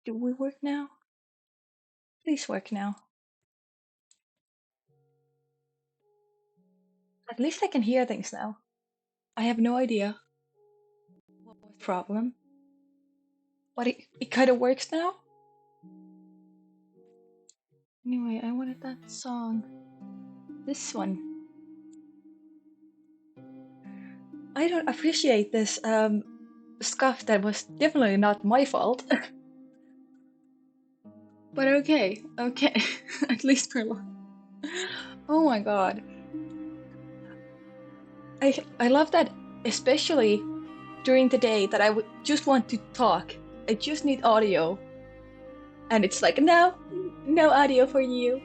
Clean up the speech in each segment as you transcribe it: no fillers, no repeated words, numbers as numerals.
Do we work now? Please work now. At least I can hear things now. I have no idea what was the problem. But it kind of works now? Anyway, I wanted that song. This one. I don't appreciate this scuff that was definitely not my fault. But okay. At least for oh my god. I love that, especially during the day that I would just want to talk. I just need audio. And it's like, no audio for you.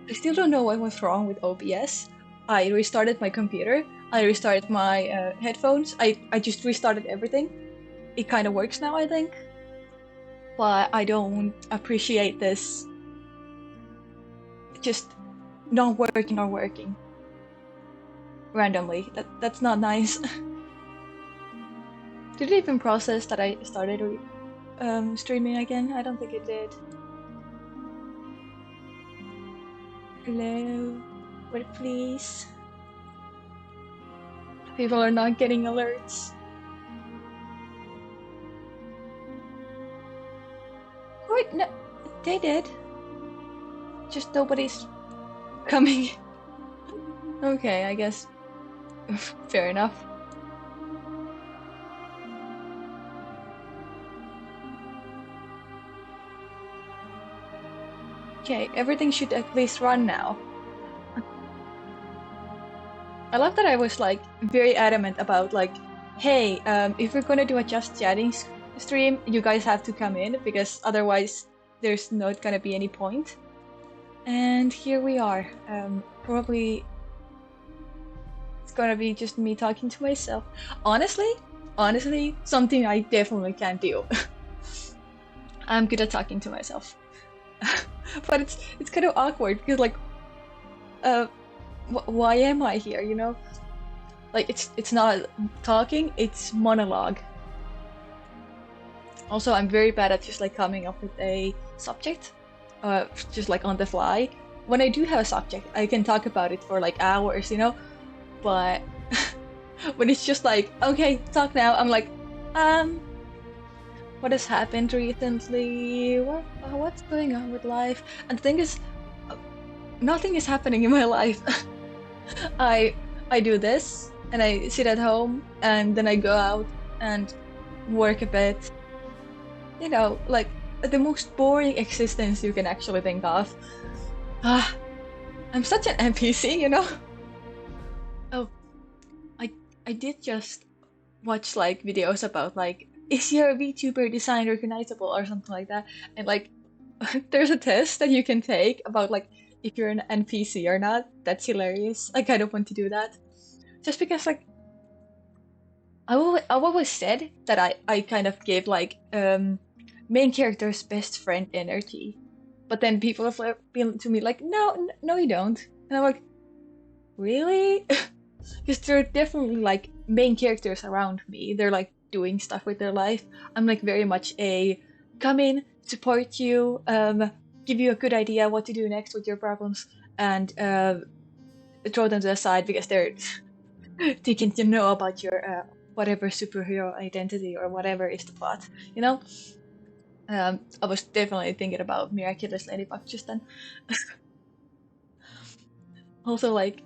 I still don't know what was wrong with OBS. I restarted my computer. I restarted my headphones. I just restarted everything. It kind of works now, I think. But I don't appreciate this just not working randomly. That's not nice. Did it even process that I started streaming again? I don't think it did. Hello? Wait, please. People are not getting alerts. Wait, no, they did. Just nobody's coming. Okay, I guess. Fair enough. Okay, everything should at least run now. I love that I was like very adamant about like, hey, if we're gonna do a just chatting stream, you guys have to come in because otherwise there's not gonna be any point. And here we are. Probably it's gonna be just me talking to myself. Honestly, something I definitely can't do. I'm good at talking to myself. But it's kind of awkward because like, why am I here? You know, like it's not talking; it's monologue. Also, I'm very bad at just like coming up with a subject, just like on the fly. When I do have a subject, I can talk about it for like hours, you know. But when it's just like, okay, talk now, I'm like, what has happened recently? What's going on with life? And the thing is, nothing is happening in my life. I do this and I sit at home and then I go out and work a bit. You know, like the most boring existence you can actually think of. I'm such an NPC, you know? Oh, I did just watch like videos about like, is your VTuber design recognizable or something like that? And like, there's a test that you can take about like if you're an NPC or not. That's hilarious. I kind of want to do that. Just because like, I've always said that I kind of give like main character's best friend energy. But then people have like, been to me like, no, you don't. And I'm like, really? Because there are definitely like main characters around me. They're like doing stuff with their life. I'm like very much a come in, support you, give you a good idea what to do next with your problems, and throw them to the side because they're taking to know about your whatever superhero identity or whatever is the plot, you know? I was definitely thinking about Miraculous Ladybug just then. Also, like,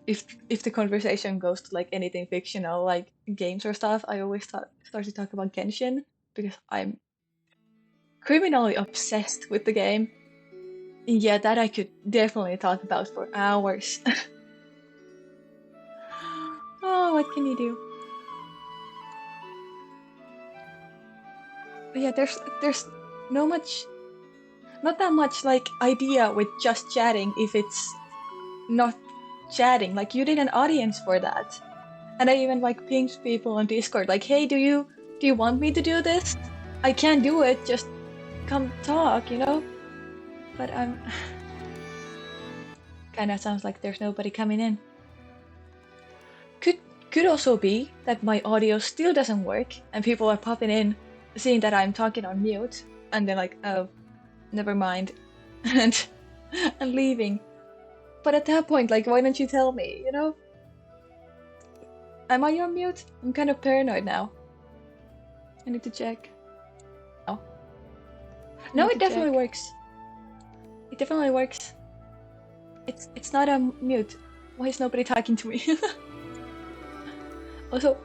if the conversation goes to like anything fictional, like games or stuff, I always start to talk about Genshin because I'm criminally obsessed with the game. And yeah, that I could definitely talk about for hours. Oh, what can you do? But yeah, there's not that much like idea with just chatting if it's not chatting. Like you need an audience for that. And I even like pinged people on Discord like, hey, do you want me to do this? I can't do it, just come talk, you know? But I'm kinda sounds like there's nobody coming in. Could also be that my audio still doesn't work and people are popping in seeing that I'm talking on mute, and then like, oh, never mind, and and leaving. But at that point, like, why don't you tell me? You know? Am I on mute? I'm kind of paranoid now. I need to check. Oh. No, it definitely works. It definitely works. It's not a mute. Why is nobody talking to me? Also,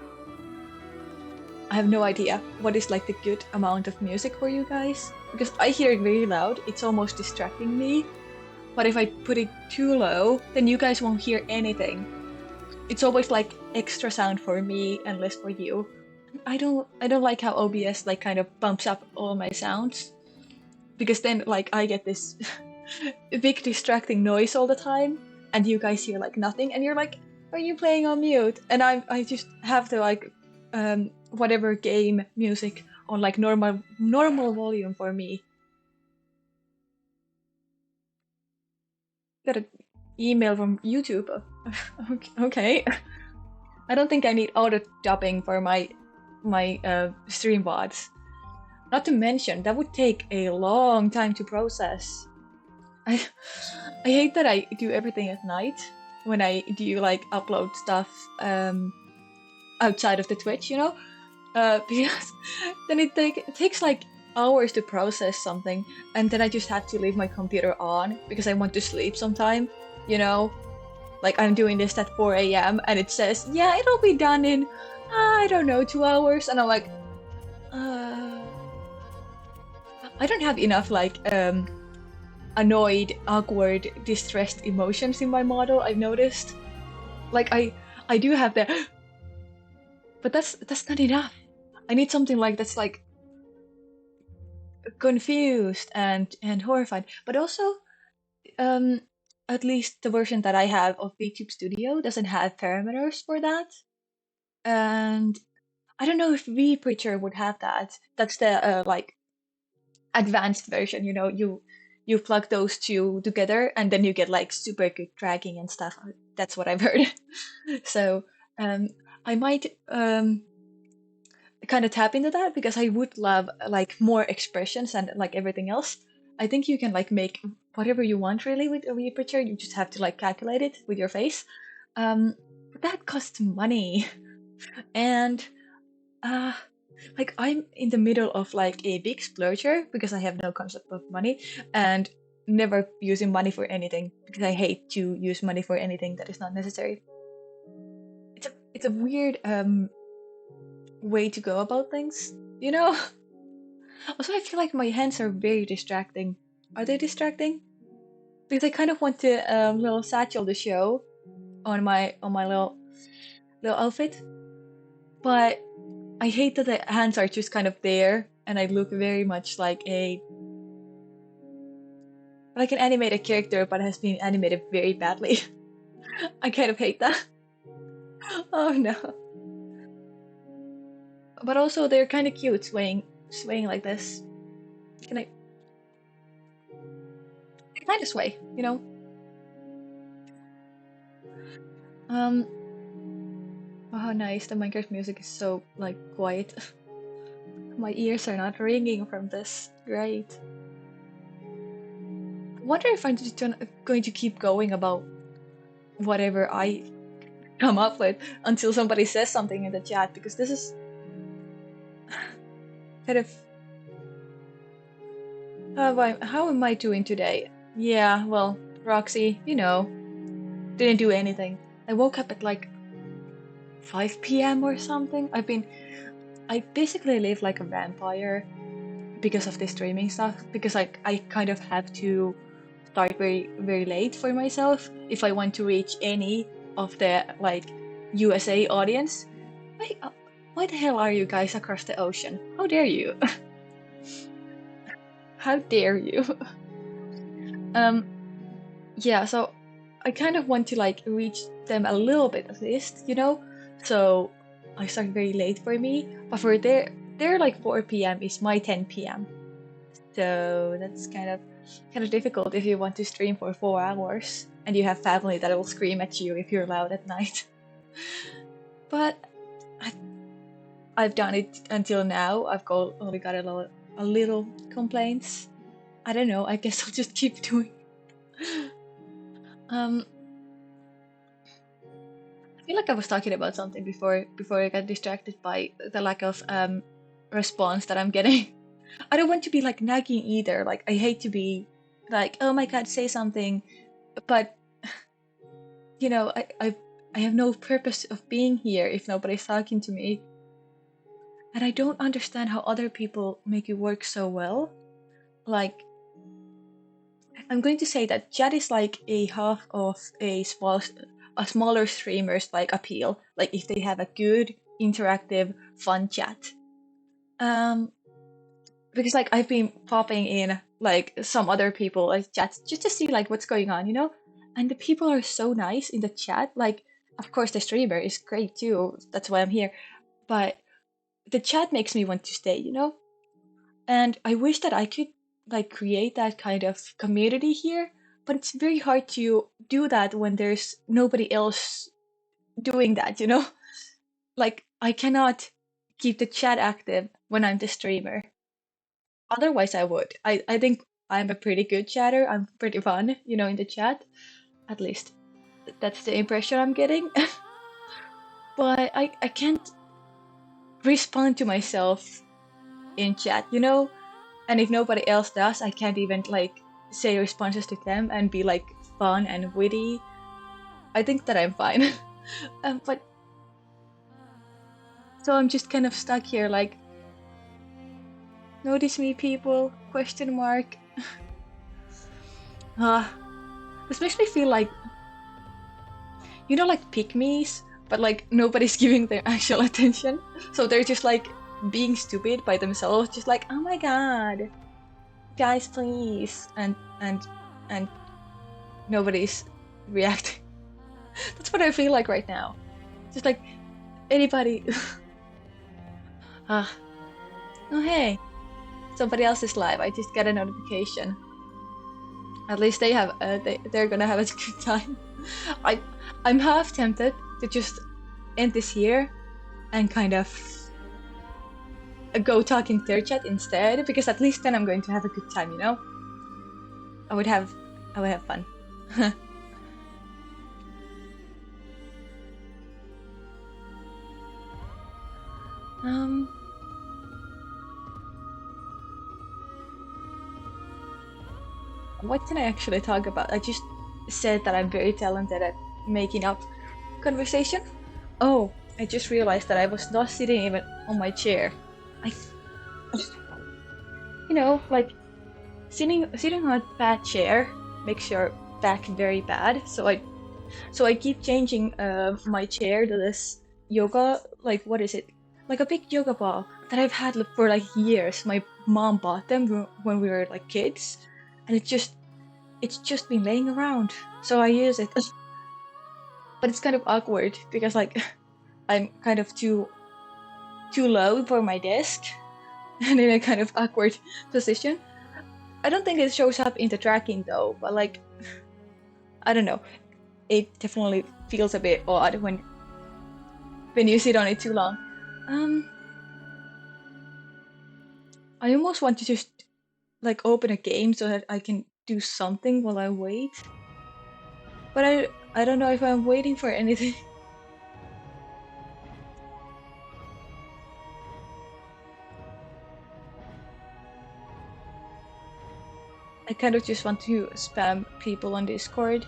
I have no idea what is like the good amount of music for you guys, because I hear it very loud. It's almost distracting me. But if I put it too low, then you guys won't hear anything. It's always like extra sound for me and less for you. I don't like how OBS like kind of bumps up all my sounds, because then like I get this big distracting noise all the time, and you guys hear like nothing, and you're like, are you playing on mute? And I just have to like whatever game music on like normal volume for me. Got an email from YouTube. Okay. I don't think I need auto dubbing for my stream VODs. Not to mention that would take a long time to process. I hate that I do everything at night when I do like upload stuff outside of the Twitch, you know, because then it takes like hours to process something, and then I just have to leave my computer on because I want to sleep sometime, you know. Like I'm doing this at 4 a.m. and it says, yeah, it'll be done in, I don't know, 2 hours. And I'm like, I don't have enough like annoyed, awkward, distressed emotions in my model, I've noticed. Like I do have that, but that's not enough. I need something like that's like confused and horrified. But also, at least the version that I have of VTube Studio doesn't have parameters for that. And I don't know if VPreacher would have that. That's the like advanced version, you know, you plug those two together and then you get like super good tracking and stuff. That's what I've heard. So I might kind of tap into that, because I would love like more expressions and like everything else. I think you can like make whatever you want really with a VPreacher. You just have to like calculate it with your face. But that costs money. And like I'm in the middle of like a big splurger because I have no concept of money and never using money for anything, because I hate to use money for anything that is not necessary. It's a weird way to go about things, you know? Also, I feel like my hands are very distracting. Are they distracting? Because I kind of want the little satchel to show on my little outfit, but I hate that the hands are just kind of there, and I look very much like an animated character, but has been animated very badly. I kind of hate that. Oh no. But also they're kind of cute, swaying like this. Can I? They kind of sway, you know. Oh nice. The Minecraft music is so like quiet. My ears are not ringing from this. Great. I wonder if I'm just going to keep going about whatever I come up with until somebody says something in the chat, because this is kind of how am I doing today? Yeah, well, Roxy, you know, didn't do anything. I woke up at like 5 p.m. or something. I basically live like a vampire because of the streaming stuff, because I kind of have to start very very late for myself if I want to reach any of the like USA audience. Why the hell are you guys across the ocean? How dare you? How dare you? Yeah, so I kind of want to like reach them a little bit at least, you know? So I start very late for me, but for their like 4 p.m. is my 10 p.m. So that's kind of difficult if you want to stream for 4 hours and you have family that will scream at you if you're loud at night. But I've done it until now. Only got a little complaints. I don't know. I guess I'll just keep doing. Um, I feel like I was talking about something before I got distracted by the lack of response that I'm getting. I don't want to be like nagging either. Like I hate to be like, oh my God, say something. But you know, I have no purpose of being here if nobody's talking to me. And I don't understand how other people make it work so well. Like I'm going to say that chat is like a half of a smaller streamer's like appeal. Like if they have a good, interactive, fun chat. Um, because like I've been popping in like some other people like chats just to see like what's going on, you know? And the people are so nice in the chat. Like of course the streamer is great too. That's why I'm here. But the chat makes me want to stay, you know? And I wish that I could like create that kind of community here, but it's very hard to do that when there's nobody else doing that, you know? Like I cannot keep the chat active when I'm the streamer. Otherwise I would. I think I'm a pretty good chatter. I'm pretty fun, you know, in the chat. At least that's the impression I'm getting. But I can't respond to myself in chat, you know? And if nobody else does, I can't even like say responses to them and be like fun and witty. I think that I'm fine. But so I'm just kind of stuck here, like, notice me, people? Question mark. This makes me feel like, you know, like pick me's, but like nobody's giving their actual attention. So they're just like being stupid by themselves, just like, oh my god, guys, please, and nobody's reacting. That's what I feel like right now. Just like anybody. Ah, oh hey, somebody else is live. I just got a notification. At least they're gonna have a good time. I I'm half tempted to just end this here and kind of go talk in third chat instead, because at least then I'm going to have a good time, you know? I would have fun. um what can I actually talk about? I just said that I'm very talented at making up conversation. Oh, I just realized that I was not sitting even on my chair. I, you know, like sitting on a bad chair makes your back very bad. So I keep changing my chair to this yoga, like what is it? Like a big yoga ball that I've had for like years. My mom bought them when we were like kids, and it's just been laying around. So I use it, but it's kind of awkward because like I'm kind of too low for my desk and in a kind of awkward position. I don't think it shows up in the tracking though, but like I don't know. It definitely feels a bit odd when you sit on it too long. Um, I almost want to just like open a game so that I can do something while I wait. But I don't know if I'm waiting for anything. I kind of just want to spam people on Discord.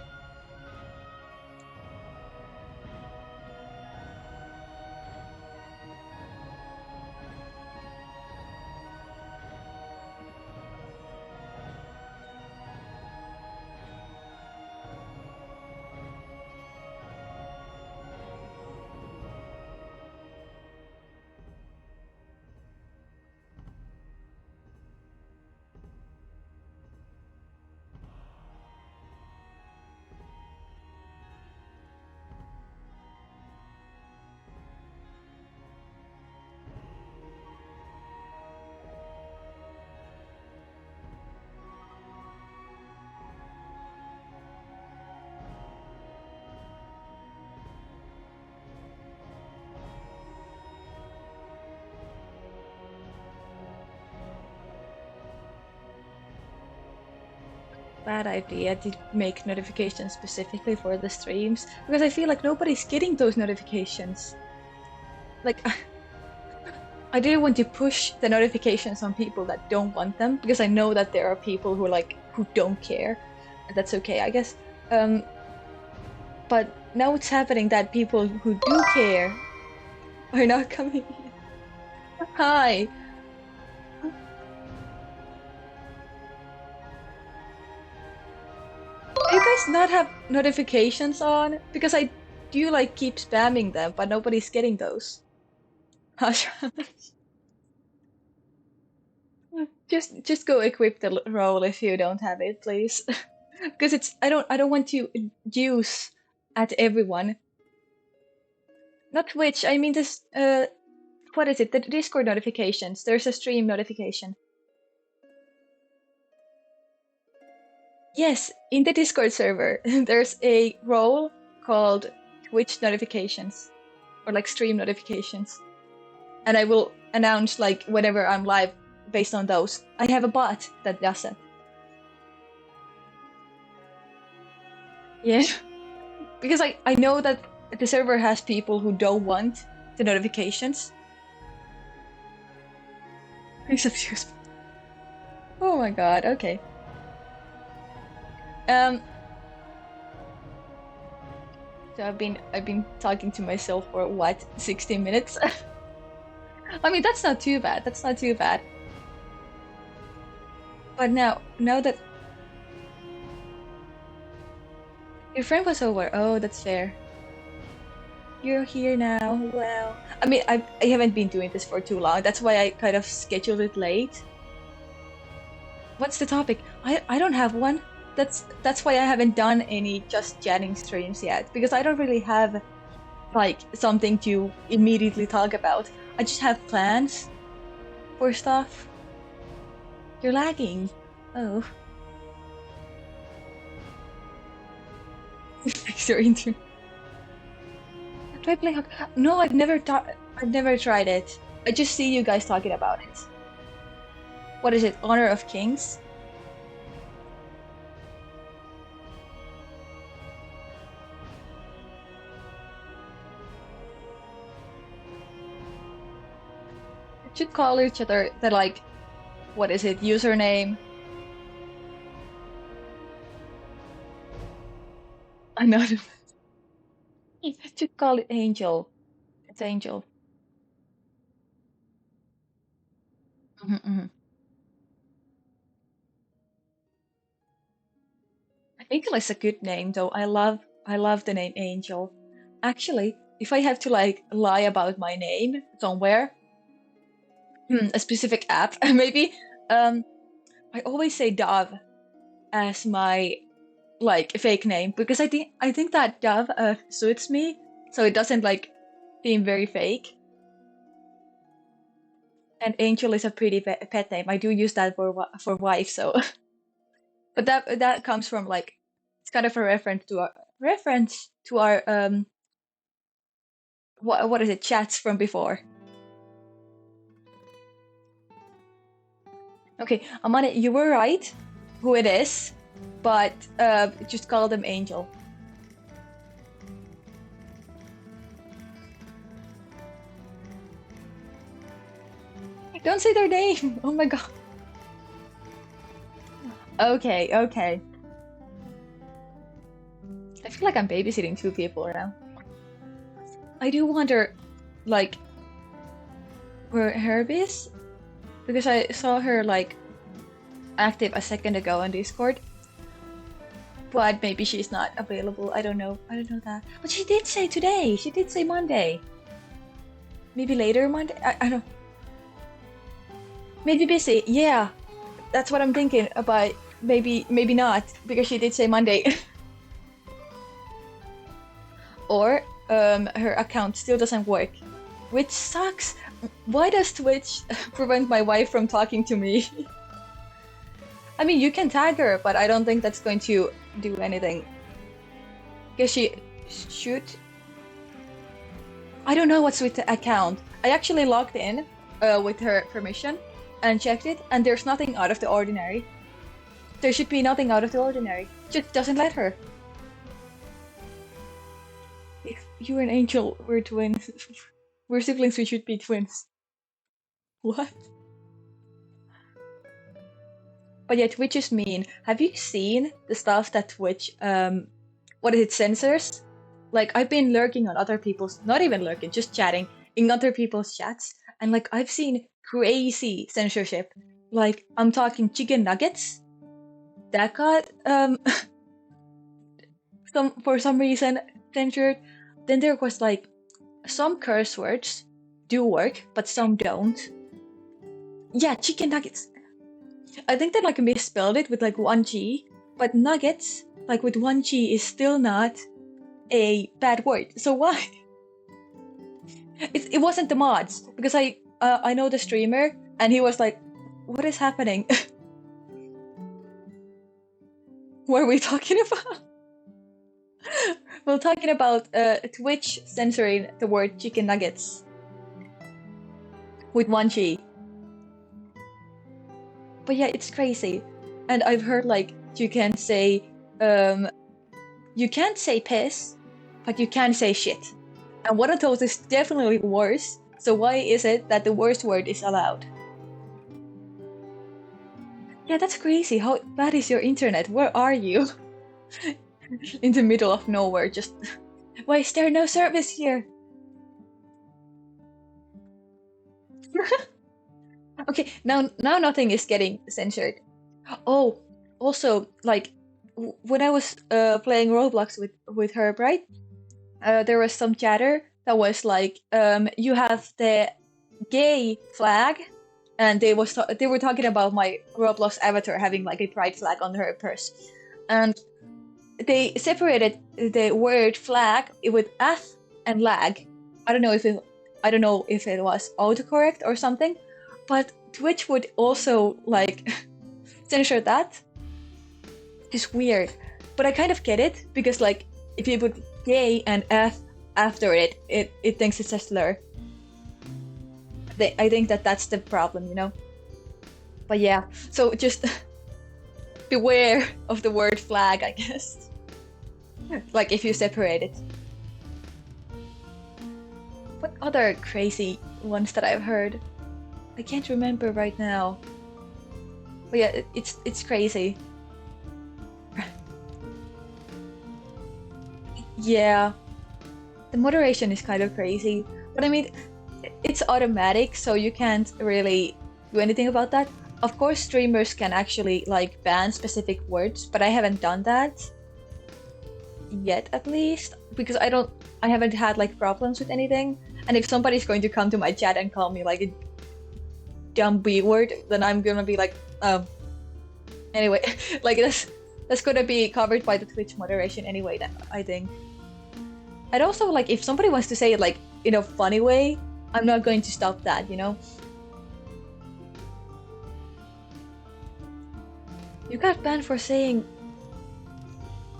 bad idea to make notifications specifically for the streams because I feel like nobody's getting those notifications. Like, I didn't want to push the notifications on people that don't want them because I know that there are people who don't care, and that's okay, I guess. But now it's happening that people who do care are not coming in. Hi. Do you guys not have notifications on? Because I do like keep spamming them, but nobody's getting those. Hush. Just go equip the role if you don't have it, please. Because it's I don't want to use at everyone. Not Twitch, I mean this what is it? The Discord notifications. There's a stream notification. Yes, in the Discord server, there's a role called Twitch notifications or like stream notifications. And I will announce like whenever I'm live based on those. I have a bot that does it. Yeah. Because I know that the server has people who don't want the notifications. Please excuse me. Oh my god, okay. So I've been talking to myself for what, 60 minutes? I mean that's not too bad. That's not too bad. But now that your friend was over, oh that's fair. You're here now. Well, I mean I haven't been doing this for too long. That's why I kind of scheduled it late. What's the topic? I don't have one. That's why I haven't done any just chatting streams yet because I don't really have like something to immediately talk about. I just have plans for stuff. You're lagging. Oh. Fix your internet. Do I play hockey? No, I've never tried it. I just see you guys talking about it. What is it? Honor of Kings? Should call each other the like, what is it? Username? I know. Should call it Angel. It's Angel. Mm-hmm. Angel is a good name though. I love the name Angel. Actually, if I have to like lie about my name somewhere, a specific app, maybe, I always say Dove as my like fake name because I think that Dove suits me, so it doesn't like seem very fake. And Angel is a pretty pet name. I do use that for wife, so. But that comes from like it's kind of a reference to our what is it, chats from before. Okay, Amane, you were right who it is, but just call them Angel. Don't say their name. Oh my god. Okay, okay. I feel like I'm babysitting two people now. I do wonder, like, where Herb is? Because I saw her, like, active a second ago on Discord. But maybe she's not available. I don't know. I don't know that. But she did say today. She did say Monday. Maybe later Monday? I don't... Maybe busy. Yeah. That's what I'm thinking. But maybe not. Because she did say Monday. Or her account still doesn't work, which sucks. Why does Twitch prevent my wife from talking to me? I mean, you can tag her, but I don't think that's going to do anything. Because she should. I don't know what's with the account. I actually logged in with her permission and checked it, and there's nothing out of the ordinary. There should be nothing out of the ordinary. Just doesn't let her. If you're an angel, we're twins. We're siblings, we should be twins. What? But yeah, Twitch is mean. Have you seen the stuff that Twitch, what is it, censors? Like, I've been lurking on other people's, not even lurking, just chatting in other people's chats. And like, I've seen crazy censorship. Like, I'm talking chicken nuggets. That got, for some reason censored. Then there was like, some curse words do work, but some don't. Yeah, chicken nuggets. I think they like misspelled it with like one G, but nuggets, like with one G, is still not a bad word. So why? It wasn't the mods, because I know the streamer and he was like, "What is happening? What are we talking about?" We're talking about Twitch censoring the word chicken nuggets with one G. But yeah, it's crazy. And I've heard like you can't say piss, but you can say shit. And one of those is definitely worse. So why is it that the worst word is allowed? Yeah, that's crazy. How bad is your internet? Where are you? In the middle of nowhere, just why is there no service here? Okay, now nothing is getting censored. Oh, also, like when I was playing Roblox with Herb, right? There was some chatter that was like, you have the gay flag, and they were talking about my Roblox avatar having like a pride flag on her purse, and they separated the word flag with F and lag. I don't know if it was autocorrect or something, but Twitch would also like censor that. It's weird, but I kind of get it, because like if you put gay and F after it thinks it's a slur. I think that's the problem, you know. But yeah, so just beware of the word flag, I guess. Like if you separate it. What other crazy ones that I've heard? I can't remember right now. But yeah, it's crazy. Yeah, the moderation is kind of crazy, but I mean, it's automatic, so you can't really do anything about that. Of course, streamers can actually like ban specific words, but I haven't done that yet, at least, because I haven't had like problems with anything. And if somebody's going to come to my chat and call me like a dumb B word, then I'm gonna be like, oh. Anyway, like that's gonna be covered by the Twitch moderation anyway, I think. And also, like, if somebody wants to say it like in a funny way, I'm not going to stop that, you know? You got banned for saying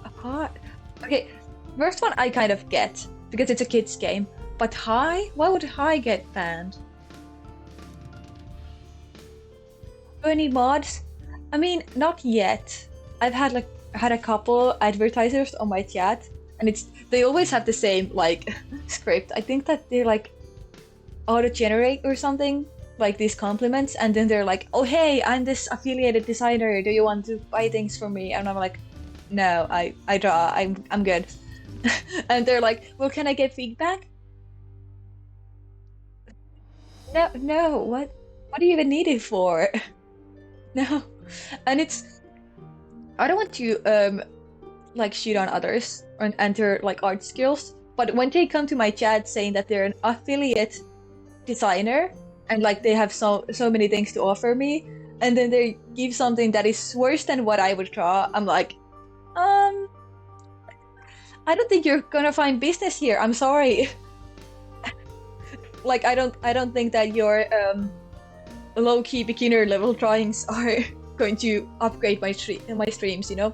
a car. Okay, first one I kind of get, because it's a kid's game. But hi? Why would hi get banned? Do any mods? I mean, not yet. I've had a couple advertisers on my chat, and they always have the same like script. I think that they like auto-generate or something, like these compliments, and then they're like, "Oh hey, I'm this affiliated designer. Do you want to buy things from me?" And I'm like, "No, I draw. I'm good." And they're like, "Well, can I get feedback?" No. What do you even need it for? No, and I don't want to like shoot on others and their like art skills, but when they come to my chat saying that they're an affiliate designer and like they have so many things to offer me, and then they give something that is worse than what I would draw, I'm like, I don't think you're gonna find business here. I'm sorry. Like I don't think that your low-key beginner level drawings are going to upgrade my streams, you know?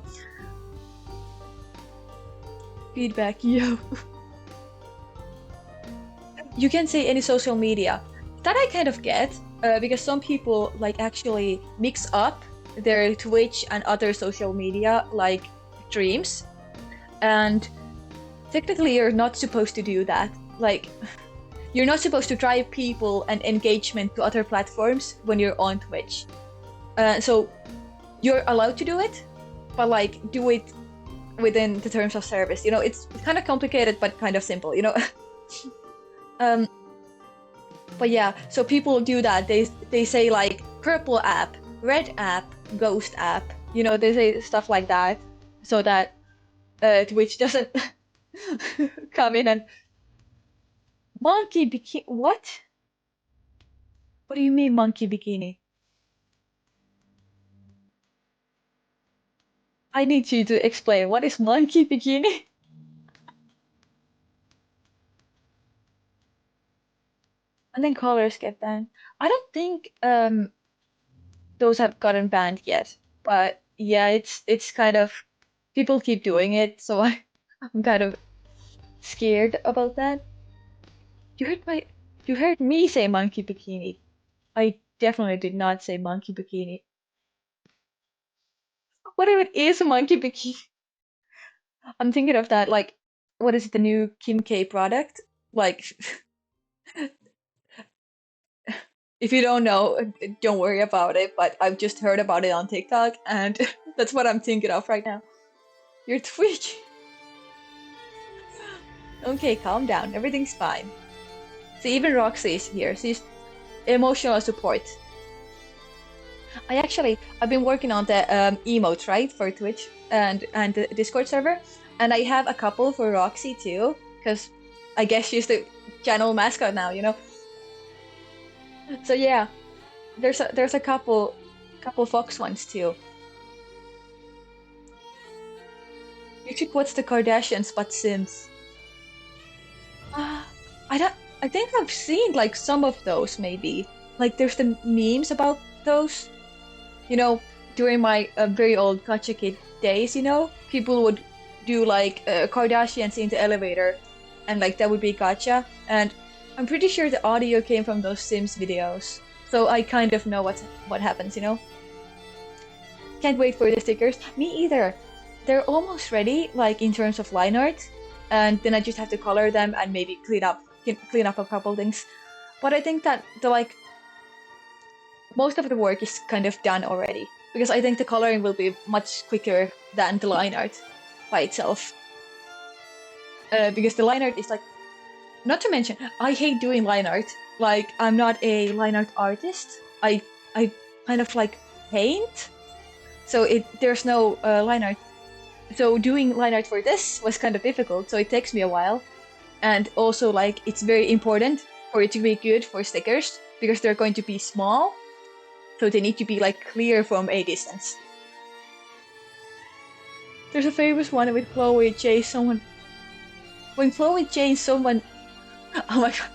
Feedback, yo. You can say any social media. That I kind of get, because some people like actually mix up their Twitch and other social media like streams, and technically you're not supposed to do that. Like, you're not supposed to drive people and engagement to other platforms when you're on Twitch. So you're allowed to do it, but like do it within the terms of service. You know, it's kind of complicated but kind of simple. You know. But yeah, so people do that. They say like purple app, red app, ghost app. You know, they say stuff like that so that Twitch doesn't come in and monkey bikini. What? What do you mean monkey bikini? I need you to explain what is monkey bikini. And then colors get banned. I don't think those have gotten banned yet, but yeah, it's kind of people keep doing it, so I'm kind of scared about that. You heard my you heard me say monkey bikini. I definitely did not say monkey bikini. What even is a monkey bikini? I'm thinking of that like what is it, the new Kim K product? Like if you don't know, don't worry about it, but I've just heard about it on TikTok and that's what I'm thinking of right now. You're tweaking. Okay, calm down. Everything's fine. See, even Roxy is here. She's emotional support. I've been working on the emotes, right, for Twitch and the Discord server, and I have a couple for Roxy too, because I guess she's the channel mascot now, you know. So yeah, there's a couple Fox ones too. You should watch the Kardashians but Sims. I don't. I think I've seen like some of those maybe. Like there's the memes about those. You know, during my very old Gacha Kid days, you know, people would do like Kardashians in the elevator, and like that would be Gacha. And I'm pretty sure the audio came from those Sims videos, so I kind of know what happens, you know. Can't wait for the stickers. Me either. They're almost ready, like in terms of line art, and then I just have to color them and maybe clean up a couple things. But I think that the like most of the work is kind of done already because I think the coloring will be much quicker than the line art by itself. Because the line art is like, not to mention, I hate doing line art. Like, I'm not a line art artist. I kind of like paint, so there's no line art. So doing line art for this was kind of difficult. So it takes me a while, and also like it's very important for it to be good for stickers because they're going to be small. So they need to be like clear from a distance. There's a famous one with Chloe chase someone. When Chloe chased someone, oh my god.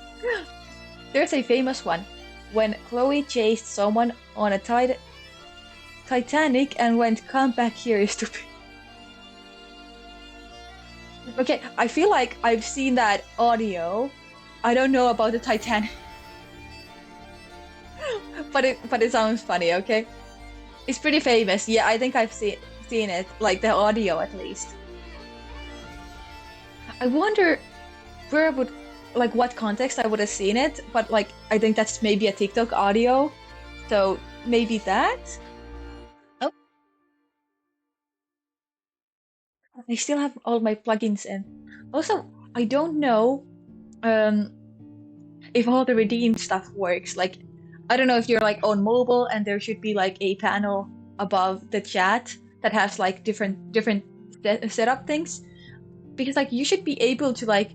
There's a famous one when Chloe chased someone on a Titanic and went, "Come back here, you stupid." Okay, I feel like I've seen that audio. I don't know about the Titanic. but it sounds funny, okay? It's pretty famous. Yeah, I think I've seen it, like the audio at least. I wonder where would like what context I would have seen it, but like I think that's maybe a TikTok audio. So maybe that? Oh, I still have all my plugins in. Also, I don't know um if all the redeem stuff works. Like I don't know if you're like on mobile and there should be like a panel above the chat that has like different setup things because like you should be able to like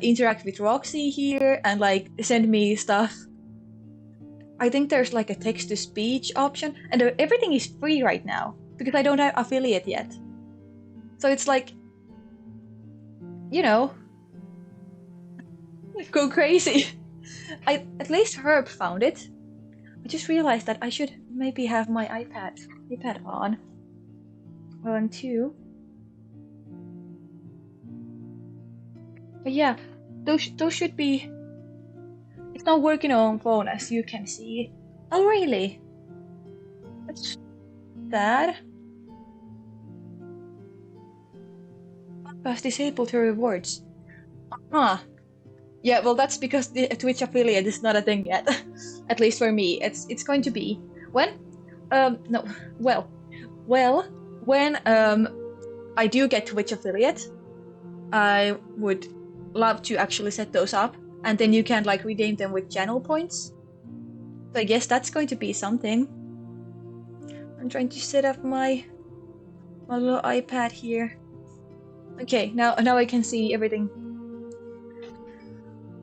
interact with Roxy here and like send me stuff. I think there's like a text to speech option and everything is free right now because I don't have affiliate yet. So it's like, you know, go crazy. I at least Herb found it. I just realized that I should maybe have my iPad on too. But yeah, those should be. It's not working on phone as you can see. Oh really? That was disabled her rewards. Huh. Yeah, well, that's because the Twitch affiliate is not a thing yet. At least for me, it's going to be when no well well when I do get Twitch affiliate, I would love to actually set those up, and then you can like redeem them with channel points. So I guess that's going to be something. I'm trying to set up my little iPad here. Okay, now I can see everything.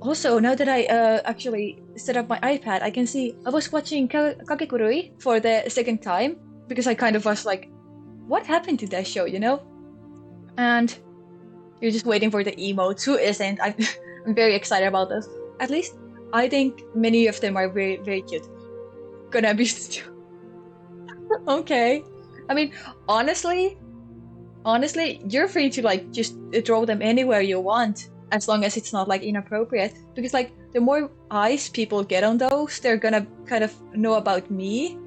Also, now that I actually set up my iPad, I can see I was watching Kagekurui for the second time because I kind of was like, what happened to that show, you know? And you're just waiting for the emotes. Who isn't? I'm very excited about this. At least I think many of them are very, very cute. Gonna be okay. I mean, honestly, you're free to like just throw them anywhere you want as long as it's not like inappropriate. Because like the more eyes people get on those, they're gonna kind of know about me.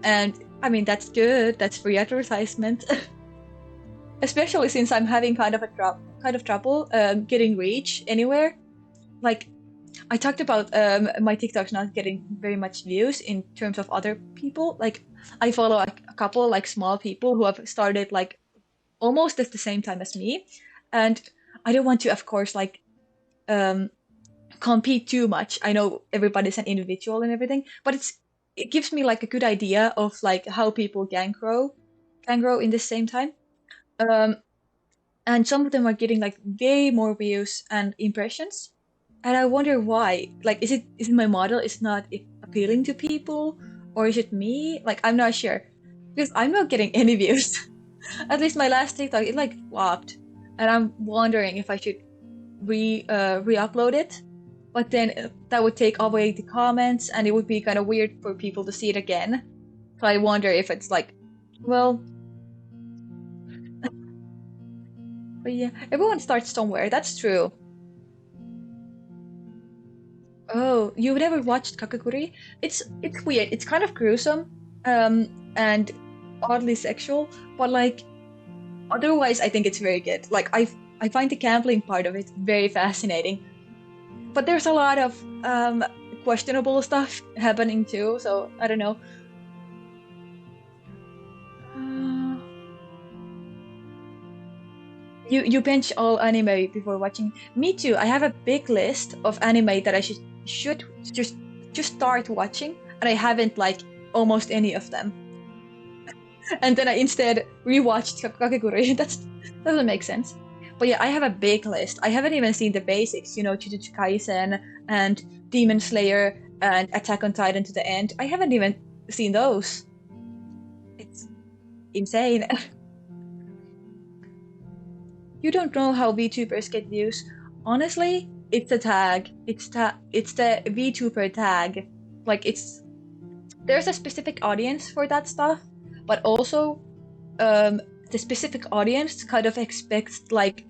And I mean, that's good. That's free advertisement. Especially since I'm having kind of trouble getting reach anywhere. Like I talked about my TikToks not getting very much views in terms of other people. Like I follow a couple like small people who have started like almost at the same time as me, and I don't want to, of course, like um, compete too much. I know everybody's an individual and everything, but it gives me like a good idea of like how people can grow in the same time. Um, and some of them are getting like way more views and impressions, and I wonder why. Like, is it my model is not appealing to people, or is it me? Like, I'm not sure because I'm not getting any views. At least my last TikTok, it like flopped, and I'm wondering if I should re-upload it. But then that would take away the comments, and it would be kind of weird for people to see it again. So I wonder if it's like, well, but yeah, everyone starts somewhere. That's true. Oh, you've never watched Kakaguri? It's weird. It's kind of gruesome, and oddly sexual, but like otherwise, I think it's very good. Like I find the gambling part of it very fascinating, but there's a lot of questionable stuff happening too. So I don't know. Uh, you bench all anime before watching. Me too. I have a big list of anime that I should just start watching, and I haven't like almost any of them. And then I instead rewatched Kakegurui. That doesn't make sense. But yeah, I have a big list. I haven't even seen the basics, you know, Jujutsu Kaisen and Demon Slayer and Attack on Titan to the end. I haven't even seen those. It's insane. You don't know how VTubers get views. Honestly, it's the tag. It's the VTuber tag. Like there's a specific audience for that stuff, but also um the specific audience kind of expects like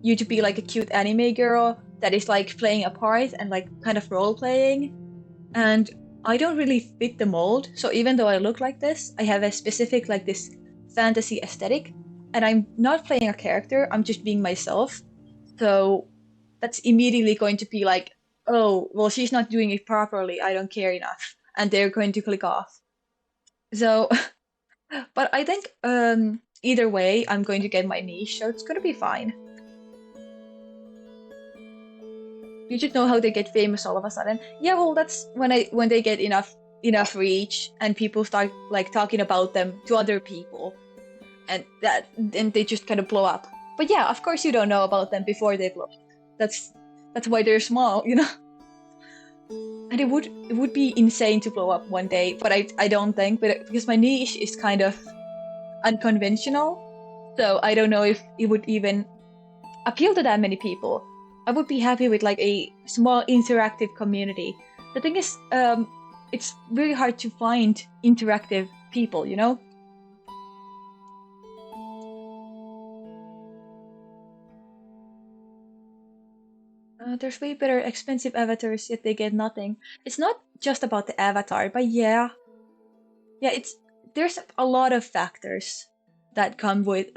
you to be like a cute anime girl that is like playing a part and like kind of role playing. And I don't really fit the mold. So even though I look like this, I have a specific like this fantasy aesthetic, and I'm not playing a character, I'm just being myself. So that's immediately going to be like, oh, well, she's not doing it properly. I don't care enough. And they're going to click off. So, but I think either way, I'm going to get my niche, so it's going to be fine. You should know how they get famous all of a sudden. Yeah, well, that's when they get enough reach and people start like talking about them to other people, and they just kind of blow up. But yeah, of course you don't know about them before they blow. That's that's why they're small, you know. And it would be insane to blow up one day, but I don't think, but because my niche is kind of unconventional, so I don't know if it would even appeal to that many people. I would be happy with like a small interactive community. The thing is, it's very hard to find interactive people, you know? There's way better expensive avatars, yet they get nothing. It's not just about the avatar, but yeah, it's there's a lot of factors that come with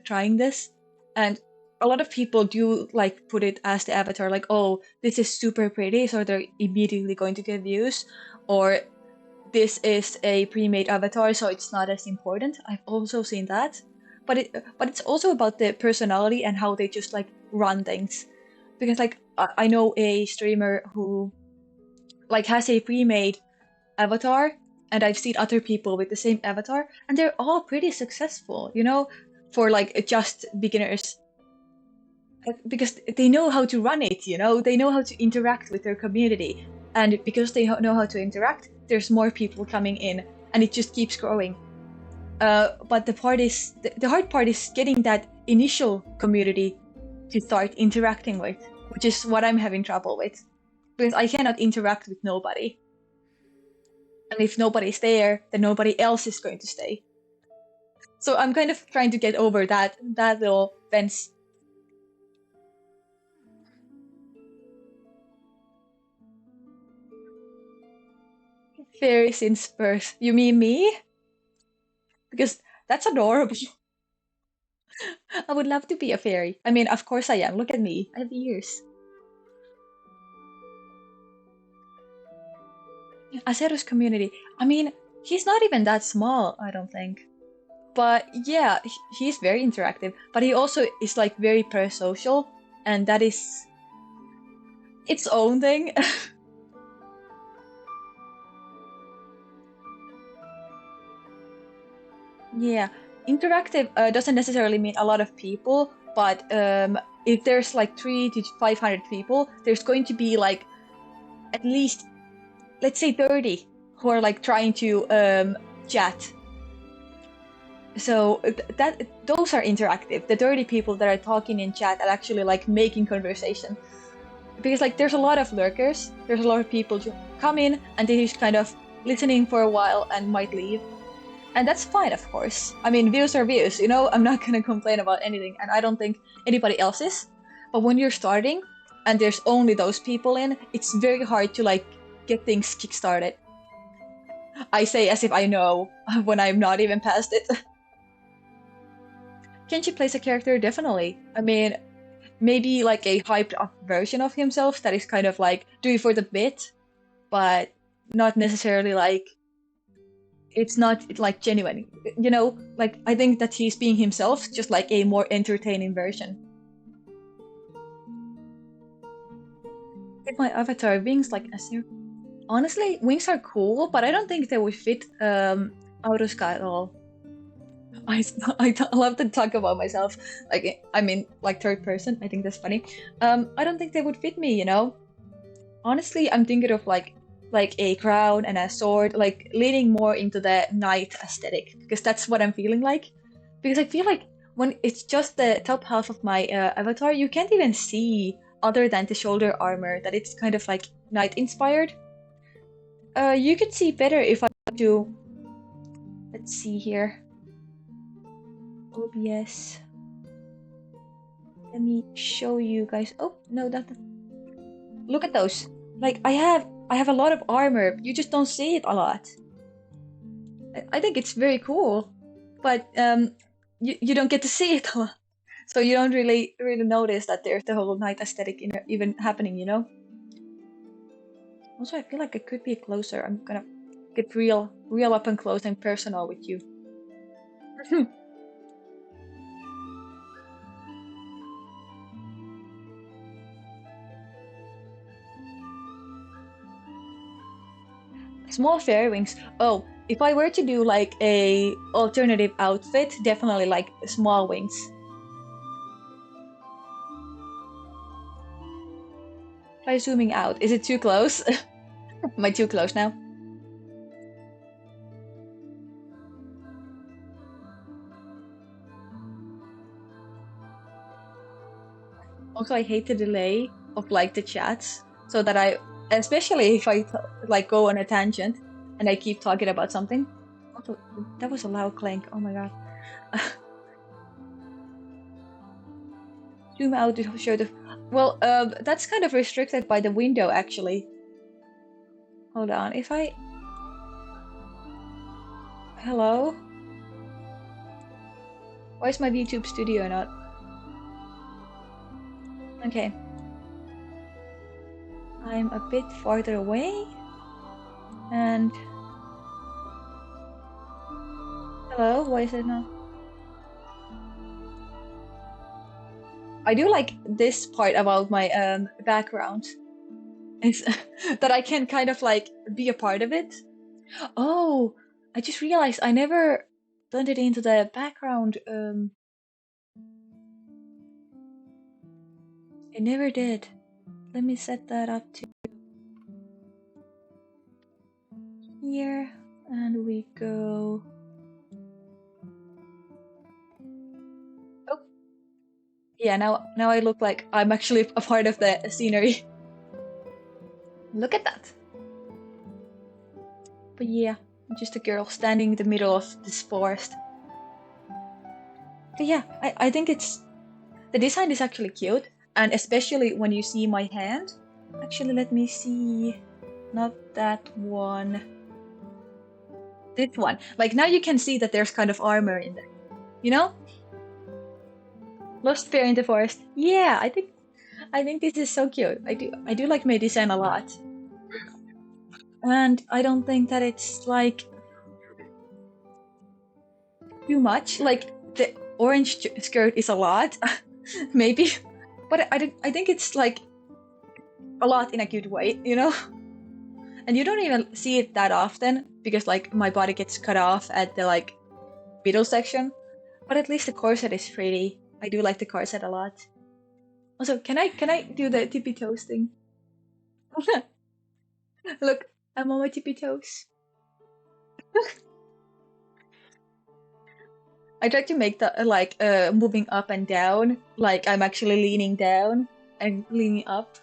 trying this, and a lot of people do like put it as the avatar, like, oh, this is super pretty, so they're immediately going to get views, or this is a pre-made avatar, so it's not as important. I've also seen that, but it's also about the personality and how they just like run things, because like I know a streamer who like has a pre-made avatar, and I've seen other people with the same avatar, and they're all pretty successful, you know, for like just beginners, because they know how to run it, you know, they know how to interact with their community, and because they know how to interact, there's more people coming in, and it just keeps growing. But the hard part is getting that initial community to start interacting with, which is what I'm having trouble with, because I cannot interact with nobody. And if nobody's there, then nobody else is going to stay. So I'm kind of trying to get over that little fence. Fairy since birth. You mean me? Because that's adorable. I would love to be a fairy. I mean, of course I am. Look at me. I have ears. Acero's community. I mean, he's not even that small, I don't think. But yeah, he's very interactive. But he also is like very pro-social, and that is its own thing. Yeah, interactive doesn't necessarily mean a lot of people, but if there's like 300 to 500 people, there's going to be like at least, let's say 30 who are like trying to chat. So that those are interactive. The 30 people that are talking in chat are actually like making conversation. Because like there's a lot of lurkers, there's a lot of people who come in and they just kind of listening for a while and might leave. And that's fine, of course. I mean, views are views, you know, I'm not gonna complain about anything, and I don't think anybody else is. But when you're starting and there's only those people in, it's very hard to like get things kickstarted. I say as if I know when I'm not even past it. Kenshi plays a character, definitely. I mean, maybe like a hyped up version of himself that is kind of like doing for the bit, but not necessarily like it's not like genuine, you know, like I think that he's being himself, just like a more entertaining version. With my avatar wings, like a honestly, wings are cool, but I don't think they would fit Aurusca at all. I, I love to talk about myself, like I mean like third person. I think that's funny. I don't think they would fit me, you know. Honestly, I'm thinking of like a crown and a sword, like leaning more into the knight aesthetic, because that's what I'm feeling like. Because I feel like when it's just the top half of my avatar, you can't even see other than the shoulder armor that it's kind of like knight inspired. You could see better if I do. Let's see here. OBS. Let me show you guys. Oh no, that. Look at those. Like I have a lot of armor. You just don't see it a lot. I think it's very cool, but you don't get to see it a lot, so you don't really notice that there's the whole night aesthetic even happening. You know. Also, I feel like it could be closer. I'm gonna get real up and close and personal with you. Small fairy wings. Oh, if I were to do like a alternative outfit, definitely like small wings. Try zooming out. Is it too close? Am I too close now? Also, I hate the delay of like the chats, so that especially if I like go on a tangent and I keep talking about something. Also, that was a loud clank. Oh my god. Zoom out to show the. Well, that's kind of restricted by the window actually. Hold on, if I Hello? Why is my YouTube studio not? Okay. I'm a bit farther away. And... Hello? Why is it not? I do like this part about my background. Is that I can kind of like be a part of it. Oh, I just realized I never blended into the background. I never did. Let me set that up to here, and we go. Oh, yeah. Now I look like I'm actually a part of the scenery. Look at that. But yeah, I'm just a girl standing in the middle of this forest. But yeah, I think the design is actually cute, and especially when you see my hand. Actually, let me see. Not that one. This one. Like now you can see that there's kind of armor in there. You know? Lost Fair in the Forest. Yeah, I think this is so cute. I do like my design a lot. And I don't think that it's like too much. Like the orange skirt is a lot, maybe. But I think it's like a lot in a good way, you know? And you don't even see it that often because like my body gets cut off at the like middle section. But at least the corset is pretty. I do like the corset a lot. Also, can I do the tippy toes thing? Look, I'm on my tippy toes. I tried to make that like moving up and down, like I'm actually leaning down and leaning up.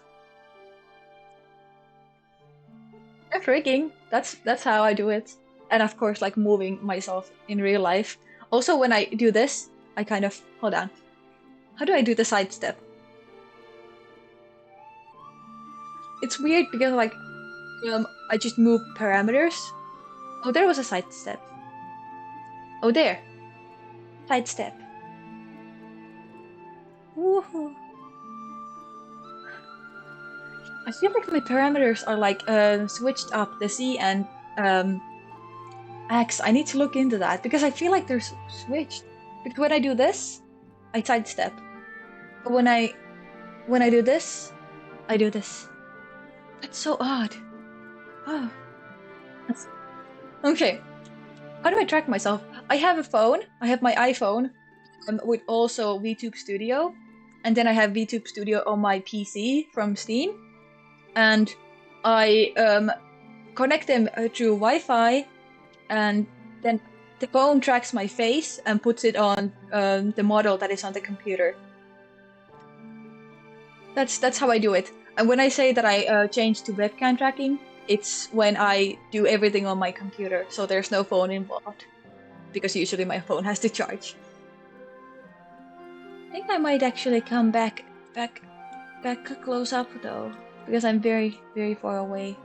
Freaking, that's how I do it. And of course, like moving myself in real life. Also, when I do this, I kind of hold on. How do I do the side step? It's weird because like I just move parameters. Oh, there was a side step. Oh, there. Side step. Woohoo. I feel like my parameters are like switched up. The C and X. I need to look into that because I feel like they're switched. Because when I do this, I sidestep. But when I do this, I do this. That's so odd. Oh. Okay. How do I track myself? I have a phone. I have my iPhone with also VTube Studio. And then I have VTube Studio on my PC from Steam. And I connect them through Wi-Fi. And then the phone tracks my face and puts it on the model that is on the computer. That's how I do it. And when I say that I change to webcam tracking, it's when I do everything on my computer, so there's no phone involved. Because usually my phone has to charge. I think I might actually come back close up though, because I'm very, very far away.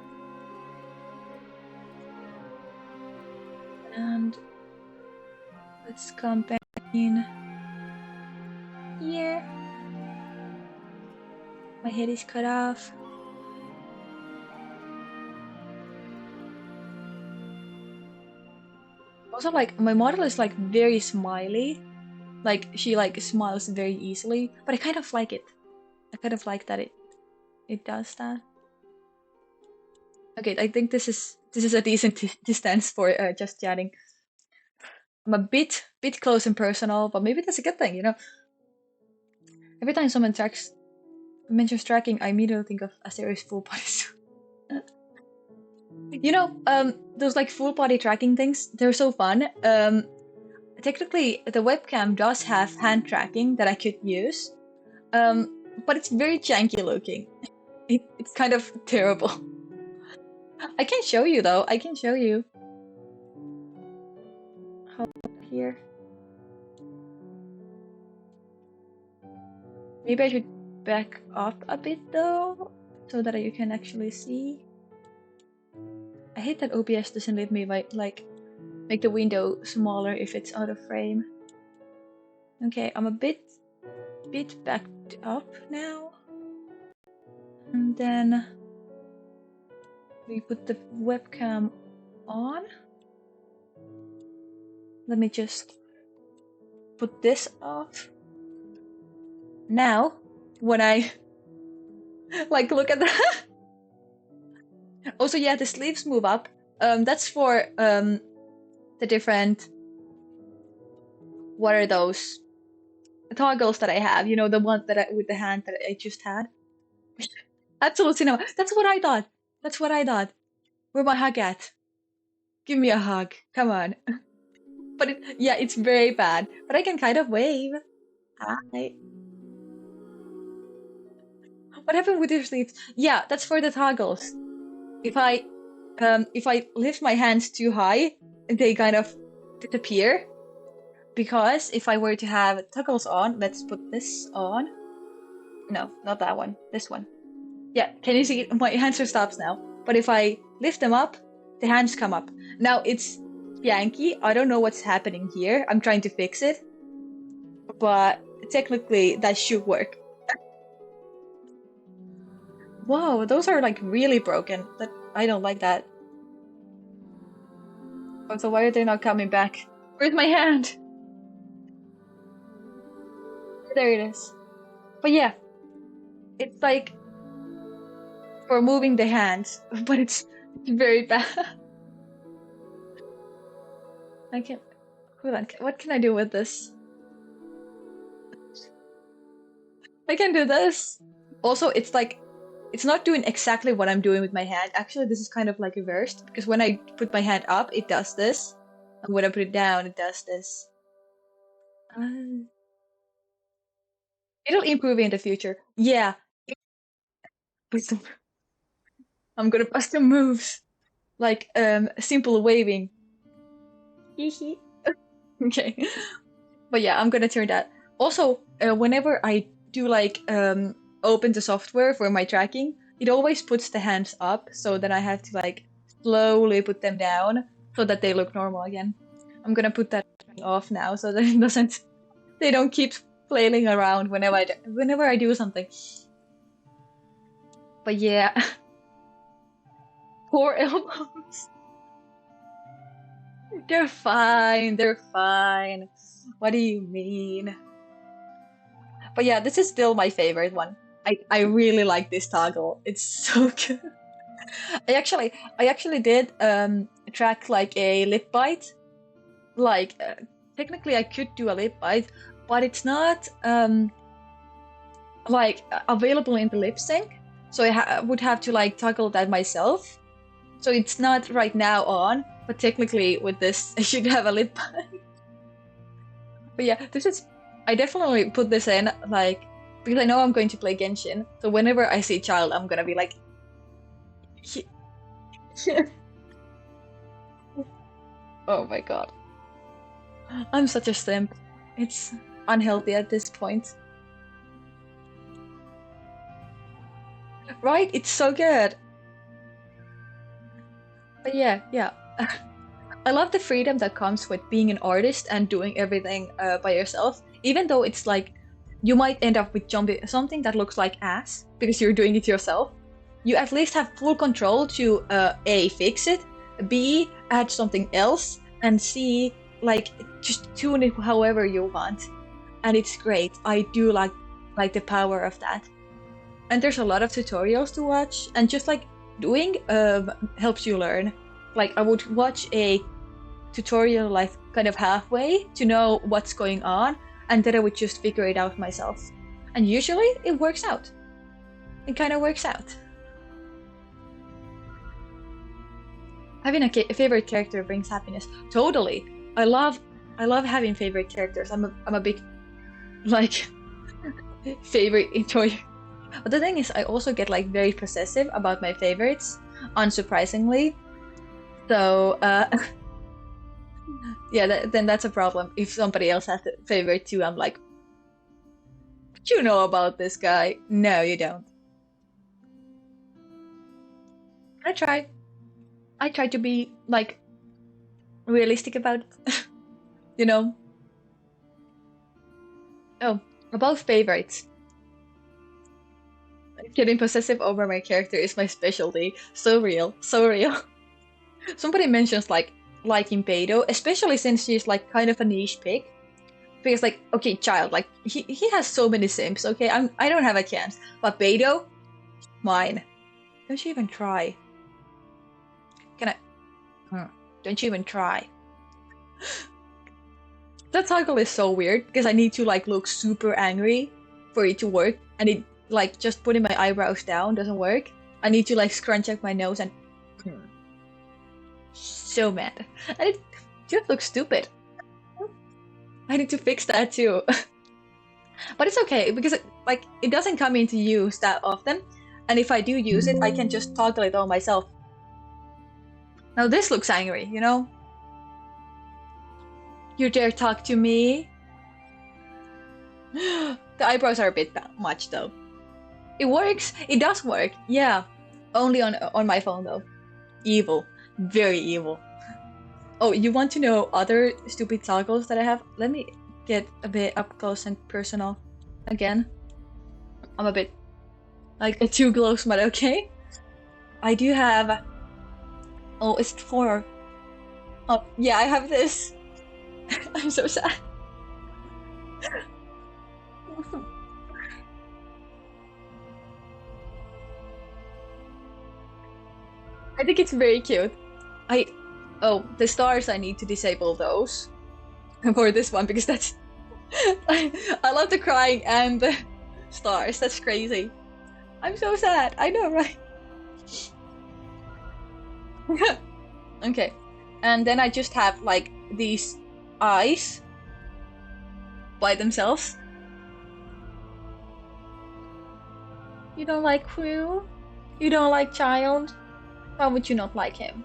And let's come back in here. My head is cut off. Also, like, my model is like very smiley. Like, she like smiles very easily, but I kind of like it. I kind of like that it does that. Okay, I think this is a decent distance for just chatting. I'm a bit close and personal, but maybe that's a good thing, you know. Every time someone mentions tracking, I immediately think of a series full body suit. You know, those like full body tracking things, they're so fun. Technically, the webcam does have hand tracking that I could use, but it's very janky looking. It's kind of terrible. I can show you though. I can show you. How here? Maybe I should back up a bit though, so that you can actually see. I hate that OBS doesn't let me like make the window smaller if it's out of frame. Okay, I'm a bit backed up now. And then we put the webcam on. Let me just put this off. Now, when I like look at that. Also, yeah, the sleeves move up. That's for the different. What are those toggles that I have? You know, the one that with the hand that I just had. Absolute cinema. That's what I thought. That's what I thought. Where my hug at? Give me a hug. Come on. But yeah, it's very bad. But I can kind of wave. Hi. What happened with your sleeves? Yeah, that's for the toggles. If I lift my hands too high, they kind of disappear. Because if I were to have toggles on, let's put this on. No, not that one. This one. Yeah, can you see my hands are stops now? But if I lift them up, the hands come up. Now it's Yankee. I don't know what's happening here. I'm trying to fix it. But technically that should work. Whoa, those are like really broken. That I don't like that. Oh, so why are they not coming back? Where's my hand? There it is. But yeah, it's like for moving the hands, but it's very bad. I can't. Hold on. What can I do with this? I can do this. Also, it's like it's not doing exactly what I'm doing with my hand. Actually, this is kind of like reversed because when I put my hand up, it does this, and when I put it down, it does this. It'll improve in the future. Yeah. I'm gonna bust some moves like simple waving. Okay. But yeah, I'm gonna turn that. Also, whenever I do like open the software for my tracking, it always puts the hands up, so then I have to like slowly put them down so that they look normal again. I'm gonna put that off now so that it doesn't, they don't keep flailing around whenever I do something. But yeah, poor elbows. They're fine. They're fine. What do you mean? But yeah, this is still my favorite one. I really like this toggle. It's so good. I actually did track like a lip bite. Like technically I could do a lip bite, but it's not like available in the lip sync. So I would have to like toggle that myself. So it's not right now on, but technically with this I should have a lip bite. But yeah, this is I definitely put this in like because I know I'm going to play Genshin. So whenever I see Child, I'm gonna be like oh my god. I'm such a simp. It's unhealthy at this point. Right? It's so good. But yeah. I love the freedom that comes with being an artist and doing everything by yourself. Even though it's like you might end up with something that looks like ass because you're doing it yourself. You at least have full control to A, fix it, B, add something else, and C, like just tune it however you want. And it's great. I do like the power of that. And there's a lot of tutorials to watch, and just like doing helps you learn. Like I would watch a tutorial like kind of halfway to know what's going on, and then I would just figure it out myself. And usually it works out. It kind of works out. Having a favorite character brings happiness. Totally. I love having favorite characters. I'm a big like favorite enjoyer. But the thing is, I also get like very possessive about my favorites, unsurprisingly. So yeah, then that's a problem. If somebody else has a favorite too, I'm like, what you know about this guy? No, you don't. I try to be like realistic about it. You know? Oh, about favorites. Getting possessive over my character is my specialty. So real, so real. Somebody mentions like liking Beidou, especially since she's like kind of a niche pick. Because like, okay, child, like he has so many simps. Okay, I don't have a chance. But Beidou, mine. Don't you even try? Can I? Don't you even try? That toggle is so weird because I need to like look super angry for it to work, and it like just putting my eyebrows down doesn't work. I need to like scrunch up my nose and so mad, and it just looks stupid. I need to fix that too. But it's okay because it doesn't come into use that often, and if I do use it, I can just toggle it all myself. Now this looks angry, you know? You dare talk to me? The eyebrows are a bit much though. It works. It does work. Yeah. Only on my phone though. Evil. Very evil. Oh, you want to know other stupid toggles that I have? Let me get a bit up close and personal again. I'm a bit like too close, but okay. I do have. Oh, it's 4. Oh, yeah, I have this. I'm so sad. I think it's very cute. Oh, the stars, I need to disable those for this one because that's I love the crying and the stars. That's crazy. I'm so sad. I know, right? Okay, and then I just have like these eyes by themselves. You don't like Crew? You don't like Child? Why would you not like him?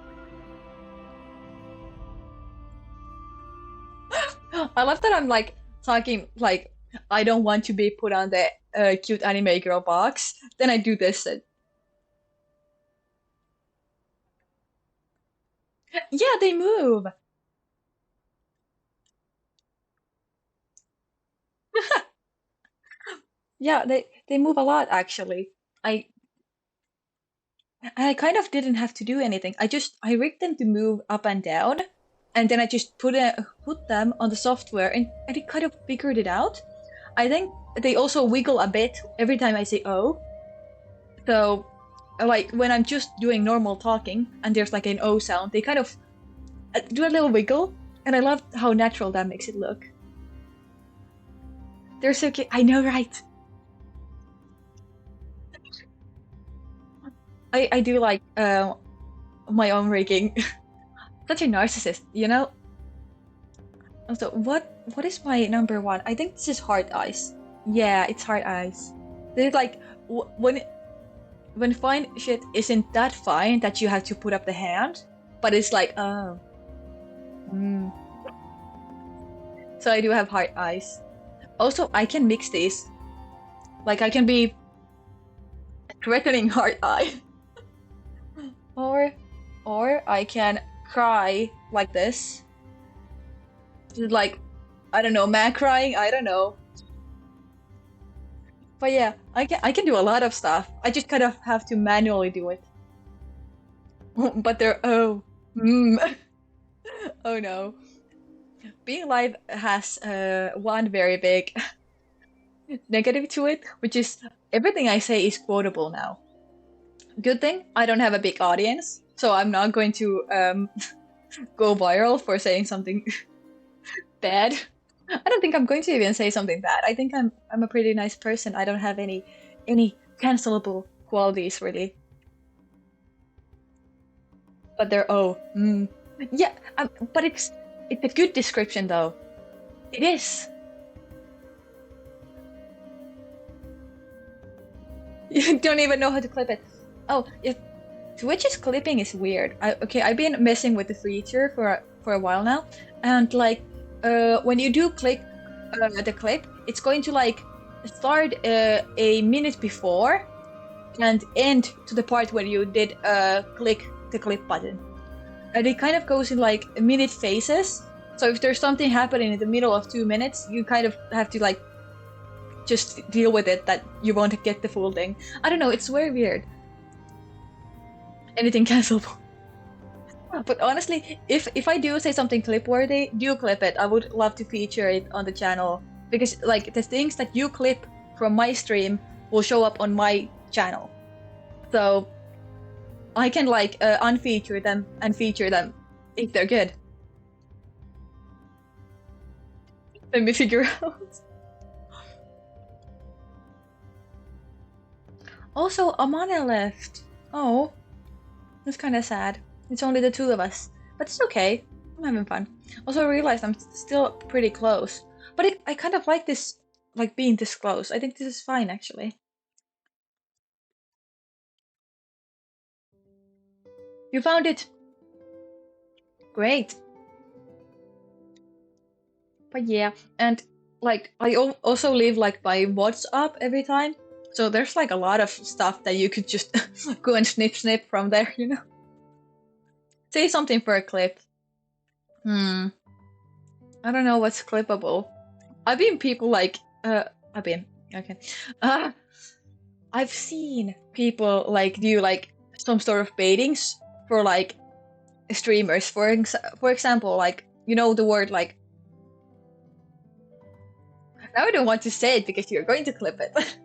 I love that I'm like talking like I don't want to be put on the cute anime girl box. Then I do this. And... Yeah, they move. Yeah, they move a lot actually. I I kind of didn't have to do anything. I rigged them to move up and down, and then I just put them on the software, and it kind of figured it out. I think they also wiggle a bit every time I say "oh." So, like when I'm just doing normal talking and there's like an "oh" sound, they kind of do a little wiggle, and I love how natural that makes it look. They're so cute. I know, right? I do like my own rigging. Such a narcissist, you know? Also, what is my number one? I think this is Heart Eyes. Yeah, it's Heart Eyes. There's like when fine shit isn't that fine that you have to put up the hand, but it's like oh. Mm. So I do have Heart Eyes. Also, I can mix these. Like I can be threatening Heart Eye, or I can cry like this. Like I don't know, man crying. I don't know. But yeah, I can do a lot of stuff. I just kind of have to manually do it. But they're oh, oh no. Being live has one very big negative to it, which is everything I say is quotable now. Good thing I don't have a big audience, so I'm not going to go viral for saying something bad. I don't think I'm going to even say something bad. I think I'm a pretty nice person. I don't have any cancelable qualities really. But they're oh, yeah. But it's a good description though. It is. You don't even know how to clip it. Oh, yeah. Twitch's clipping is weird. I've been messing with the feature for a while now, and like, when you do click the clip, it's going to like start a minute before and end to the part where you did click the clip button. and it kind of goes in like minute phases. So if there's something happening in the middle of 2 minutes, you kind of have to like just deal with it that you won't get the full thing. I don't know, it's very weird. Anything cancelable. But honestly, if I do say something clip-worthy, do clip it. I would love to feature it on the channel because like the things that you clip from my stream will show up on my channel. So I can like unfeature them and feature them if they're good. Let me figure out. Also, Amana left. Oh, that's kind of sad. It's only the two of us, but it's okay. I'm having fun. Also, I realized I'm still pretty close, but I kind of like this, like being this close. I think this is fine, actually. You found it. Great. But yeah, and like I also live like by WhatsApp every time, so there's like a lot of stuff that you could just go and snip from there, you know. Say something for a clip. I don't know what's clippable. I've been people like okay. I've seen people like do like some sort of baitings for like streamers. For example, like you know the word like. Now I don't want to say it because you're going to clip it.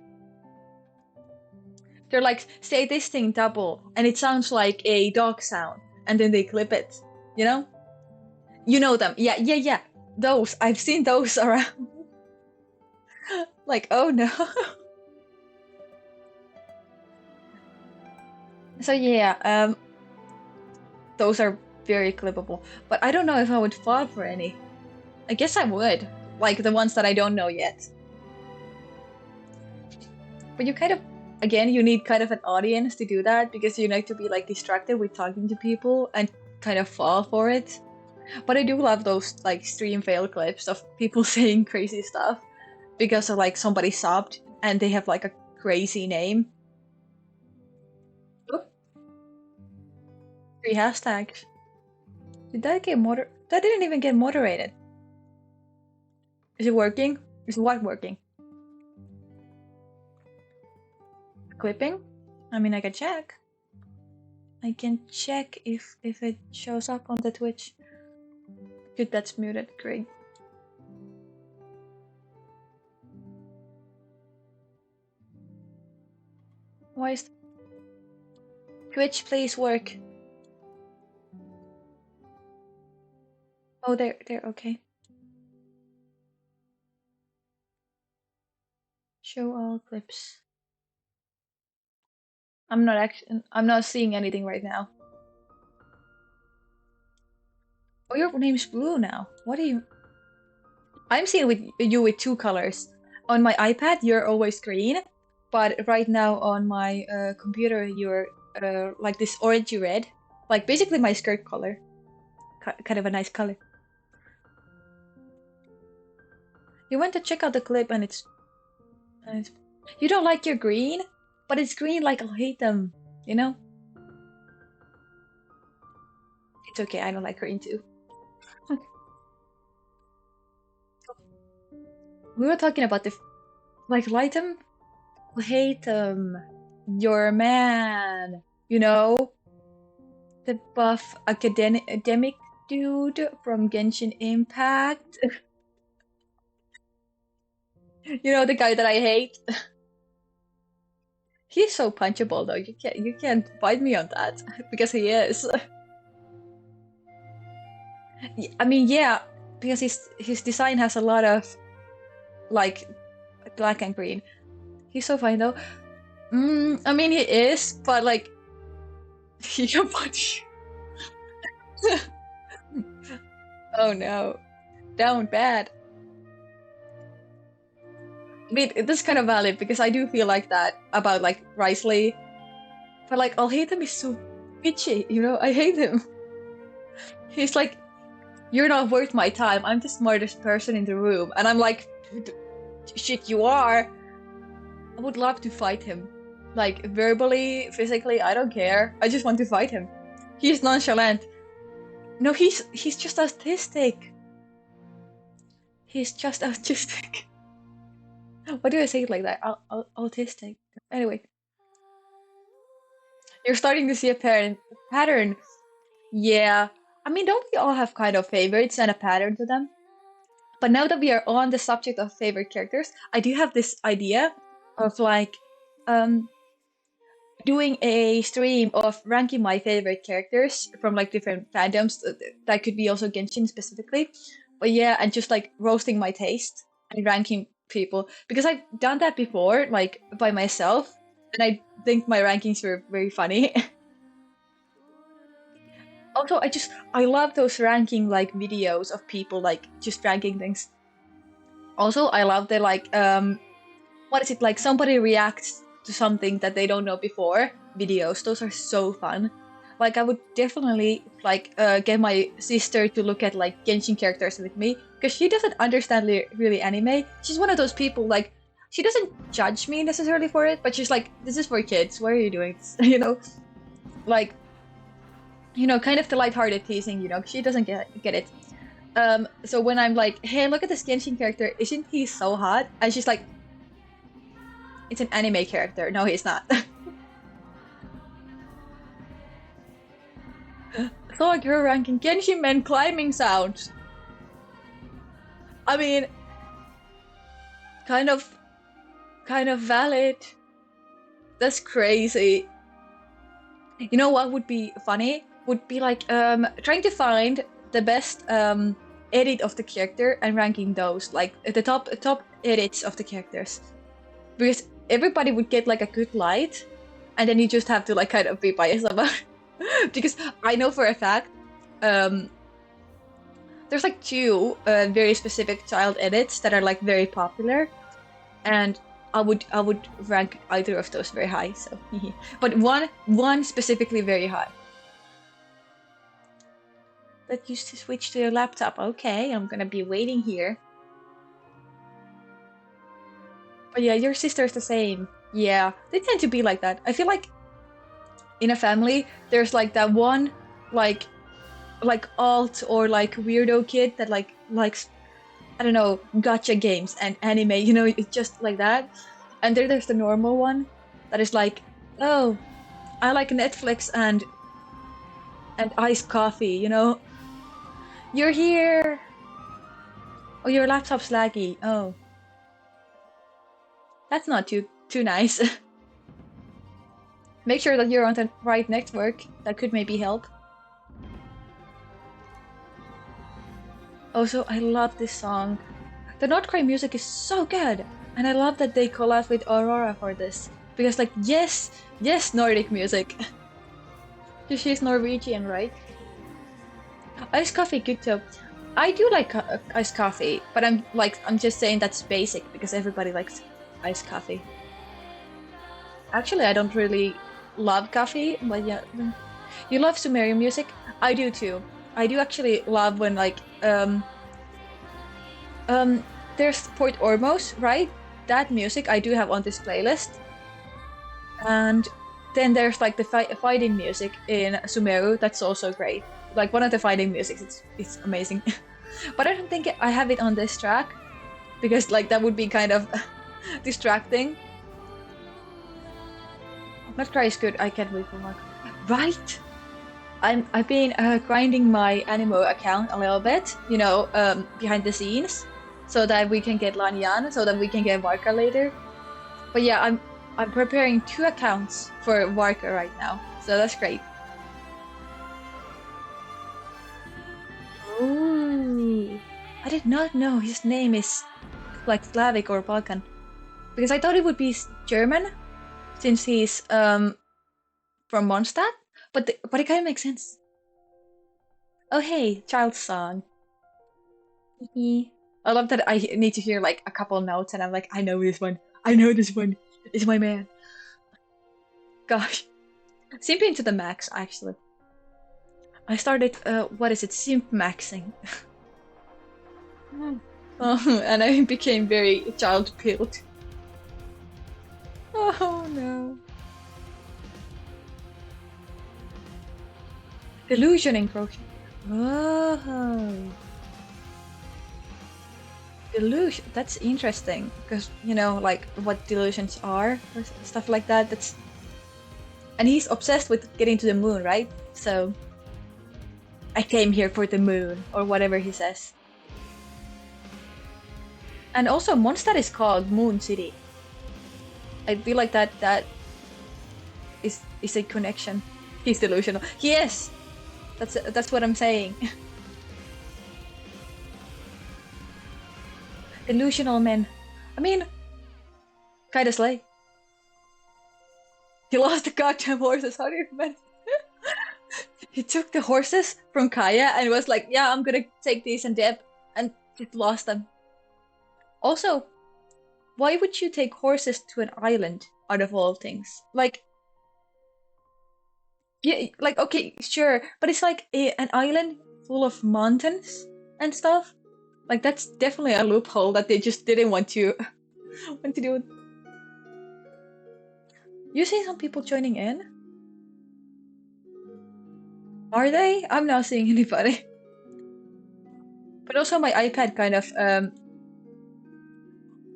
They're like, say this thing double, and it sounds like a dog sound, and then they clip it. You know? You know them. Yeah. Those. I've seen those around. Like, oh no. So yeah, those are very clippable. But I don't know if I would fall for any. I guess I would. Like the ones that I don't know yet. But you kind of, again, you need kind of an audience to do that because you need to be like distracted with talking to people and kind of fall for it. But I do love those like stream fail clips of people saying crazy stuff because of like somebody sobbed and they have like a crazy name. Oop. 3 hashtags. Did that get That didn't even get moderated. Is it working? Is what working? Clipping? I mean, I can check. I can check if it shows up on the Twitch. Good, that's muted. Great. Why is Twitch, please work? Oh, they're okay. Show all clips. I'm not seeing anything right now. Oh, your name's blue now. What are you? I'm seeing with you with 2 colors. On my iPad, you're always green, but right now on my computer, you're like this orangey red, like basically my skirt color. Kind of a nice color. You went to check out the clip and it's you don't like your green, but it's green like I'll hate them, you know? It's okay, I don't like green too. We were talking about the like like them, hate them. Your man, you know, the buff academic dude from Genshin Impact. You know the guy that I hate. He's so punchable though. You can't fight me on that because he is. I mean, yeah, because his design has a lot of like black and green. He's so fine though. I mean he is, but like he can punch you. Oh no, down bad. I mean, this is kind of valid because I do feel like that about like Risley, but like I'll hate him. He's so bitchy, you know. I hate him. He's like, you're not worth my time. I'm the smartest person in the room, and I'm like, shit, you are. I would love to fight him, like verbally, physically. I don't care. I just want to fight him. He's nonchalant. No, he's just autistic. He's just autistic. Why do I say it like that? Autistic. Anyway, you're starting to see a pattern. Yeah. I mean, don't we all have kind of favorites and a pattern to them? But now that we are on the subject of favorite characters, I do have this idea of like um doing a stream of ranking my favorite characters from like different fandoms. That could be also Genshin specifically. But yeah, and just like roasting my taste and ranking people because I've done that before, like by myself, and I think my rankings were very funny. Also, I love those ranking like videos of people like just ranking things. Also, I love the like what is it like somebody reacts to something that they don't know before videos. Those are so fun. Like I would definitely like get my sister to look at like Genshin characters with me because she doesn't understand really anime. She's one of those people like she doesn't judge me necessarily for it, but she's like, this is for kids. Why are you doing this? Like kind of the lighthearted teasing. She doesn't get it. So when I'm like, hey, look at this Genshin character, isn't he so hot? And she's like, it's an anime character. No, he's not. So you're ranking Genshin men climbing sounds. I mean, kind of, kind of valid. That's crazy. You know what would be funny? Would be like trying to find the best edit of the character and ranking those, like the top edits of the characters, because everybody would get like a good light, and then you just have to like kind of be biased about it. Because I know for a fact there's like two very specific child edits that are like very popular, and I would rank either of those very high. So, but one specifically very high. That used to switch to your laptop. Okay, I'm gonna be waiting here. But yeah, your sister's the same. Yeah, they tend to be like that. I feel like in a family, there's like that one, like alt or like weirdo kid that like likes, I don't know, gotcha games and anime. It's just like that. And there's the normal one that is like, oh, I like Netflix and iced coffee. You're here. Oh, your laptop's laggy. Oh, that's not too nice. Make sure that you're on the right network. That could maybe help. Also, I love this song. The Nordcry music is so good, and I love that they collab with Aurora for this. Because, like, yes, Nordic music. She's Norwegian, right? Iced coffee, good too. I do like iced coffee, but I'm just saying that's basic because everybody likes iced coffee. Actually, I don't really love coffee, but yeah. You love Sumerian music? I do too. I do actually love when like there's Port Ormos, right? That music I do have on this playlist. And then there's like the fighting music in Sumeru. That's also great. Like one of the fighting music, it's amazing. But I don't think I have it on this track because like that would be kind of distracting. Nutcry is good. I can't wait for more. Right. I've been grinding my Animo account a little bit, behind the scenes, so that we can get Lanyan, so that we can get Varka later. But yeah, I'm preparing 2 accounts for Varka right now, so that's great. Ooh, I did not know his name is like Slavic or Balkan, because I thought it would be German, since he's from Mondstadt. But it kind of makes sense. Oh hey, child song. I love that I need to hear like a couple notes and I'm like, I know this one. I know this one. It's my man. Gosh. Simping to the max, actually. I started, what is it, simp maxing. And I became very child-pilled. Oh no. Delusion encroaching. Oh, delusion. That's interesting because like what delusions are or stuff like that. And he's obsessed with getting to the moon, right? So I came here for the moon or whatever he says. And also, Mondstadt is called Moon City. I feel like that is a connection. He's delusional. Yes, that's what I'm saying. Delusional men. I mean, kind of slay. He lost the goddamn horses. How do you imagine? He took the horses from Kaya and was like, "Yeah, I'm gonna take these and dip," and just lost them. Also, why would you take horses to an island out of all things? Like, yeah, like okay, sure, but it's like an island full of mountains and stuff. Like that's definitely a loophole that they just didn't want to want to do. You see some people joining in? Are they? I'm not seeing anybody. But also my iPad kind of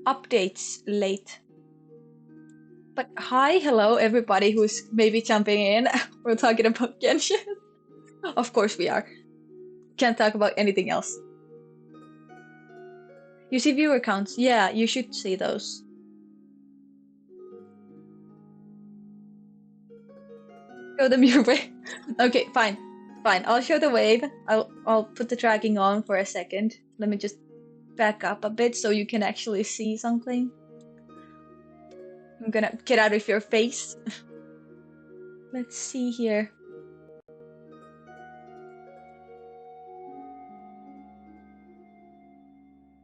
updates late. But hi, hello everybody who's maybe jumping in. We're talking about Genshin. Of course we are. Can't talk about anything else. You see viewer counts? Yeah, you should see those. Show them your way. Okay, fine. Fine. I'll show the wave. I'll put the tracking on for a second. Let me just back up a bit so you can actually see something. I'm gonna get out of your face. Let's see here.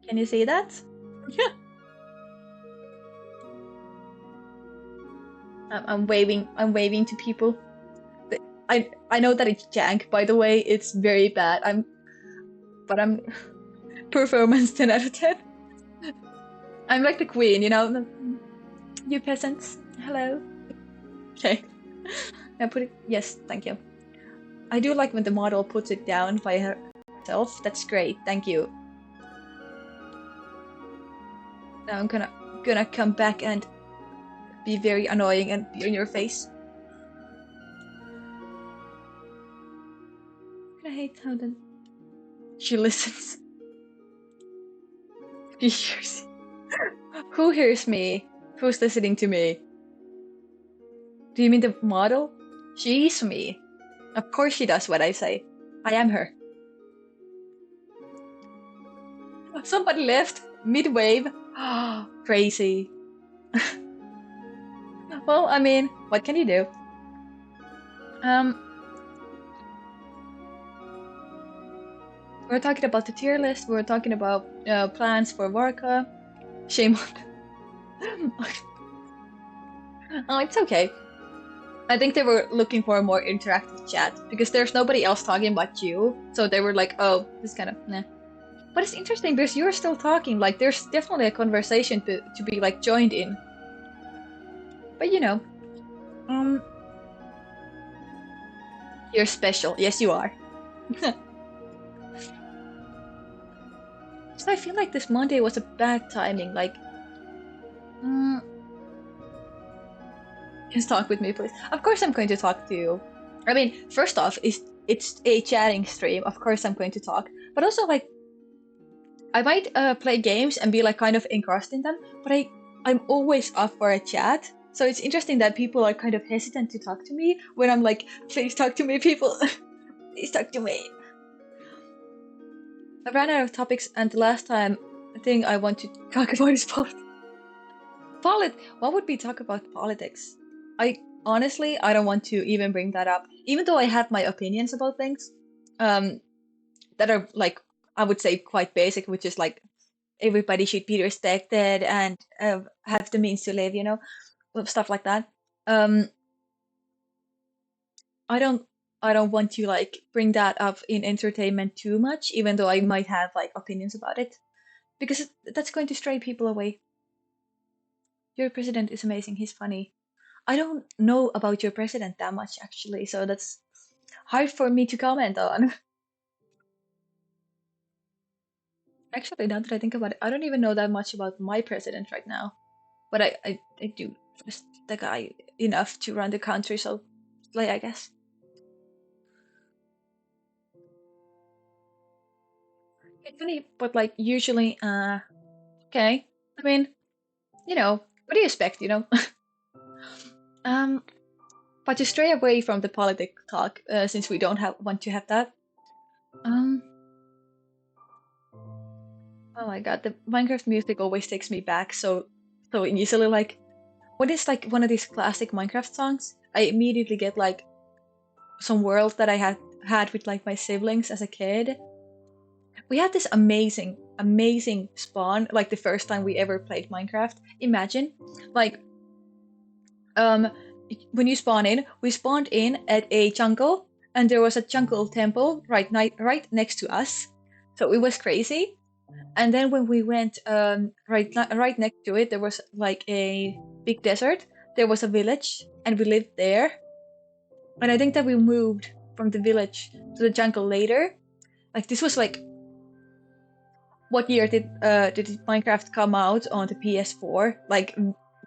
Can you see that? Yeah. I'm waving. I'm waving to people. I know that it's jank. By the way, it's very bad. But I'm performance 10 out of 10. I'm like the queen, You peasants. Hello. Okay. Now put it. Yes, thank you. I do like when the model puts it down by herself. That's great. Thank you. Now I'm gonna come back and be very annoying and be in your face. I hate how then she listens. She hears. Who hears me? Who's listening to me? Do you mean the model? She's me. Of course she does what I say. I am her. Somebody left mid-wave. Crazy. Well, I mean, what can you do? We're talking about the tier list. We're talking about plans for Varka. Shame on. Oh, it's okay. I think they were looking for a more interactive chat because there's nobody else talking but you. So they were like, "Oh, this kind of nah." But it's interesting because you're still talking. Like, there's definitely a conversation to be like joined in. But you're special. Yes, you are. So I feel like this Monday was a bad timing. Like, just talk with me, please. Of course, I'm going to talk to you. I mean, first off, it's a chatting stream. Of course, I'm going to talk. But also, like, I might play games and be like kind of engrossed in them. But I'm always up for a chat. So it's interesting that people are kind of hesitant to talk to me when I'm like, please talk to me, people. Please talk to me. I ran out of topics, and the last thing I want to talk about is politics. What would we talk about politics? I don't want to even bring that up, even though I have my opinions about things, um, that are like I would say quite basic, which is like everybody should be respected and have the means to live, stuff like that. Um, I don't I don't want to like bring that up in entertainment too much, even though I might have like opinions about it, because that's going to stray people away. Your president is amazing. He's funny. I don't know about your president that much actually, so that's hard for me to comment on. Actually, now that I think about it, I don't even know that much about my president right now. But I do trust the guy enough to run the country, so like I guess. It's funny, but like usually, okay. I mean, what do you expect, Um, but to stray away from the politic talk, since we don't have want to have that. Um, oh my God, the Minecraft music always takes me back so easily. Like, what is like one of these classic Minecraft songs? I immediately get like some world that I had with like my siblings as a kid. We had this amazing spawn, like the first time we ever played Minecraft. Imagine, like, um, when you spawn in, we spawned in at a jungle, and there was a jungle temple right next to us, so it was crazy. And then when we went right next to it, there was like a big desert. There was a village, and we lived there. And I think that we moved from the village to the jungle later. Like this was like what year did Minecraft come out on the PS4? Like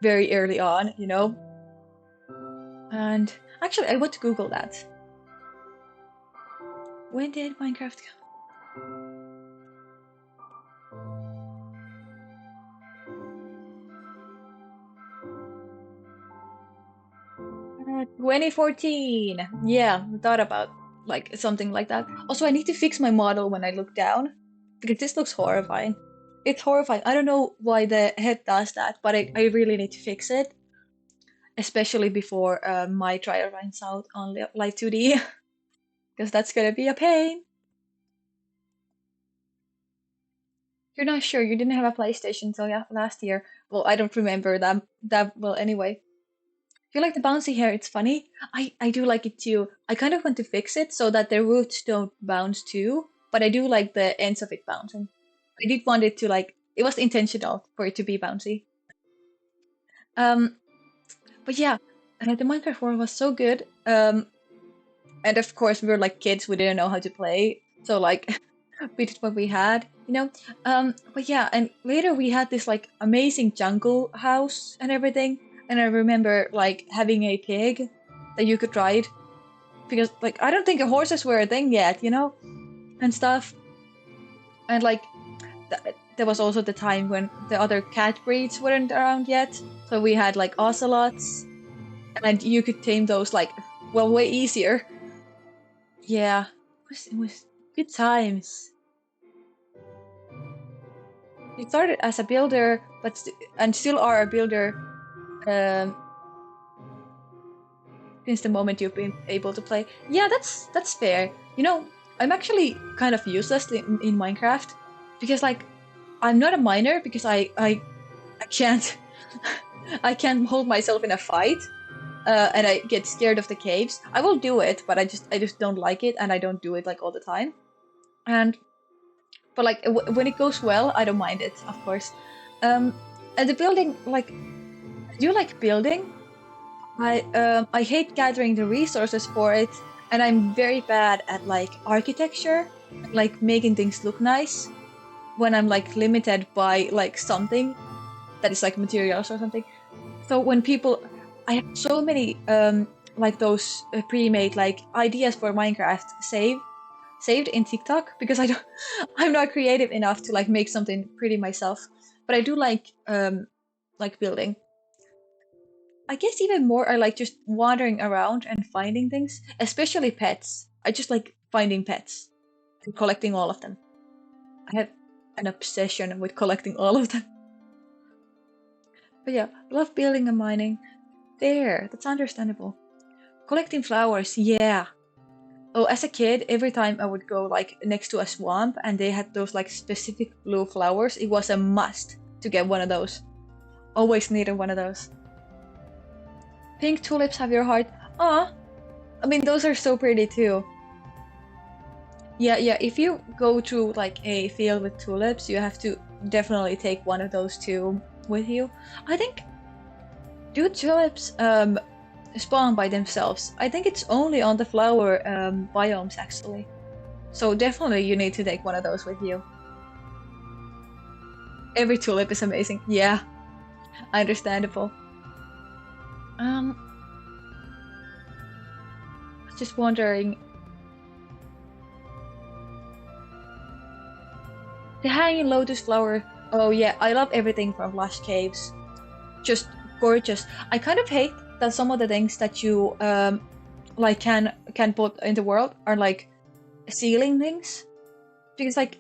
very early on, And actually, I want to Google that. When did Minecraft come? 2014. Yeah, I thought about like something like that. Also, I need to fix my model when I look down because this looks horrifying. It's horrifying. I don't know why the head does that, but I really need to fix it, especially before my trial runs out on Live 2D, because that's gonna be a pain. You're not sure. You didn't have a PlayStation till yeah, last year. Well, I don't remember that well anyway. You like the bouncy hair? It's funny. I do like it too. I kind of want to fix it so that the roots don't bounce too, but I do like the ends of it bouncing. I did want it to like it was intentional for it to be bouncy. Um, but yeah, the Minecraft world was so good. And of course we were like kids, we didn't know how to play, so like we did what we had. But yeah, and later we had this like amazing jungle house and everything, and I remember like having a pig that you could ride because like I don't think horses were a thing yet, and stuff. And like there was also the time when the other cat breeds weren't around yet, so we had like ocelots, and you could tame those like well way easier. Yeah, it was good times. You started as a builder, and still are a builder um, since the moment you've been able to play. Yeah, that's fair. I'm actually kind of useless in Minecraft because like I'm not a miner because I can't I can't hold myself in a fight. And I get scared of the caves. I will do it, but I just don't like it, and I don't do it like all the time. And but like when it goes well, I don't mind it, of course. Um, and the building, like, I do like building. I hate gathering the resources for it, and I'm very bad at like architecture, like making things look nice when I'm like limited by like something that is like materials or something. So when people, I have so many like those pre-made like ideas for Minecraft saved in TikTok because I don't I'm not creative enough to like make something pretty myself. But I do like building. I guess even more I like just wandering around and finding things, especially pets. I just like finding pets and collecting all of them. I have an obsession with collecting all of them. But yeah, love building and mining. There, that's understandable. Collecting flowers, yeah. Oh, as a kid, every time I would go like next to a swamp and they had those like specific blue flowers, it was a must to get one of those. Always needed one of those. Pink tulips have your heart. Ah, I mean those are so pretty too. Yeah, yeah. If you go to like a field with tulips, you have to definitely take one of those too with you. I think do tulips spawn by themselves? I think it's only on the flower biomes actually. So definitely you need to take one of those with you. Every tulip is amazing. Yeah, understandable. Um, just wondering. The hanging lotus flower. Oh yeah, I love everything from Lush Caves. Just gorgeous. I kind of hate that some of the things that you like can put in the world are like ceiling things. Because like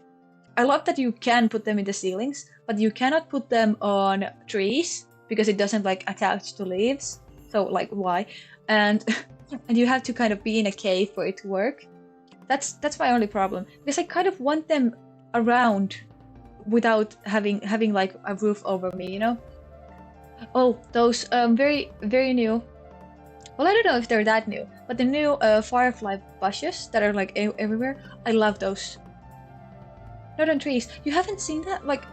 I love that you can put them in the ceilings, but you cannot put them on trees because it doesn't like attach to leaves. So like why? And and you have to kind of be in a cave for it to work. That's my only problem. Because I kind of want them around without having like a roof over me, you know? Oh, those very new. Well, I don't know if they're that new, but the new firefly bushes that are like everywhere. I love those. Not on trees. You haven't seen that? Like,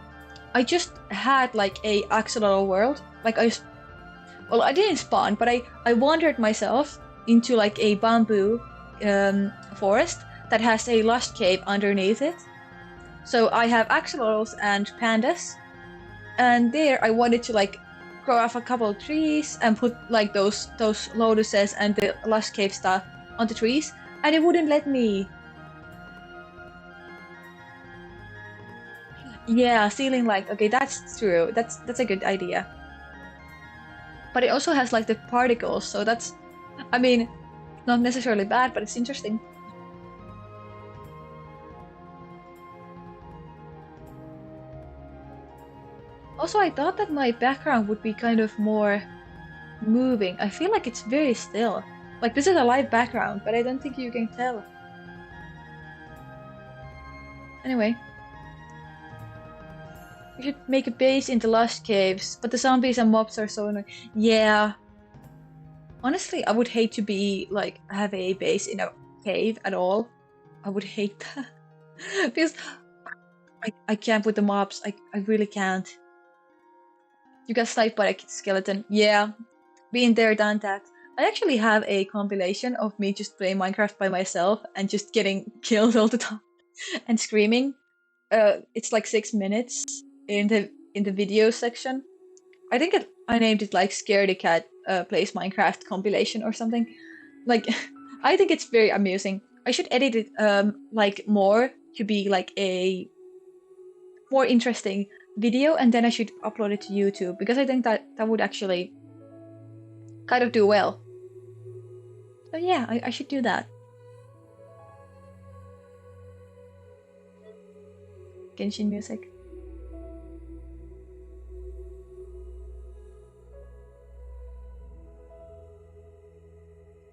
I just had like a axolotl world. Like well, I didn't spawn, but I wandered myself into like a bamboo forest that has a lush cave underneath it. So I have axolotls and pandas, and there I wanted to like grow off a couple of trees and put like those lotuses and the lush cave stuff on the trees, and it wouldn't let me. Yeah, ceiling like okay, that's true. That's a good idea. But it also has like the particles, so that's I mean, not necessarily bad, but it's interesting. Also, I thought that my background would be kind of more moving. I feel like it's very still. Like this is a live background, but I don't think you can tell. Anyway, we should make a base in the lush caves, but the zombies and mobs are so annoying. Yeah. Honestly, I would hate to be like have a base in a cave at all. I would hate that. Because I can't with the mobs. I really can't. You get sniped by a skeleton. Yeah, been there, done that. I actually have a compilation of me just playing Minecraft by myself and just getting killed all the time and screaming. It's like 6 minutes in the video section. I think I named it like Scaredy Cat plays Minecraft compilation or something. Like, I think it's very amusing. I should edit it like more to be like a more interesting video, and then I should upload it to YouTube because I think that that would actually kind of do well. So yeah, I should do that. Genshin music.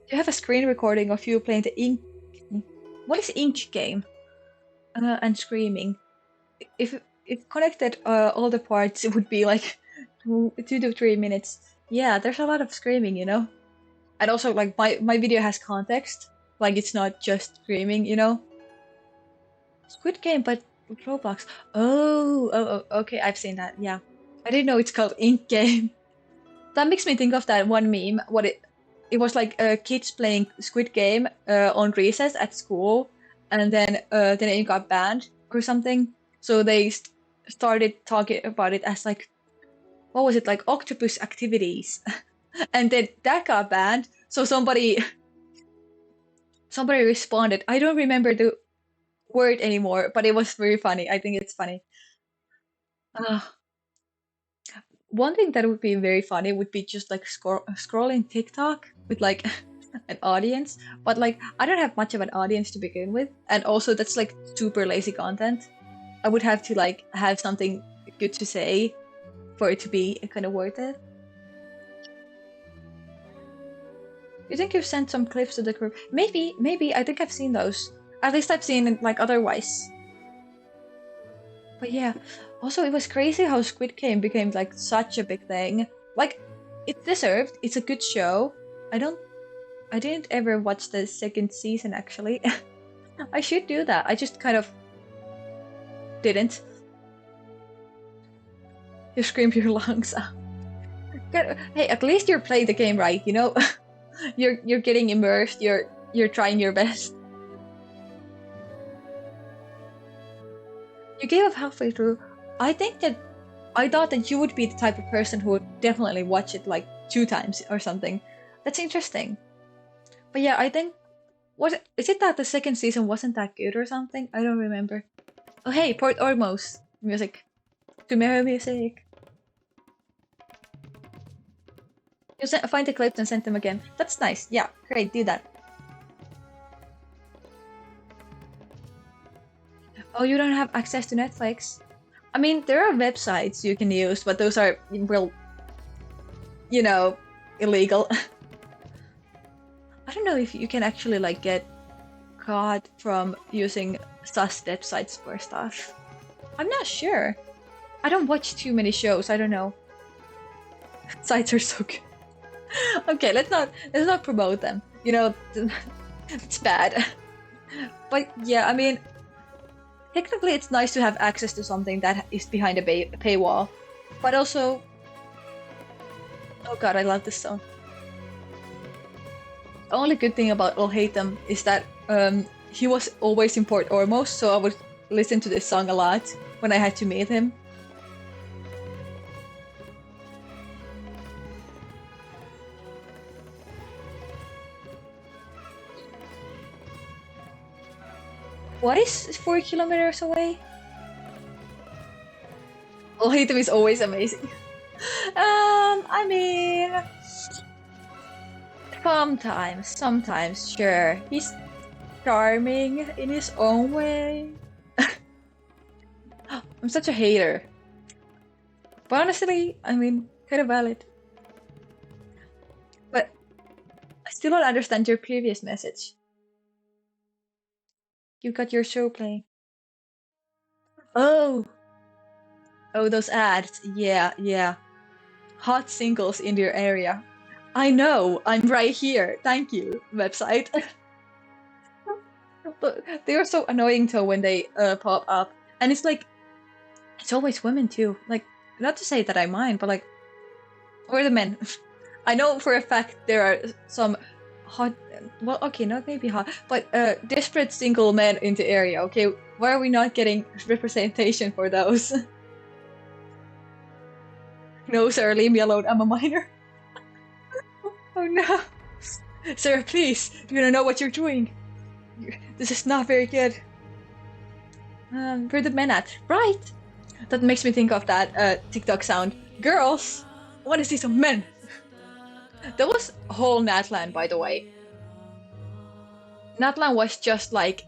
You have a screen recording of you playing the ink. What is ink game? And screaming. If connected all the parts, it would be like 2 to 3 minutes. Yeah, there's a lot of screaming, you know. And also, like my video has context. Like it's not just screaming, you know. Squid Game, but Roblox. Oh, okay, I've seen that. Yeah, I didn't know it's called Ink Game. That makes me think of that one meme. What it was like kids playing Squid Game on recess at school, and then the name got banned or something. So they started talking about it as like what was it like octopus activities, and then that got banned. So somebody responded. I don't remember the word anymore, but it was very funny. I think it's funny. Uh, One thing that would be very funny would be just like scrolling TikTok with like an audience, but like I don't have much of an audience to begin with, and also that's like super lazy content. I would have to like have something good to say for it to be kind of worth it. You think you've sent some clips to the group? Maybe. I think I've seen those. At least I've seen it like otherwise. But yeah, also it was crazy how Squid Game became like such a big thing. Like, it deserved. It's a good show. I didn't ever watch the second season actually. I should do that. I just kind of didn't. You scream your lungs out. Hey, at least you're playing the game right, you know? You're getting immersed. You're trying your best. You gave up halfway through. I think that I thought that you would be the type of person who would definitely watch it like 2 times or something. That's interesting. But yeah, I think is it that the second season wasn't that good or something? I don't remember. Oh hey, Port Ormos music. Tomorrow music. You find the clips and send them again. That's nice. Yeah, great, do that. Oh, you don't have access to Netflix? I mean, there are websites you can use, but those are, well, you know, illegal. I don't know if you can actually like get caught from using sus websites for stuff. I'm not sure. I don't watch too many shows. I don't know. Sites are so good. Okay, let's not promote them. You know, it's bad. But yeah, I mean, technically it's nice to have access to something that is behind a paywall. But also, oh god, I love this song. The only good thing about I'll Hate Them is that he was always in Port Ormos, so I would listen to this song a lot when I had to meet him. What is 4 kilometers away? I'll Hate Them is always amazing. I mean, sometimes, sure. He's charming in his own way. I'm such a hater. But honestly, I mean, kind of valid. But I still don't understand your previous message. You got your show playing. Oh, those ads. Yeah. Hot singles in your area. I know, I'm right here. Thank you, website. But they are so annoying though when they pop up. And it's like, it's always women too. Like, not to say that I mind, but like, or the men. I know for a fact there are some hot, well, okay, not maybe hot, but desperate single men in the area. Okay, why are we not getting representation for those? No, sir, leave me alone. I'm a minor. Oh no. Sir, please, you don't know what you're doing. This is not very good. Where the men at? Right! That makes me think of that TikTok sound. Girls! I want to see some men! That was whole Natlan, by the way. Natlan was just like,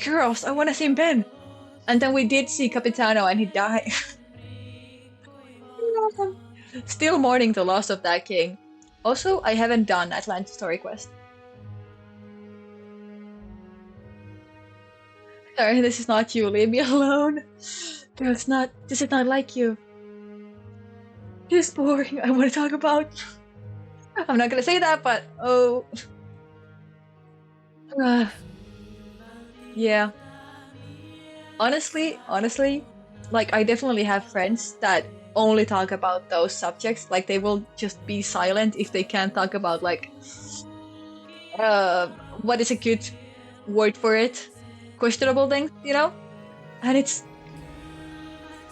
girls, I want to see Ben! And then we did see Capitano and he died. Still mourning the loss of that king. Also, I haven't done Natlan's story quest. Sorry, this is not you. Leave me alone. This is not like you. It's boring. I want to talk about. I'm not gonna say that, but oh. Yeah. Honestly, like I definitely have friends that only talk about those subjects. Like they will just be silent if they can't talk about like what is a good word for it? Questionable things, you know? And it's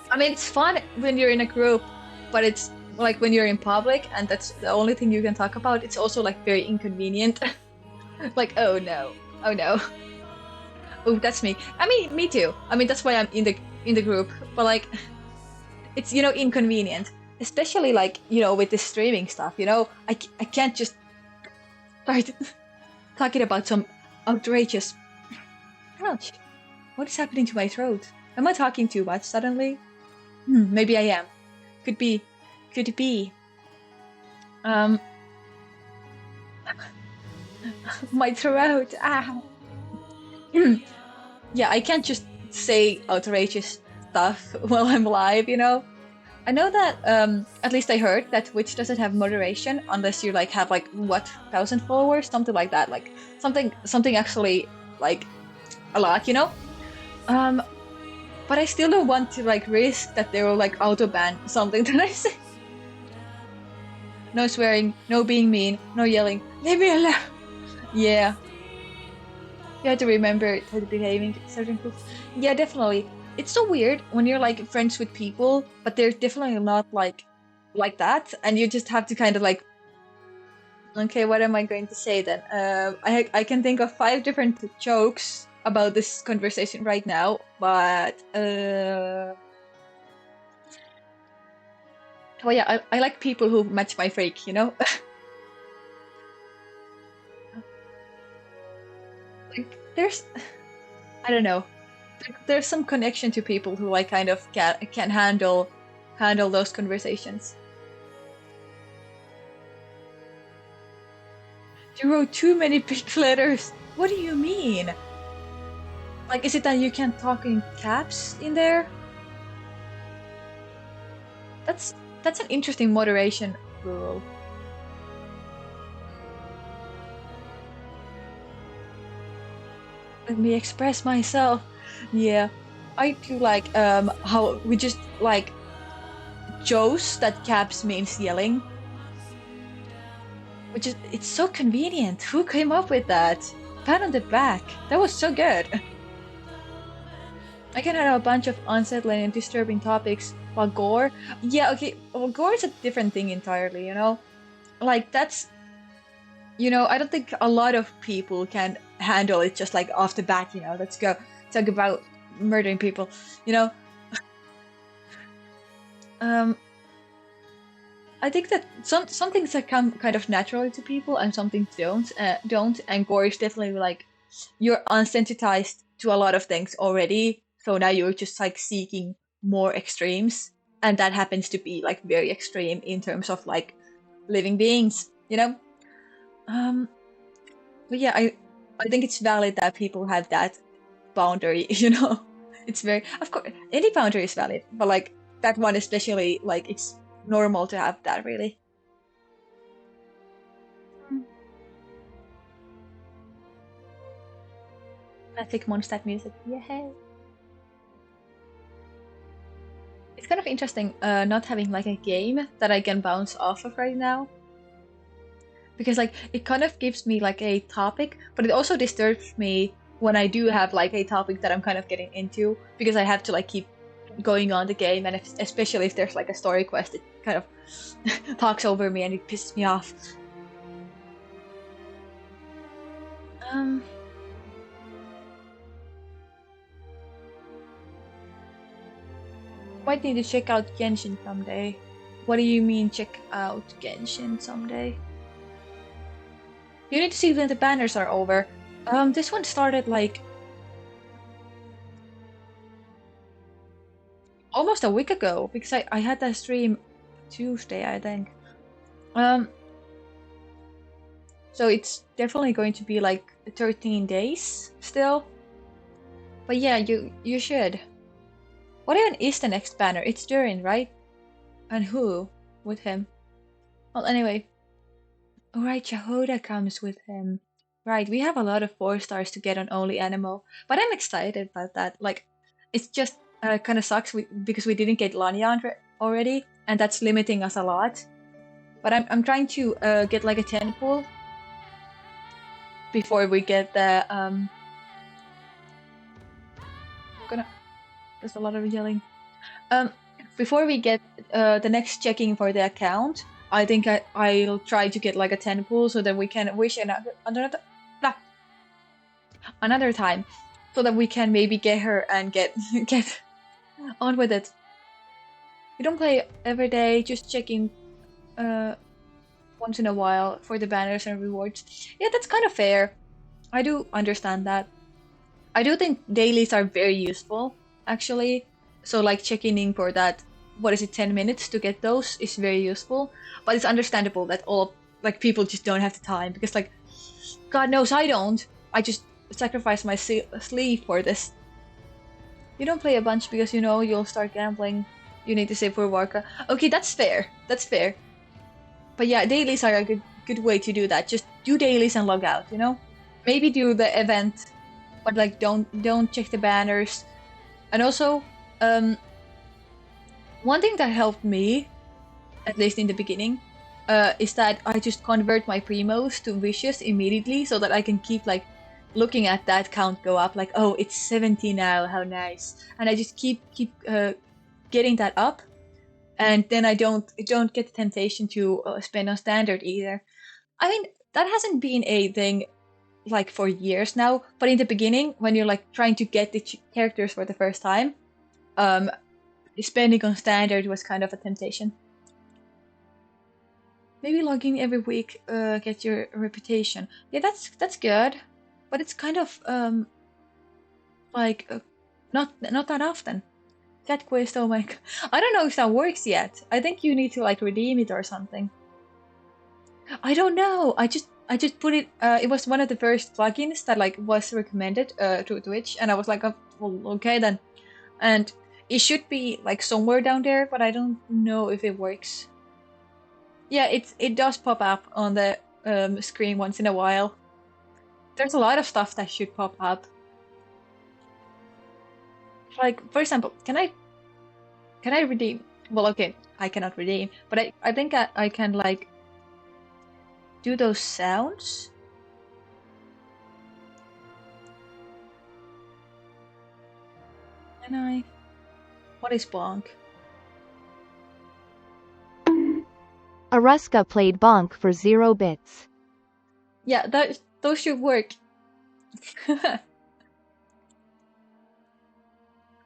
I mean it's fun when you're in a group, but it's like when you're in public and that's the only thing you can talk about, it's also like very inconvenient. Like, oh no. Oh, that's me. I mean, me too. I mean, that's why I'm in the group. But like, it's inconvenient, especially like with the streaming stuff. I can't just start talking about some outrageous. Ouch! What is happening to my throat? Am I talking too much suddenly? Maybe I am. Could be. Could be. My throat. Ah. Yeah, I can't just say outrageous stuff while I'm live, I know that, at least I heard that Twitch doesn't have moderation unless you like have like what 1,000 followers, something like that, like something actually like a lot, But I still don't want to like risk that they will like auto ban something that I say. No swearing, no being mean, no yelling. Leave me alone. Yeah. You have to remember how to behaving certain groups. Yeah, definitely. it's so weird when you're like friends with people, but they're definitely not like that, and you just have to kind of like, okay, what am I going to say then? I can think of 5 different jokes about this conversation right now, but well, yeah, I like people who match my freak, you know? Like, I don't know, there's some connection to people who like kind of can handle those conversations. You wrote too many big letters. What do you mean? Like, is it that you can't talk in caps in there? That's that's an interesting moderation rule. Let me express myself. Yeah, I do like how we just like chose that caps means yelling, which is it's so convenient. Who came up with that? Pat on the back. That was so good. I can have a bunch of unsettling and disturbing topics, but gore. Yeah, okay. Well, gore is a different thing entirely. You know, like that's I don't think a lot of people can handle it just like off the bat. Let's go talk about murdering people. You know, um, I think that some things that come kind of naturally to people and some things don't. And gore is definitely like you're unsensitized to a lot of things already, so now you're just like seeking more extremes, and that happens to be like very extreme in terms of like living beings. Um, but yeah, I think it's valid that people have that boundary. It's very, of course, any boundary is valid, but like that one especially, like it's normal to have that, really. Classic Mondstadt music. Yeah. It's kind of interesting not having like a game that I can bounce off of right now. Because like it kind of gives me like a topic, but it also disturbs me when I do have like a topic that I'm kind of getting into, because I have to like keep going on the game, and especially if there's like a story quest, it kind of talks over me and it pisses me off. Um, might need to check out Genshin someday. What do you mean check out Genshin someday? You need to see when the banners are over. This one started like almost a week ago, because I had that stream Tuesday, I think. Um, so it's definitely going to be like 13 days still. But yeah, you should. What even is the next banner? It's Durin, right? And who with him? Well, anyway. Alright, Jehoda comes with him. Right, we have a lot of 4 stars to get on Only Animal, but I'm excited about that. Like, it's just kind of sucks because we didn't get Lanya already, and that's limiting us a lot. But I'm trying to get like a 10 pool before we get the there's a lot of yelling. Before we get the next checking for the account, I think I'll try to get like a 10 pool so that we can wish another time, so that we can maybe get her and get get on with it. We don't play every day, just checking once in a while for the banners and rewards. Yeah, that's kind of fair. I do understand that. I do think dailies are very useful, actually. So like checking in for that, what is it, 10 minutes to get those is very useful. But it's understandable that all like people just don't have the time, because like God knows I don't. I just sacrifice my sleep for this. You don't play a bunch because you'll start gambling. You need to save for Warka. Okay, that's fair. That's fair. But yeah, dailies are a good way to do that. Just do dailies and log out. Maybe do the event, but like don't check the banners. And also, one thing that helped me, at least in the beginning, is that I just convert my primos to vicious immediately, so that I can keep like looking at that count go up, like, oh, it's 70 now, how nice. And I just keep getting that up, and then I don't get the temptation to spend on standard either. I mean, that hasn't been a thing like for years now, but in the beginning, when you're like trying to get the characters for the first time, spending on standard was kind of a temptation. Maybe logging every week get your reputation. Yeah, that's good, but it's kind of like not that often. That quest, oh my god. I don't know if that works yet. I think you need to like redeem it or something. I don't know. I just put it. It was one of the first plugins that like was recommended to Twitch, and I was like, oh, well, okay then. And it should be like somewhere down there, but I don't know if it works. Yeah, it does pop up on the screen once in a while. There's a lot of stuff that should pop up. Like, for example, can I redeem? Well, okay, I cannot redeem, but I think I can like do those sounds. Can I? What is bonk? Aurusca played bonk for 0 bits. Yeah, those should work.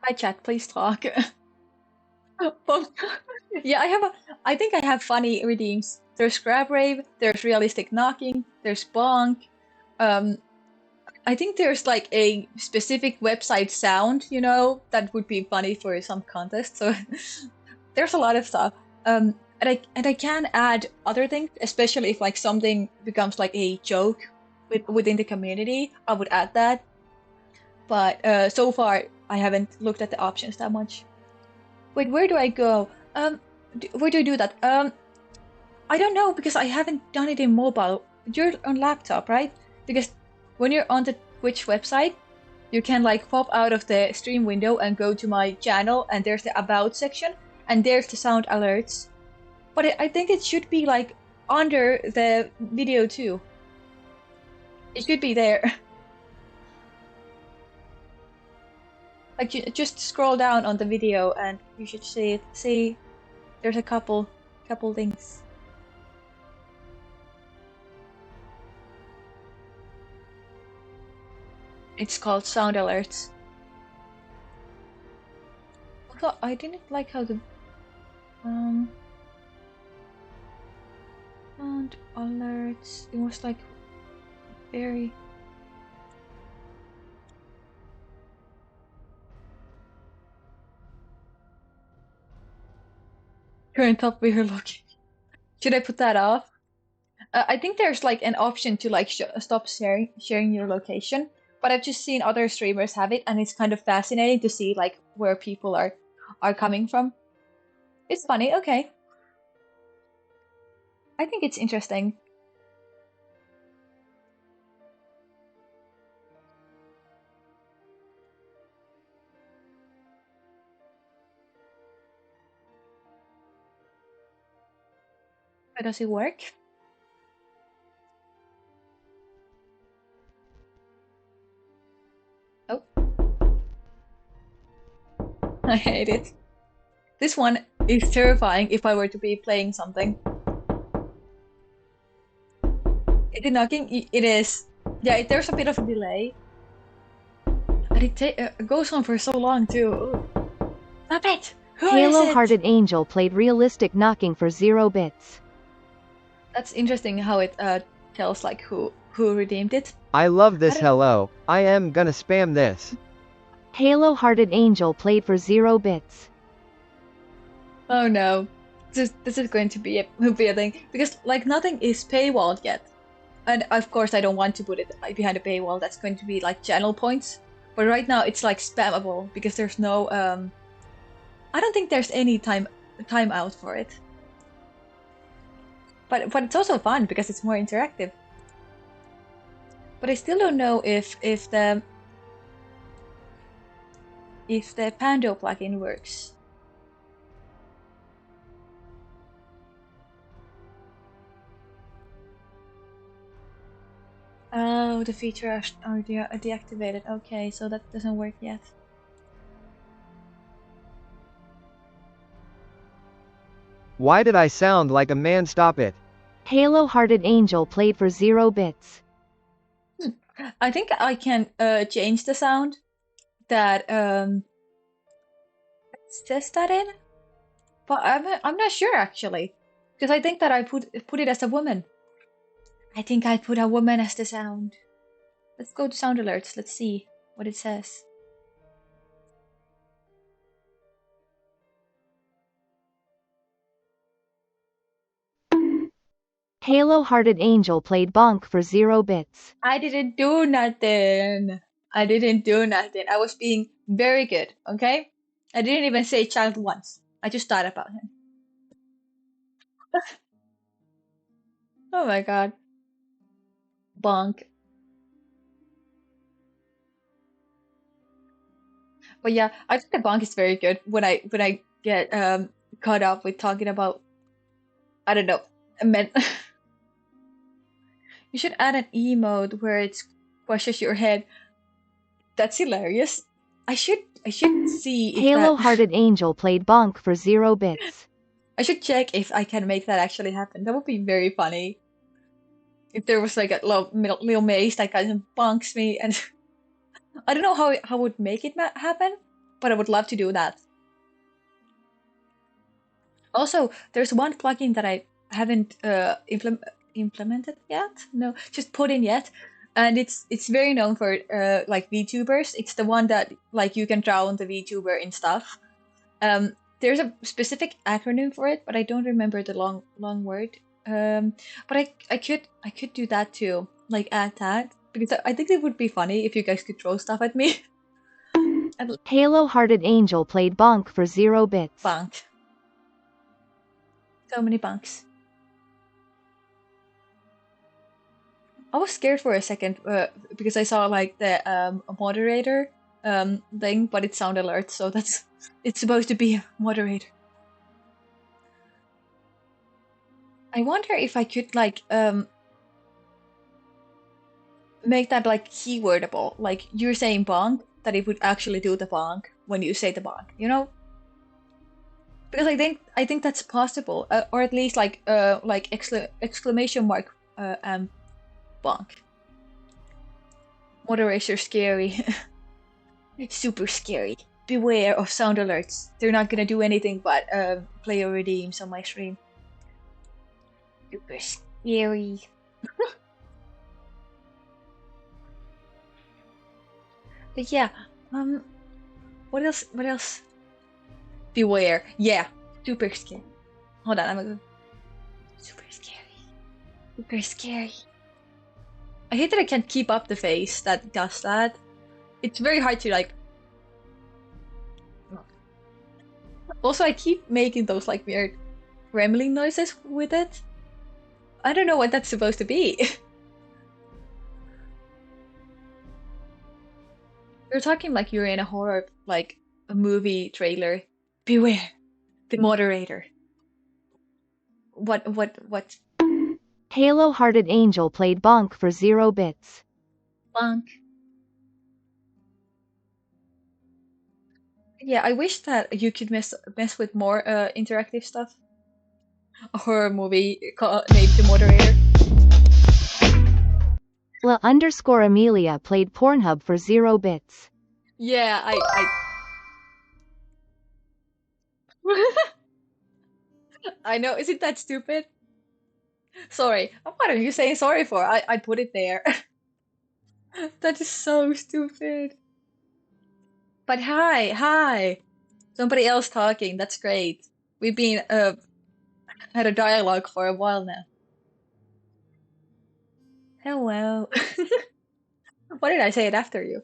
Hi chat, please talk. Yeah, I think I have funny redeems. There's grab rave, there's realistic knocking, there's bonk. I think there's like a specific website sound, that would be funny for some contest. So there's a lot of stuff. And I can add other things, especially if like something becomes like a joke within the community. I would add that. But so far, I haven't looked at the options that much. Wait, where do I go? Where do I do that? I don't know because I haven't done it in mobile. You're on laptop, right? Because when you're on the Twitch website, you can like pop out of the stream window and go to my channel, and there's the about section, and there's the sound alerts. But I think it should be like under the video too. It should be there. Like you just scroll down on the video and you should see it. See, there's a couple things. It's called sound alerts. Although I didn't like how the sound alerts. It was like very. Current top we are looking. Should I put that off? I think there's like an option to like stop sharing your location, but I've just seen other streamers have it, and it's kind of fascinating to see like where people are coming from. It's funny, okay. I think it's interesting. But does it work? Oh, I hate it. This one is terrifying if I were to be playing something. Is it knocking? It is. Yeah, there's a bit of a delay. And it goes on for so long too. Ooh. Stop it! Who is Halo it? Hearted Angel played realistic knocking for 0 bits. That's interesting how it tells like who redeemed it. I love this. Hello, I am gonna spam this. Halo Hearted Angel played for 0 bits. Oh no, this is going to be a thing because like nothing is paywalled yet, and of course I don't want to put it behind a paywall. That's going to be like channel points. But right now it's like spammable because there's no I don't think there's any time out for it. But it's also fun because it's more interactive. But I still don't know if the Pando plugin works. Oh, the features are deactivated. Okay, so that doesn't work yet. Why did I sound like a man? Stop it. Halo Hearted Angel played for 0 bits. I think I can change the sound that says that in, but I'm not sure actually, because I think that I put it as a woman. I think I put a woman as the sound. Let's go to sound alerts. Let's see what it says. Halo Hearted Angel played bonk for 0 bits. I didn't do nothing. I didn't do nothing. I was being very good, okay? I didn't even say child once. I just thought about him. Oh my god. Bonk. But yeah, I think the bonk is very good when I get caught up with talking about, I don't know, men. You should add an emote where it squashes your head. That's hilarious. I should see if Halo that Hearted Angel played bonk for 0 bits. I should check if I can make that actually happen. That would be very funny. If there was like a little maze that kind of bonks me, and I don't know how I would make it happen, but I would love to do that. Also, there's one plugin that I haven't implemented yet. No, just put in yet, and it's very known for like VTubers. It's the one that like you can draw on the VTuber and stuff. There's a specific acronym for it, but I don't remember the long word. But I could do that too, like add that, because I think it would be funny if you guys could throw stuff at me. And Halo Hearted Angel played bonk for 0 bits. bonk. So many bonks. I was scared for a second because I saw like the moderator thing, but it's sound alert, so that's it's supposed to be a moderator. I wonder if I could like make that like keywordable, like you're saying bonk, that it would actually do the bonk when you say the bonk, you know? Because I think that's possible, or at least like exclamation mark bonk. Moderator scary. It's super scary. Beware of sound alerts. They're not gonna do anything but player redeems on my stream. Super scary. But yeah, what else? What else? Beware. Yeah, super scary. Hold on, I'm gonna go. Super scary. Super scary. I hate that I can't keep up the face that does that. It's very hard to like. Also, I keep making those like weird rambling noises with it. I don't know what that's supposed to be. You're talking like you're in a horror, like a movie trailer. Beware, the moderator. What? Halo Hearted Angel played bonk for 0 bits. Bonk. Yeah, I wish that you could mess with more interactive stuff. A horror movie named The Moderator. La_Amelia played Pornhub for 0 bits. Yeah, I know. Isn't that stupid? Sorry. What are you saying sorry for? I put it there. That is so stupid. But hi. Somebody else talking. That's great. We've been had a dialogue for a while now. Hello. Why did I say it after you?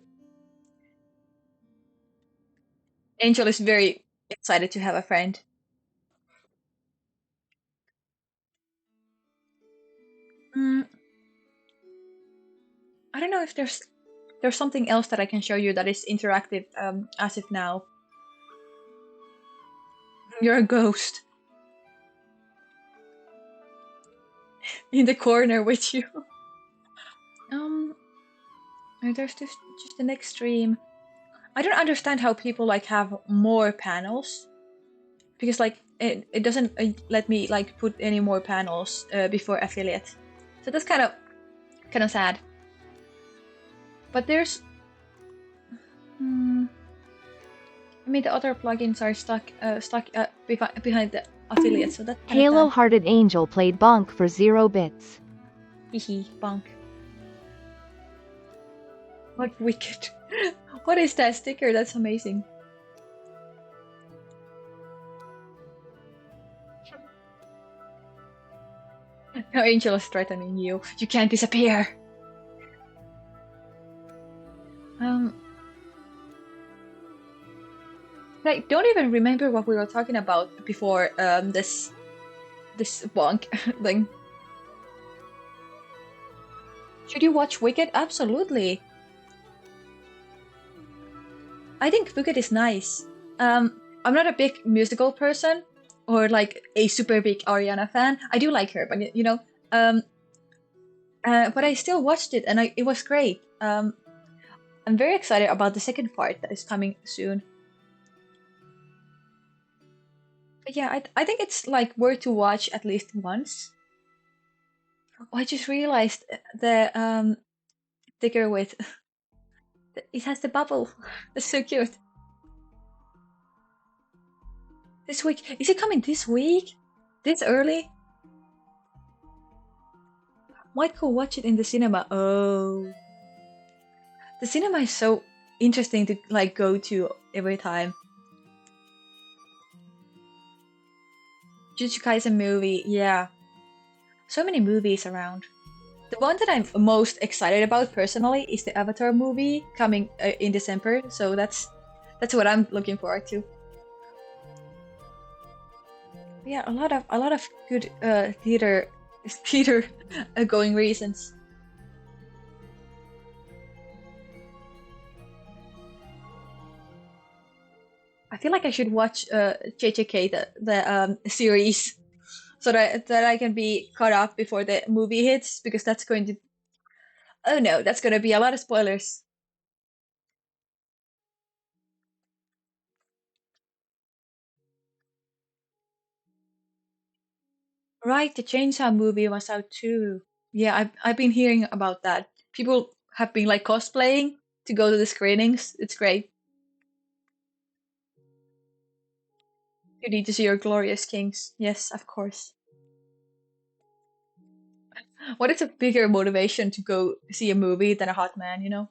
Angel is very excited to have a friend. Mm, I don't know if there's something else that I can show you that is interactive as of now. You're a ghost in the corner with you. There's just the next stream. I don't understand how people like have more panels, because like it doesn't let me like put any more panels before affiliate. So that's kind of sad. But there's I mean, the other plugins are stuck behind the affiliate, so that's kind of Halo sad. Hearted Angel played bonk for 0 bits. Hehe, bonk. What wicked. What is that sticker? That's amazing. No, Angel is threatening you. You can't disappear. I don't even remember what we were talking about before this bonk thing. Should you watch Wicked? Absolutely. I think Wicked is nice. I'm not a big musical person or like a super big Ariana fan. I do like her, but you know, but I still watched it and it was great. I'm very excited about the second part that is coming soon. But yeah, I think it's like worth to watch at least once. Oh, I just realized the sticker with it has the bubble. That's so cute. This week, is it coming this week? This early? Might go watch it in the cinema. Oh, the cinema is so interesting to like go to every time. Jujutsu Kaisen movie, yeah. So many movies around. The one that I'm most excited about personally is the Avatar movie coming in December. So that's what I'm looking forward to. Yeah, a lot of good theater going reasons. I feel like I should watch JJK the series so that I can be caught up before the movie hits, because that's going to, oh no, that's going to be a lot of spoilers. Right, the Chainsaw movie was out too. Yeah, I've been hearing about that. People have been like cosplaying to go to the screenings. It's great. You need to see your glorious kings. Yes, of course. What is a bigger motivation to go see a movie than a hot man, you know?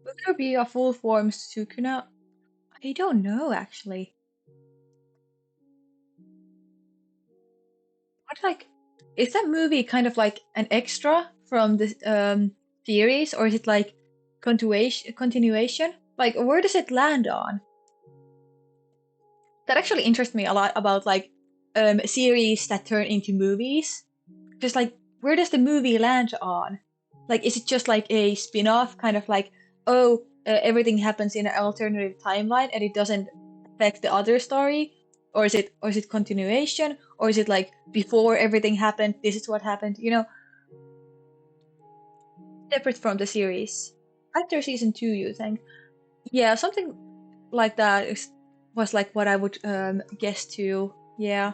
Will there be a full form Sukuna? I don't know actually. What like is that movie kind of like an extra from the series, or is it like continuation? Like where does it land on? That actually interests me a lot about like series that turn into movies. Just like where does the movie land on? Like is it just like a spin-off, kind of like, oh, everything happens in an alternative timeline and it doesn't affect the other story, or is it continuation, or is it like before everything happened, this is what happened, you know, separate from the series. After season 2, you think? Yeah, something like that was like what I would guess too. Yeah.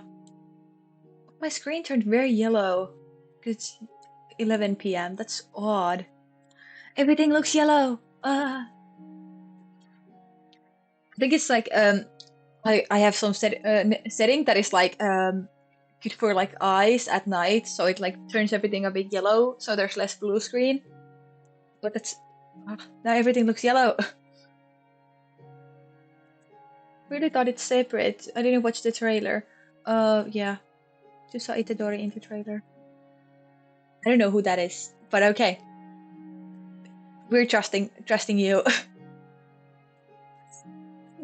My screen turned very yellow because it's 11 p.m. That's odd. Everything looks yellow. I think it's like I have some setting that is like good for like eyes at night, so it like turns everything a bit yellow, so there's less blue screen. But that's now everything looks yellow. Really thought it's separate. I didn't watch the trailer. Yeah, just saw Itadori in the trailer. I don't know who that is, but okay. We're trusting you.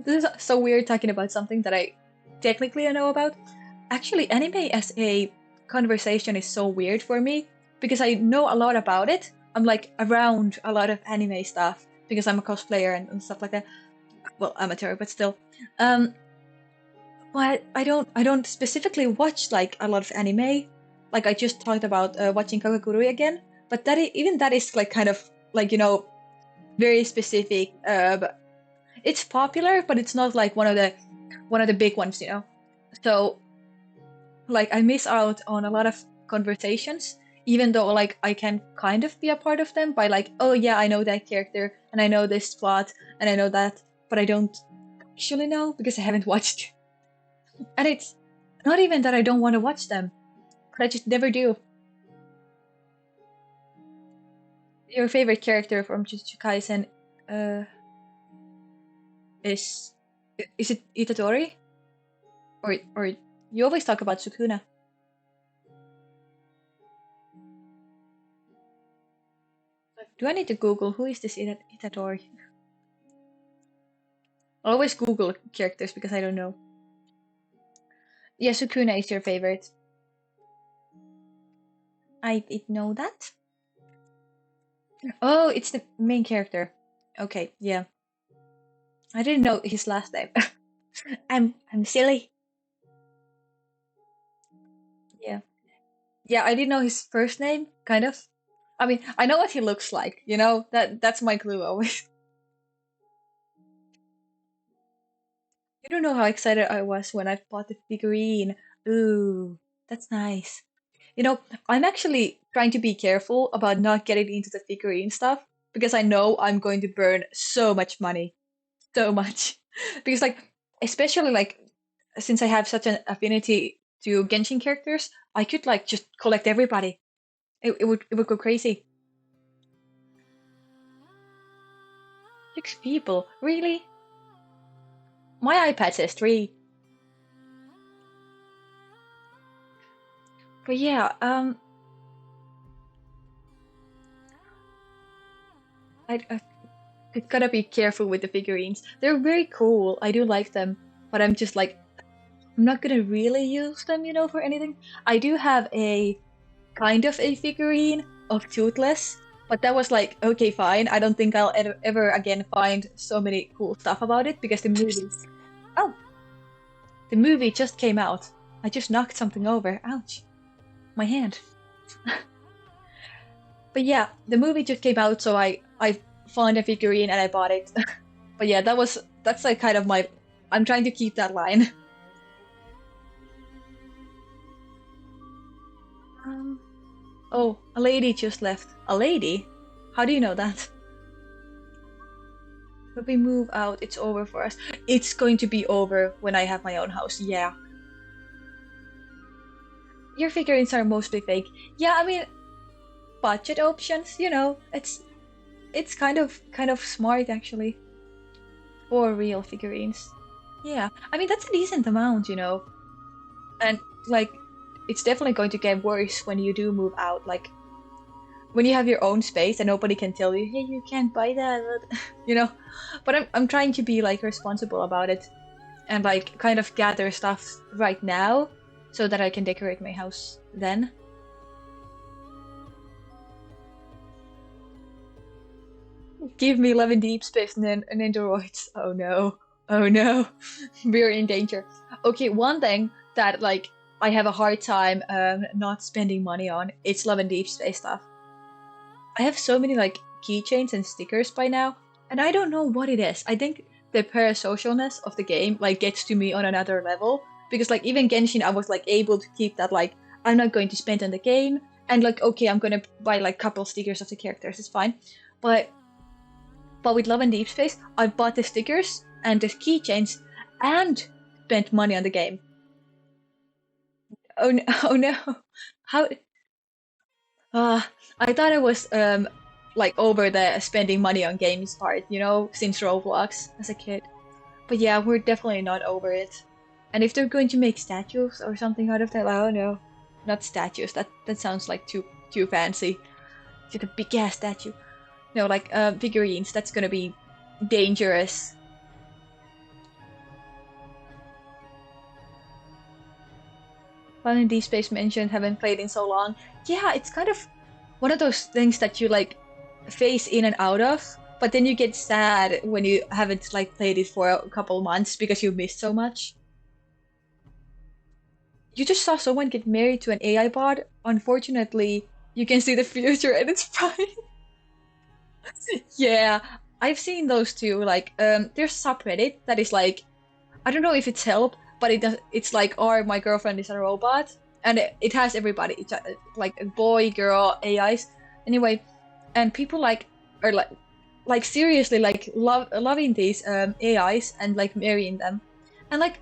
This is so weird talking about something that I technically know about. Actually, anime as a conversation is so weird for me because I know a lot about it. I'm like around a lot of anime stuff because I'm a cosplayer and stuff like that. Well, amateur, but still. Um, but I don't specifically watch like a lot of anime. Like I just talked about watching Kakagurui again. but even that is like kind of like, you know, very specific. But it's popular, but it's not like one of the big ones, you know. So like I miss out on a lot of conversations, even though like I can kind of be a part of them by like, oh yeah, I know that character and I know this plot and I know that, but I don't actually know because I haven't watched. And it's not even that I don't want to watch them, but I just never do. Your favorite character from Jujutsu Kaisen uh, is is it Itadori? Or you always talk about Sukuna. Do I need to Google who is this Itadori? I always Google characters because I don't know. Yeah, Sukuna is your favorite. I did know that. Oh, it's the main character. Okay, yeah. I didn't know his last name. I'm silly. Yeah. Yeah, I didn't know his first name, kind of. I mean, I know what he looks like, you know? That's my clue always. You don't know how excited I was when I bought the figurine. Ooh, that's nice. You know, I'm actually trying to be careful about not getting into the figurine stuff because I know I'm going to burn so much money. So much. Because like, especially like since I have such an affinity to Genshin characters, I could like just collect everybody. It would go crazy. 6 people, really? My iPad says 3. But yeah, I gotta be careful with the figurines. They're very cool. I do like them, but I'm just like I'm not gonna really use them, you know, for anything. I do have a kind of a figurine of Toothless, but that was like, okay, fine. I don't think I'll ever again find so many cool stuff about it because oh, the movie just came out. I just knocked something over. Ouch, my hand. But yeah, the movie just came out, so I found a figurine and I bought it. But yeah, that's like kind of my. I'm trying to keep that line. Um, oh, a lady just left. A lady? How do you know that? When we move out, it's over for us. It's going to be over when I have my own house. Yeah. Your figurines are mostly fake. Yeah, I mean, budget options, you know, it's kind of smart actually for real figurines. Yeah. I mean, that's a decent amount, you know. And like it's definitely going to get worse when you do move out. Like when you have your own space and nobody can tell you, hey, you can't buy that, you know. But I'm trying to be like responsible about it and like kind of gather stuff right now so that I can decorate my house then. Give me 11 deep space and androids. Oh no. Oh no. We're in danger. Okay, one thing that like I have a hard time not spending money on, it's love and deep space stuff. I have so many like keychains and stickers by now, and I don't know what it is. I think the parasocialness of the game like gets to me on another level because like even Genshin, I was like able to keep that like I'm not going to spend on the game and like okay, I'm gonna buy like couple stickers of the characters. It's fine, but with Love and Deep Space, I bought the stickers and the keychains and spent money on the game. Oh no! Oh no! How? Uh, I thought I was like over the spending money on games part, you know, since Roblox as a kid. But yeah, we're definitely not over it. And if they're going to make statues or something out of that, oh no, not statues. That sounds like too fancy. Just a big ass statue. No, like figurines. That's gonna be dangerous. Fun and Deep Space mentioned haven't played in so long. Yeah, it's kind of one of those things that you like phase in and out of, but then you get sad when you haven't like played it for a couple months because you missed so much. You just saw someone get married to an AI bot. Unfortunately, you can see the future and it's fine. Yeah, I've seen those too. Like, there's a subreddit that is like, I don't know if it's help, but it's like, or my girlfriend is a robot, and it has everybody. It's like a boy, girl, AIs. Anyway, and people like are like seriously like loving these AIs and like marrying them, and like,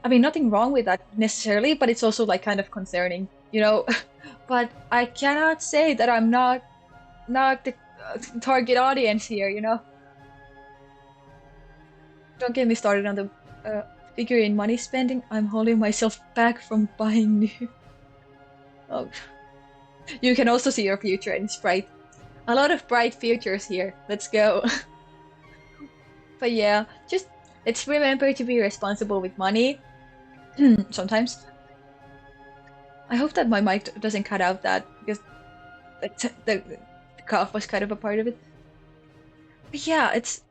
I mean, nothing wrong with that necessarily, but it's also like kind of concerning, you know. But I cannot say that I'm not the target audience here, you know. Don't get me started on the figurine money spending. I'm holding myself back from buying new. Oh, you can also see your future and it's bright. A lot of bright futures here. Let's go. But yeah, just let's remember to be responsible with money. Sometimes. I hope that my mic doesn't cut out that because the cough was kind of a part of it. But yeah, it's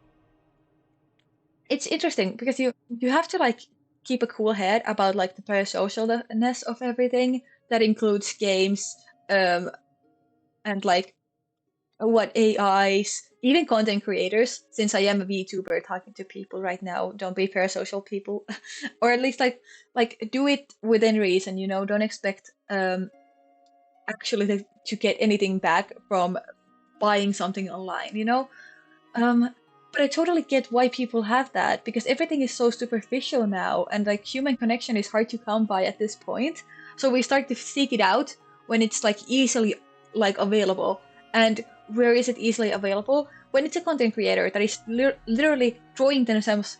interesting because you have to like keep a cool head about like the parasocialness of everything. That includes games, and like what AIs, even content creators. Since I am a VTuber talking to people right now, don't be parasocial, people, or at least like do it within reason. You know, don't expect actually to get anything back from buying something online. You know, but I totally get why people have that because everything is so superficial now, and like human connection is hard to come by at this point. So we start to seek it out when it's like easily like available. And where is it easily available? When it's a content creator that is literally drawing themselves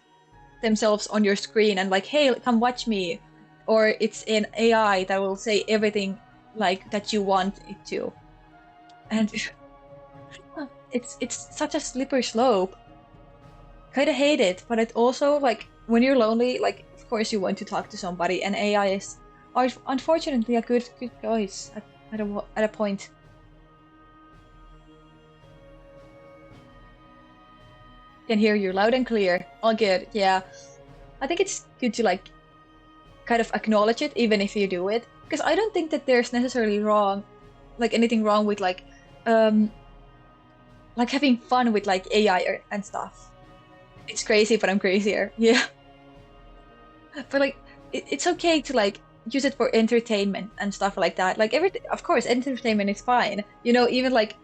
on your screen and like, hey, come watch me, or it's an AI that will say everything like that you want it to, and it's such a slippery slope. Kind of hate it, but it also like when you're lonely, like of course you want to talk to somebody, and AI is unfortunately a good choice at a point. Can hear you loud and clear. All good. Yeah, I think it's good to like kind of acknowledge it, even if you do it, because I don't think that there's necessarily anything wrong with like having fun with like AI and stuff. It's crazy, but I'm crazier. Yeah. But like, it's okay to like use it for entertainment and stuff like that. Like everything, of course, entertainment is fine. You know, even like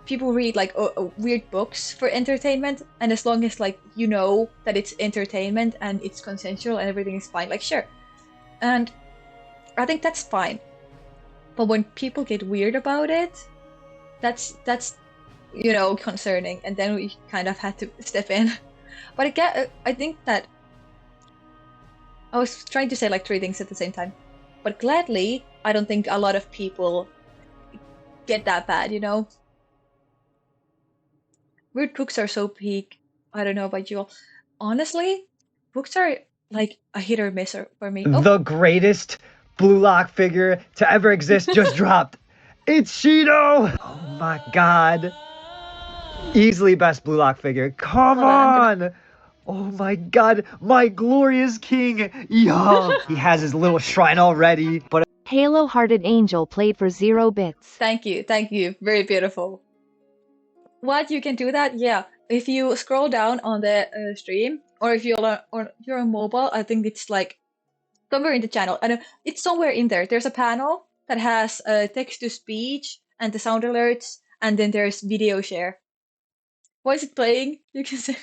people read like weird books for entertainment, and as long as like you know that it's entertainment and it's consensual and everything is fine, like sure. And I think that's fine. But when people get weird about it, that's you know concerning, and then we kind of had to step in. But I think that I was trying to say like three things at the same time. But gladly, I don't think a lot of people get that bad, you know? Weird books are so peak. I don't know about you all. Honestly, books are like a hit or miss for me. Oh, The greatest Blue Lock figure to ever exist just dropped. It's Shido! Oh my god. Easily best Blue Lock figure. Come hold on, on! Oh my god, my glorious king! Yo! He has his little shrine already, but Halo Hearted Angel played for 0 bits. thank you, thank you. Very beautiful. What, you can do that? Yeah. If you scroll down on the stream, or if you're on mobile, I think it's like somewhere in the channel. And it's somewhere in there. There's a panel that has text to speech and the sound alerts, and then there's video share. Why is it playing? You can say,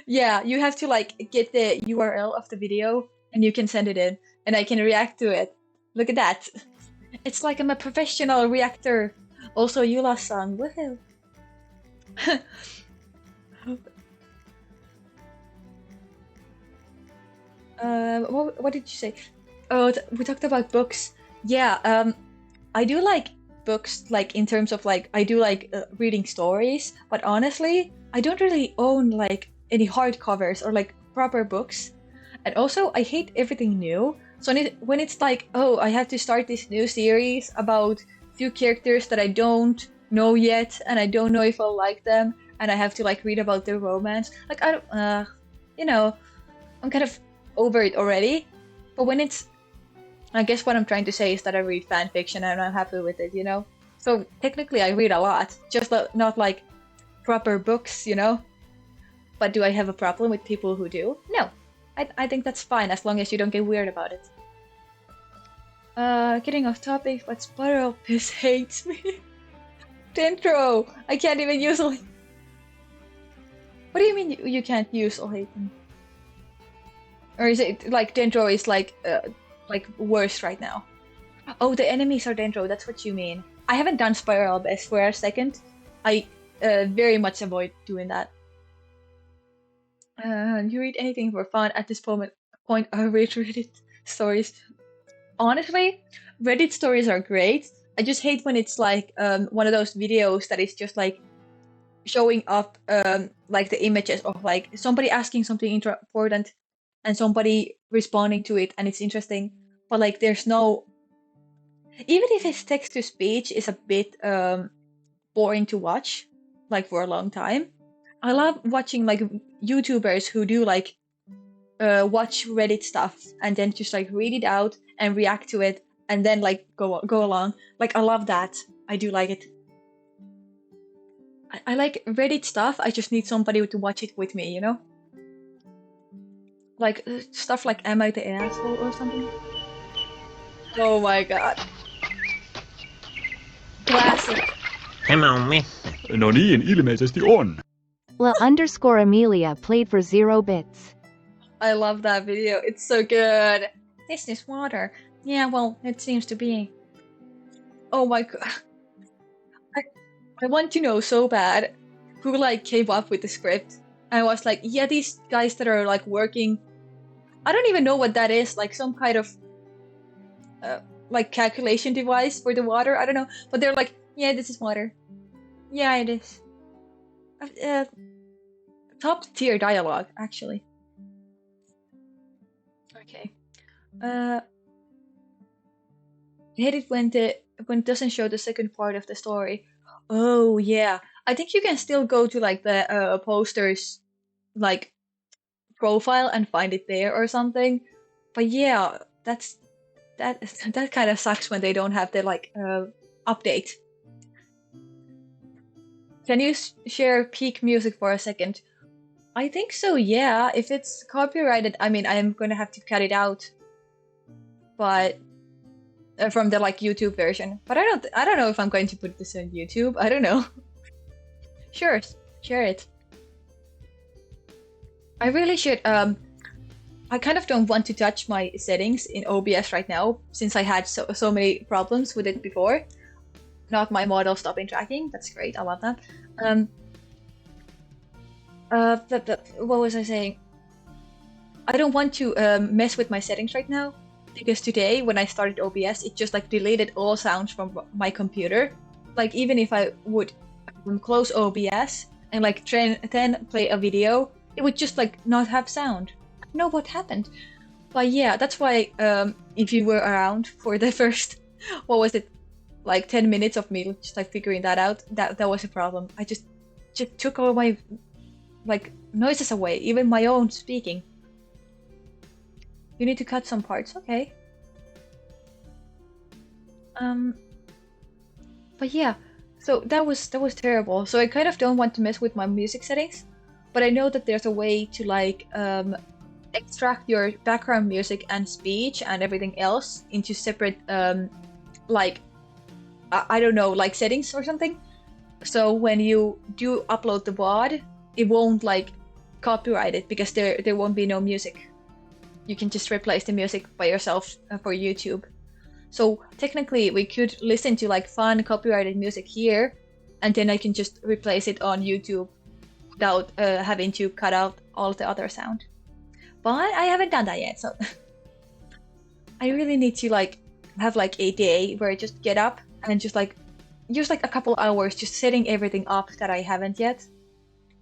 yeah, you have to like get the URL of the video and you can send it in, and I can react to it. Look at that. It's like I'm a professional reactor. Also, Yula-san, woohoo. What did you say? Oh, we talked about books. Yeah, I do like books, like in terms of like I do like reading stories, but honestly, I don't really own like any hardcovers or like proper books. And also, I hate everything new. So when it's like, oh, I have to start this new series about few characters that I don't know yet, and I don't know if I'll like them, and I have to like read about their romance. Like I don't, you know, I'm kind of over it already. But when it's, I guess what I'm trying to say is that I read fan fiction and I'm happy with it, you know? So technically I read a lot, just not like proper books, you know? But do I have a problem with people who do? No. I think that's fine as long as you don't get weird about it. Getting off topic, but Spiral Piss hates me. Dentro! I can't even use all. What do you mean you can't use all hate them? Or is it like Dentro is like worse right now? Oh, the enemies are Dentro, that's what you mean. I haven't done Spiral Abyss for a second. I very much avoid doing that. You read anything for fun at this point? I read Reddit stories. Honestly, Reddit stories are great. I just hate when it's like one of those videos that is just like showing up like the images of like somebody asking something important and somebody responding to it, and it's interesting, but like there's no, even if it's text to speech is a bit boring to watch like for a long time. I love watching like YouTubers who do like watch Reddit stuff and then just like read it out and react to it and then like go along. Like I love that. I do like it. I like Reddit stuff. I just need somebody to watch it with me, you know? Like stuff like Am I the Asshole or something? Oh my god. Classic. Tämä on me. No niin, ilmeisesti on. La_Amelia played for 0 bits. I love that video. It's so good. This is water. Yeah, well, it seems to be. Oh my god. I want to know so bad who like came up with the script. I was like, yeah, these guys that are like working, I don't even know what that is, like some kind of like calculation device for the water. I don't know, but they're like, yeah, this is water. Yeah, it is. Top tier dialogue, actually. Okay. I hate it when it doesn't show the second part of the story. Oh yeah, I think you can still go to like the posters like profile and find it there or something. But yeah, that kind of sucks when they don't have the like update. Can you share peak music for a second? I think so, yeah. If it's copyrighted, I mean, I'm gonna have to cut it out. But from the like YouTube version. But I don't know if I'm going to put this on YouTube. I don't know. Sure, share it. I really should. I kind of don't want to touch my settings in OBS right now since I had so many problems with it before. Not my model stopping tracking. That's great. I love that. What was I saying? I don't want to mess with my settings right now because today when I started OBS, it just like deleted all sounds from my computer. Like even if I would close OBS and like then play a video, it would just like not have sound. I don't know what happened. But yeah, that's why if you were around for the first, what was it, like 10 minutes of me just like figuring that out, that was a problem. I just took all my like noises away, even my own speaking. You need to cut some parts, okay. But yeah, so that was terrible. So I kind of don't want to mess with my music settings, but I know that there's a way to like extract your background music and speech and everything else into separate like I don't know, like settings or something. So when you do upload the VOD, it won't like copyright it because there won't be no music. You can just replace the music by yourself for YouTube. So technically we could listen to like fun copyrighted music here, and then I can just replace it on YouTube without having to cut out all the other sound. But I haven't done that yet, so I really need to like have like a day where I just get up and just like use like a couple hours just setting everything up that I haven't yet,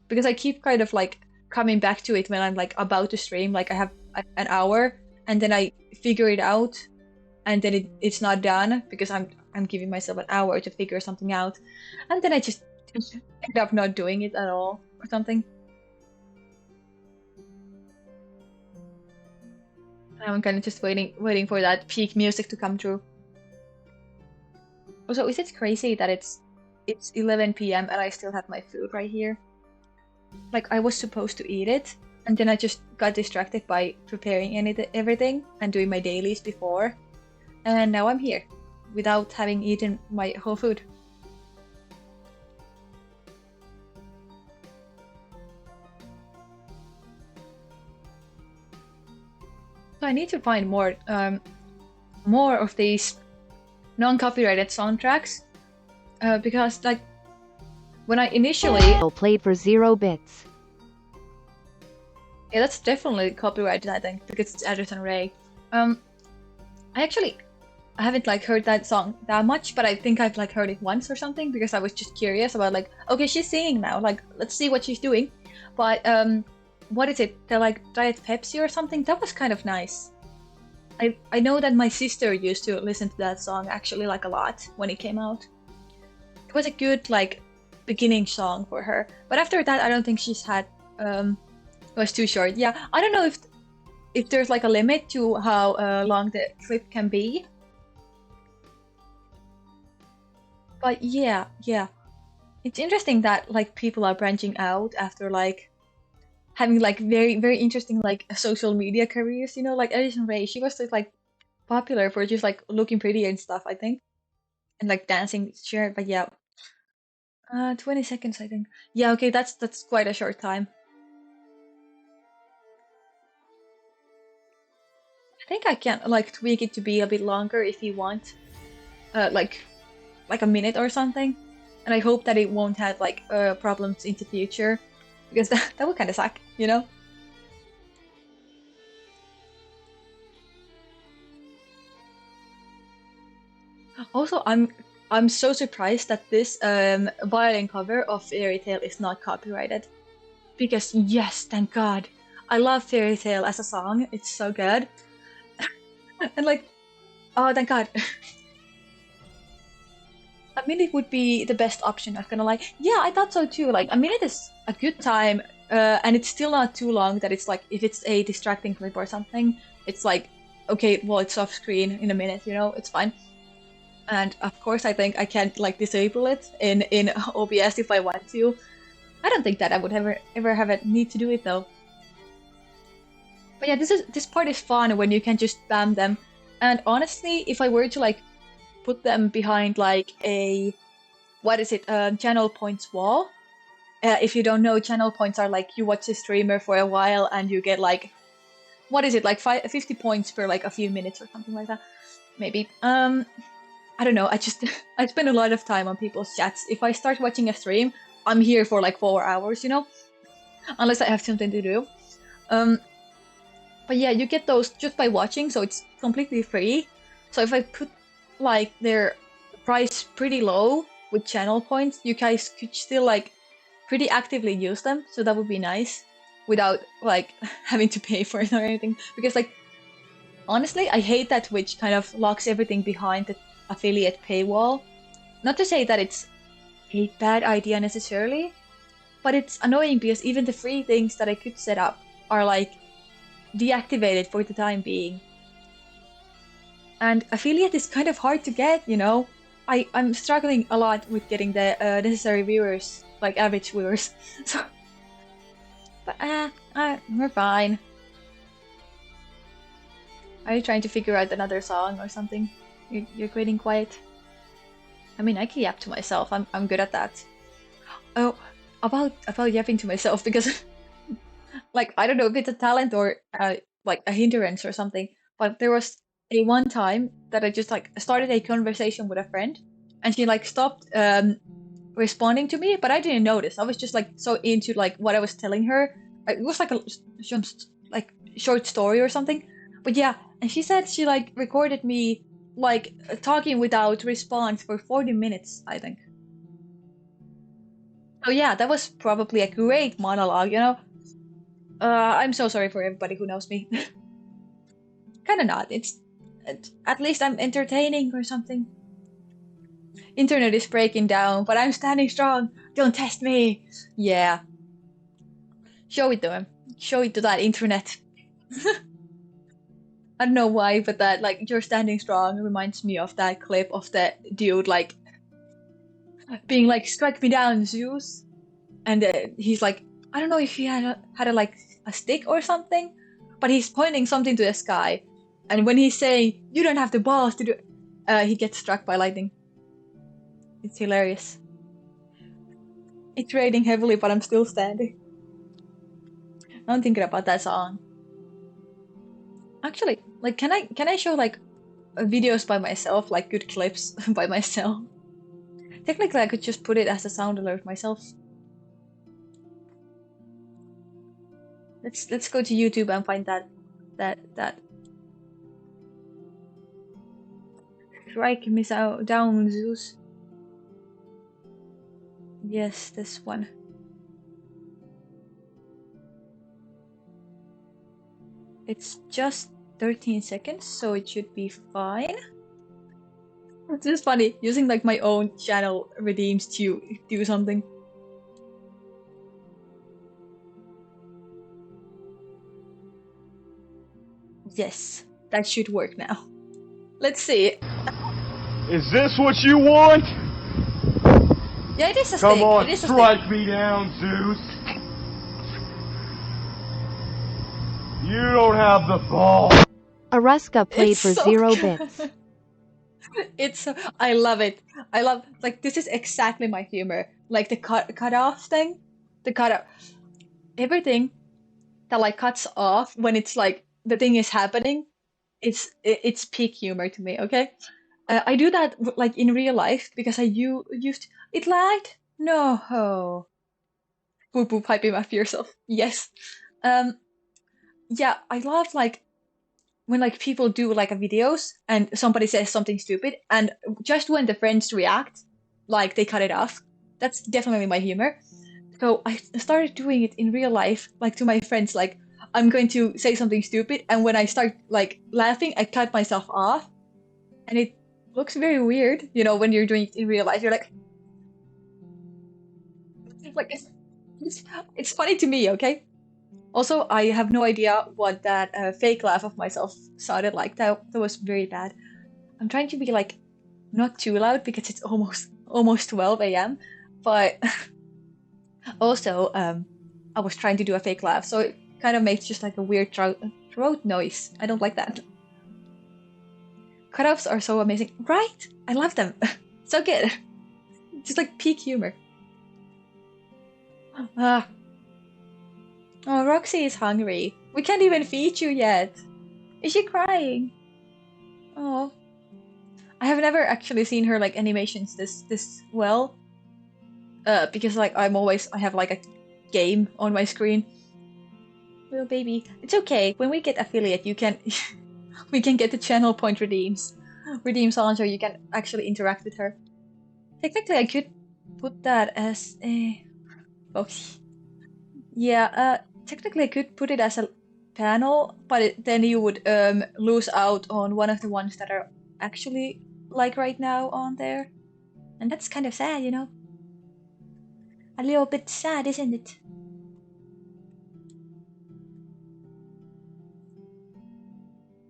because I keep kind of like coming back to it when I'm like about to stream. Like I have an hour and then I figure it out, and then it's not done because I'm giving myself an hour to figure something out, and then I just end up not doing it at all or something. I'm kind of just waiting for that peak music to come through. Also, is it crazy that it's 11 p.m. and I still have my food right here? Like I was supposed to eat it, and then I just got distracted by preparing everything and doing my dailies before, and now I'm here without having eaten my whole food. So I need to find more of these non-copyrighted soundtracks, because like when I initially, Played for 0 bits. yeah, that's definitely copyrighted, I think, because it's Addison Rae. I haven't like heard that song that much, but I think I've like heard it once or something because I was just curious about like, okay, she's singing now, like let's see what she's doing. But what is it? The like Diet Pepsi or something? That was kind of nice. I know that my sister used to listen to that song actually like a lot when it came out. It was a good like beginning song for her. But after that, I don't think she's had. It was too short. Yeah, I don't know if there's like a limit to how long the clip can be. But yeah, it's interesting that like people are branching out after like having like very very interesting like social media careers. You know, like Addison Rae, she was just like popular for just like looking pretty and stuff, I think, and like dancing. Sure, but yeah, 20 seconds, I think. Yeah, okay, that's quite a short time. I think I can like tweak it to be a bit longer if you want, like a minute or something. And I hope that it won't have like problems in the future, because that would kind of suck, you know. Also, I'm so surprised that this violin cover of Fairy Tale is not copyrighted, because yes, thank God, I love Fairy Tale as a song. It's so good, and like, oh, thank God. A minute would be the best option, not gonna lie. Yeah, I thought so too. Like a minute is a good time, and it's still not too long that it's like if it's a distracting clip or something, it's like okay, well it's off screen in a minute, you know, it's fine. And of course, I think I can like disable it in OBS if I want to. I don't think that I would ever have a need to do it though. But yeah, this part is fun when you can just spam them. And honestly, if I were to like put them behind like a what is it, channel points wall. If you don't know, channel points are like you watch a streamer for a while and you get like what is it, like 50 points per like a few minutes or something like that, maybe. I don't know. I just I spend a lot of time on people's chats. If I start watching a stream, I'm here for like 4 hours, you know, unless I have something to do. But yeah, you get those just by watching, so it's completely free. So if I put like their price pretty low with channel points, you guys could still like pretty actively use them. So that would be nice without like having to pay for it or anything. Because like honestly, I hate that Twitch kind of locks everything behind the affiliate paywall. Not to say that it's a bad idea necessarily, but it's annoying because even the free things that I could set up are like deactivated for the time being. And affiliate is kind of hard to get, you know. I'm struggling a lot with getting the necessary viewers, like average viewers. So, but we're fine. Are you trying to figure out another song or something? You're getting quiet. I mean, I can yap to myself. I'm good at that. Oh, about yapping to myself because, like, I don't know if it's a talent or like a hindrance or something. But there was a one time that I just like started a conversation with a friend, and she like stopped responding to me, but I didn't notice. I was just like so into like what I was telling her. It was like a like short story or something. But yeah, and she said she like recorded me like talking without response for 40 minutes, I think. So yeah, that was probably a great monologue, you know. I'm so sorry for everybody who knows me. Kind of not. It's at least I'm entertaining or something. Internet is breaking down, but I'm standing strong. Don't test me. Yeah. Show it to him. Show it to that internet. I don't know why, but that like you're standing strong reminds me of that clip of that dude like being like, "Strike me down, Zeus," and he's like, I don't know if he had a stick or something, but he's pointing something to the sky, and when he's saying, "You don't have the balls to do," he gets struck by lightning. It's hilarious. It's raining heavily, but I'm still standing. I'm thinking about that song. Actually, like, can I show like videos by myself, like good clips by myself? Technically, I could just put it as a sound alert myself. Let's go to YouTube and find that. Strike me down, Zeus. Yes, this one. It's just 13 seconds, so it should be fine. It's just funny, using like my own channel redeems to do something. Yes, that should work now. Let's see. Is this what you want? Yeah, it is a Come stick. on, It is a strike stick. me down, Zeus. You don't have the ball. Aurusca played It's for so 0 good. bits. I love it. I love, like, this is exactly my humor. Like the cut off thing, the cut off, everything that like cuts off when it's like the thing is happening. It's peak humor to me. Okay, I do that like in real life because used it lagged. No, boop boop, hyping up yourself. Yes, um, yeah, I love like when like people do like a videos and somebody says something stupid and just when the friends react, like they cut it off. That's definitely my humor. So I started doing it in real life, like to my friends, like I'm going to say something stupid, and when I start like laughing, I cut myself off, and it looks very weird, when you're doing it in real life. You're like it's, it's funny to me, okay? Also, I have no idea what that fake laugh of myself sounded like. That was very bad. I'm trying to be like not too loud because it's almost 12 a.m. But also, I was trying to do a fake laugh, so it kind of makes just like a weird throat noise. I don't like that. Cutoffs are so amazing, right? I love them. So good. Just like peak humor. Ah. Oh, Roxy is hungry. We can't even feed you yet. Is she crying? Oh, I have never actually seen her like animations this well. Because like I have like a game on my screen. Little baby, it's okay. When we get affiliate, you can we can get the channel point redeems on her. You can actually interact with her. Technically, I could put that as a. Oh, yeah. Technically, I could put it as a panel, but then you would lose out on one of the ones that are actually like right now on there, and that's kind of sad, A little bit sad, isn't it?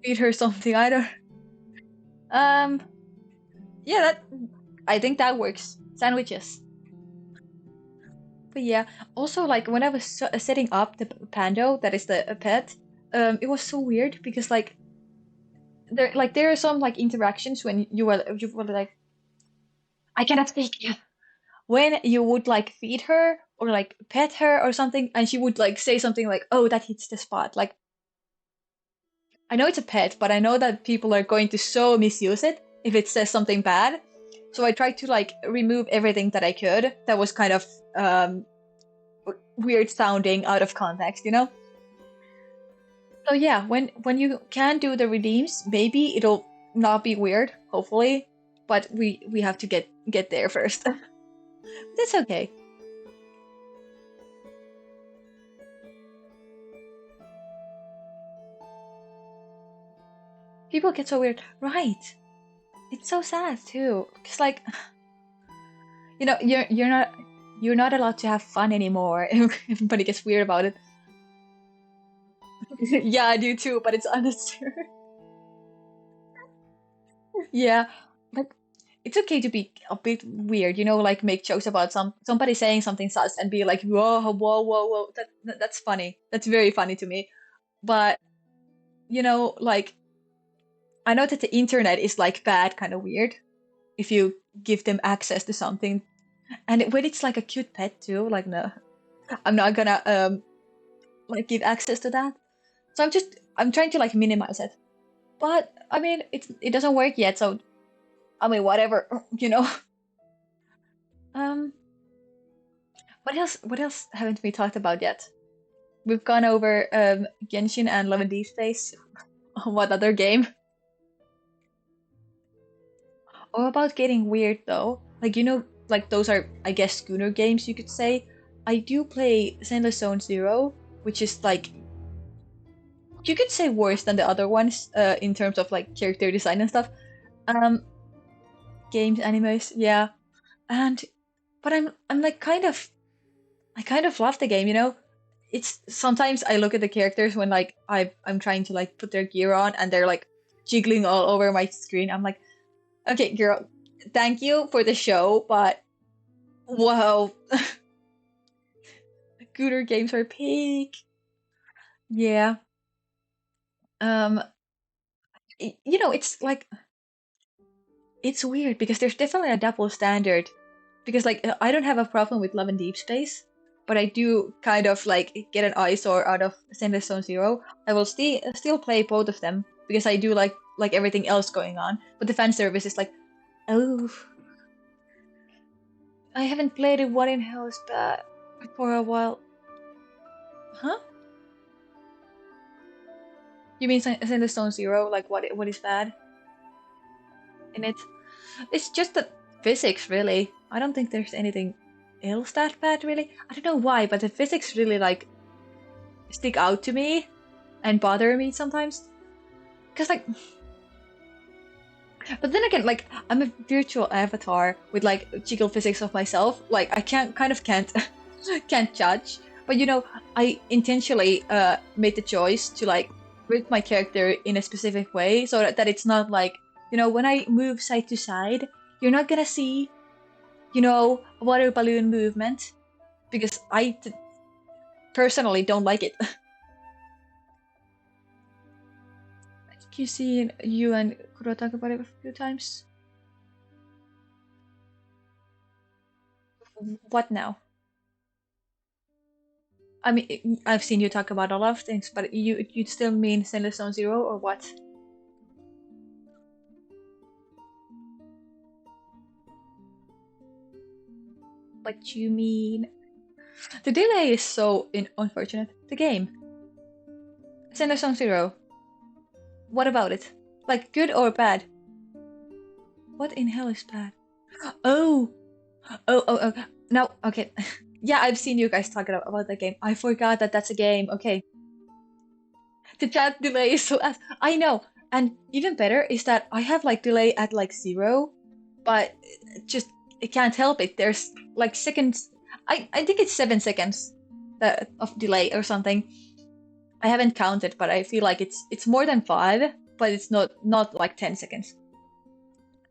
Feed her something. I don't. Yeah, I think that works. Sandwiches. But yeah, also like when I was setting up the Pando, that is the pet, it was so weird because like there are some like interactions when you were like, I cannot speak. When you would like feed her or like pet her or something, and she would like say something like, "Oh, that hits the spot." Like I know it's a pet, but I know that people are going to so misuse it if it says something bad. So I tried to like remove everything that I could that was kind of weird sounding out of context. So yeah, when you can do the redeems, maybe it'll not be weird, hopefully, but we have to get there first. That's okay. People get so weird, right? It's so sad too, cause like, you're not allowed to have fun anymore. Everybody gets weird about it. Yeah, I do too, but it's unnecessary. Yeah, like it's okay to be a bit weird, you know, like make jokes about somebody saying something sus and be like, whoa, whoa, whoa, whoa. That's funny. That's very funny to me. But you know, like I know that the internet is like bad, kind of weird if you give them access to something, and when it's like a cute pet too, like no, I'm not gonna like give access to that. So I'm trying to like minimize it. But I mean, it doesn't work yet, so I mean, whatever, you know. Um, what else haven't we talked about yet? We've gone over Genshin and Love and Deep Space. What other game? Or about getting weird though? Like you know, like those are I guess schooner games you could say. I do play Zenless Zone Zero, which is like you could say worse than the other ones in terms of like character design and stuff. Um, games, animes, yeah. And but I'm like I kind of love the game, you know. It's sometimes I look at the characters when like I'm trying to like put their gear on and they're like jiggling all over my screen. I'm like, okay, girl, thank you for the show, but whoa, Gooter games are peak. Yeah. Um, you know, it's like it's weird because there's definitely a double standard. Because like I don't have a problem with Love and Deep Space, but I do kind of like get an eyesore out of Zenless Zone Zero. I will still play both of them because I do like everything else going on. But the fan service is like, oh, I haven't played it. What in hell is bad for a while? Huh? You mean Zenless Zone Zero? Like what is bad in it? It's just the physics, really. I don't think there's anything else that bad, really. I don't know why, but the physics really like stick out to me and bother me sometimes. Cause like, but then again, like I'm a virtual avatar with like jiggle physics of myself. Like I can't can't judge. But you know, I intentionally made the choice to like rig my character in a specific way so that it's not like you know when I move side to side, you're not gonna see you know water balloon movement because personally don't like it. You see you and Kuro talk about it a few times. What now? I mean, I've seen you talk about a lot of things, but you still mean Zenless Zone Zero or what? What you mean? The delay is so unfortunate. The game. Zenless Zone Zero. What about it? Like good or bad? What in hell is bad? Oh, oh. No, okay. Yeah, I've seen you guys talking about that game. I forgot that that's a game. Okay. The chat delay is so I know. And even better is that I have like delay at like 0, but just it can't help it. There's like seconds. I think it's 7 seconds of delay or something. I haven't counted, but I feel like it's more than 5, but it's not like 10 seconds.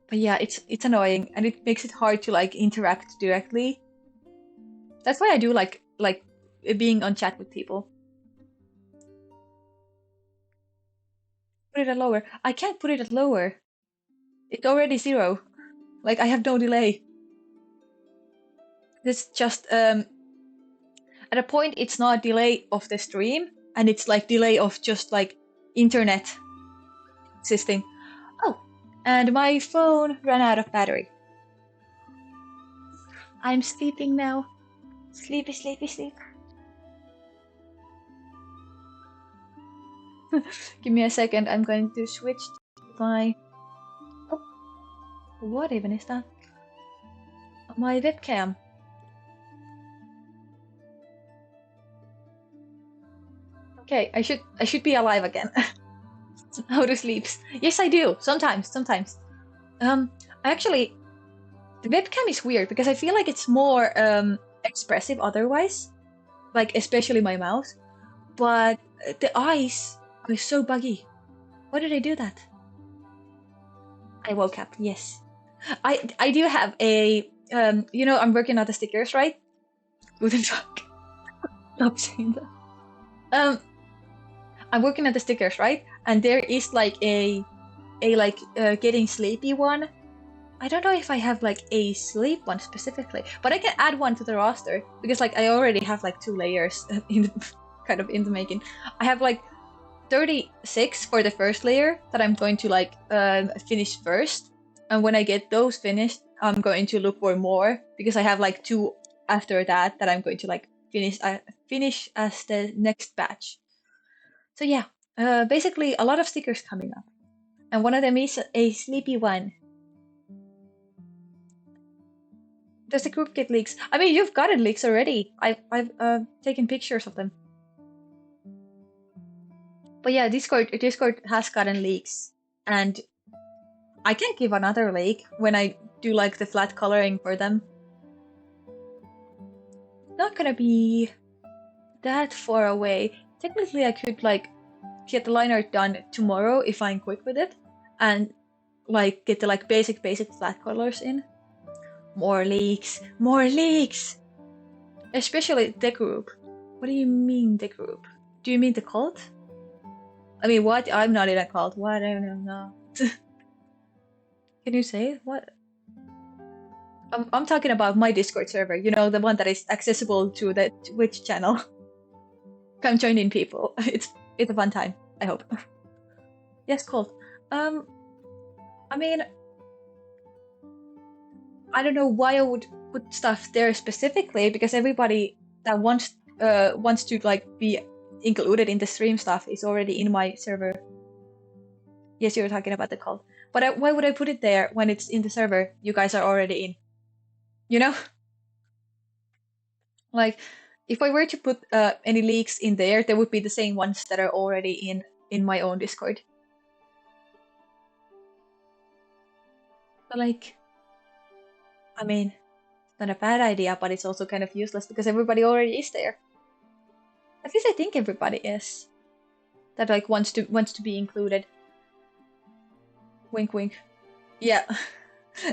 But yeah, it's annoying and it makes it hard to like interact directly. That's why I do like being on chat with people. Put it at lower. I can't put it at lower. It's already 0. Like I have no delay. It's just at a point it's not delay of the stream and it's like delay of just like internet existing. Oh, and my phone ran out of battery. I'm sleeping now. Sleepy, sleepy, sleep. Give me a second. I'm going to switch to my. Oh, what even is that? My webcam. Okay, I should be alive again. How to sleeps? Yes, I do. Sometimes. Actually, the webcam is weird because I feel like it's more expressive otherwise, like especially my mouth. But the eyes are so buggy. Why did I do that? I woke up. Yes. I do have a you know, I'm working on the stickers, right? With a truck. Stop saying that. I'm working at the stickers, right? And there is like a getting sleepy one. I don't know if I have like a sleep one specifically, but I can add one to the roster because like I already have like 2 layers in kind of in the making. I have like 36 for the first layer that I'm going to like finish first, and when I get those finished, I'm going to look for more because I have like 2 after that that I'm going to like finish as the next batch. So yeah, basically a lot of stickers coming up, and one of them is a sleepy one. Does the group get leaks? I mean, you've gotten leaks already. I've taken pictures of them. But yeah, Discord has gotten leaks, and I can give another leak when I do like the flat coloring for them. Not gonna be that far away. Technically, I could like get the line art done tomorrow if I'm quick with it, and like get the like basic flat colors in. More leaks, more leaks. Especially the group. What do you mean the group? Do you mean the cult? I mean, what? I'm not in a cult. What? I don't know. Can you say what? I'm talking about my Discord server. You know, the one that is accessible to the Twitch channel. Come join in, people. It's a fun time. I hope. Yes, cult. I mean, I don't know why I would put stuff there specifically because everybody that wants to like be included in the stream stuff is already in my server. Yes, you're talking about the cult. But why would I put it there when it's in the server? You guys are already in. You know? Like, if I were to put any leaks in there, they would be the same ones that are already in my own Discord. But like, I mean, it's not a bad idea, but it's also kind of useless because everybody already is there. At least I think everybody is. That like wants to be included. Wink, wink. Yeah.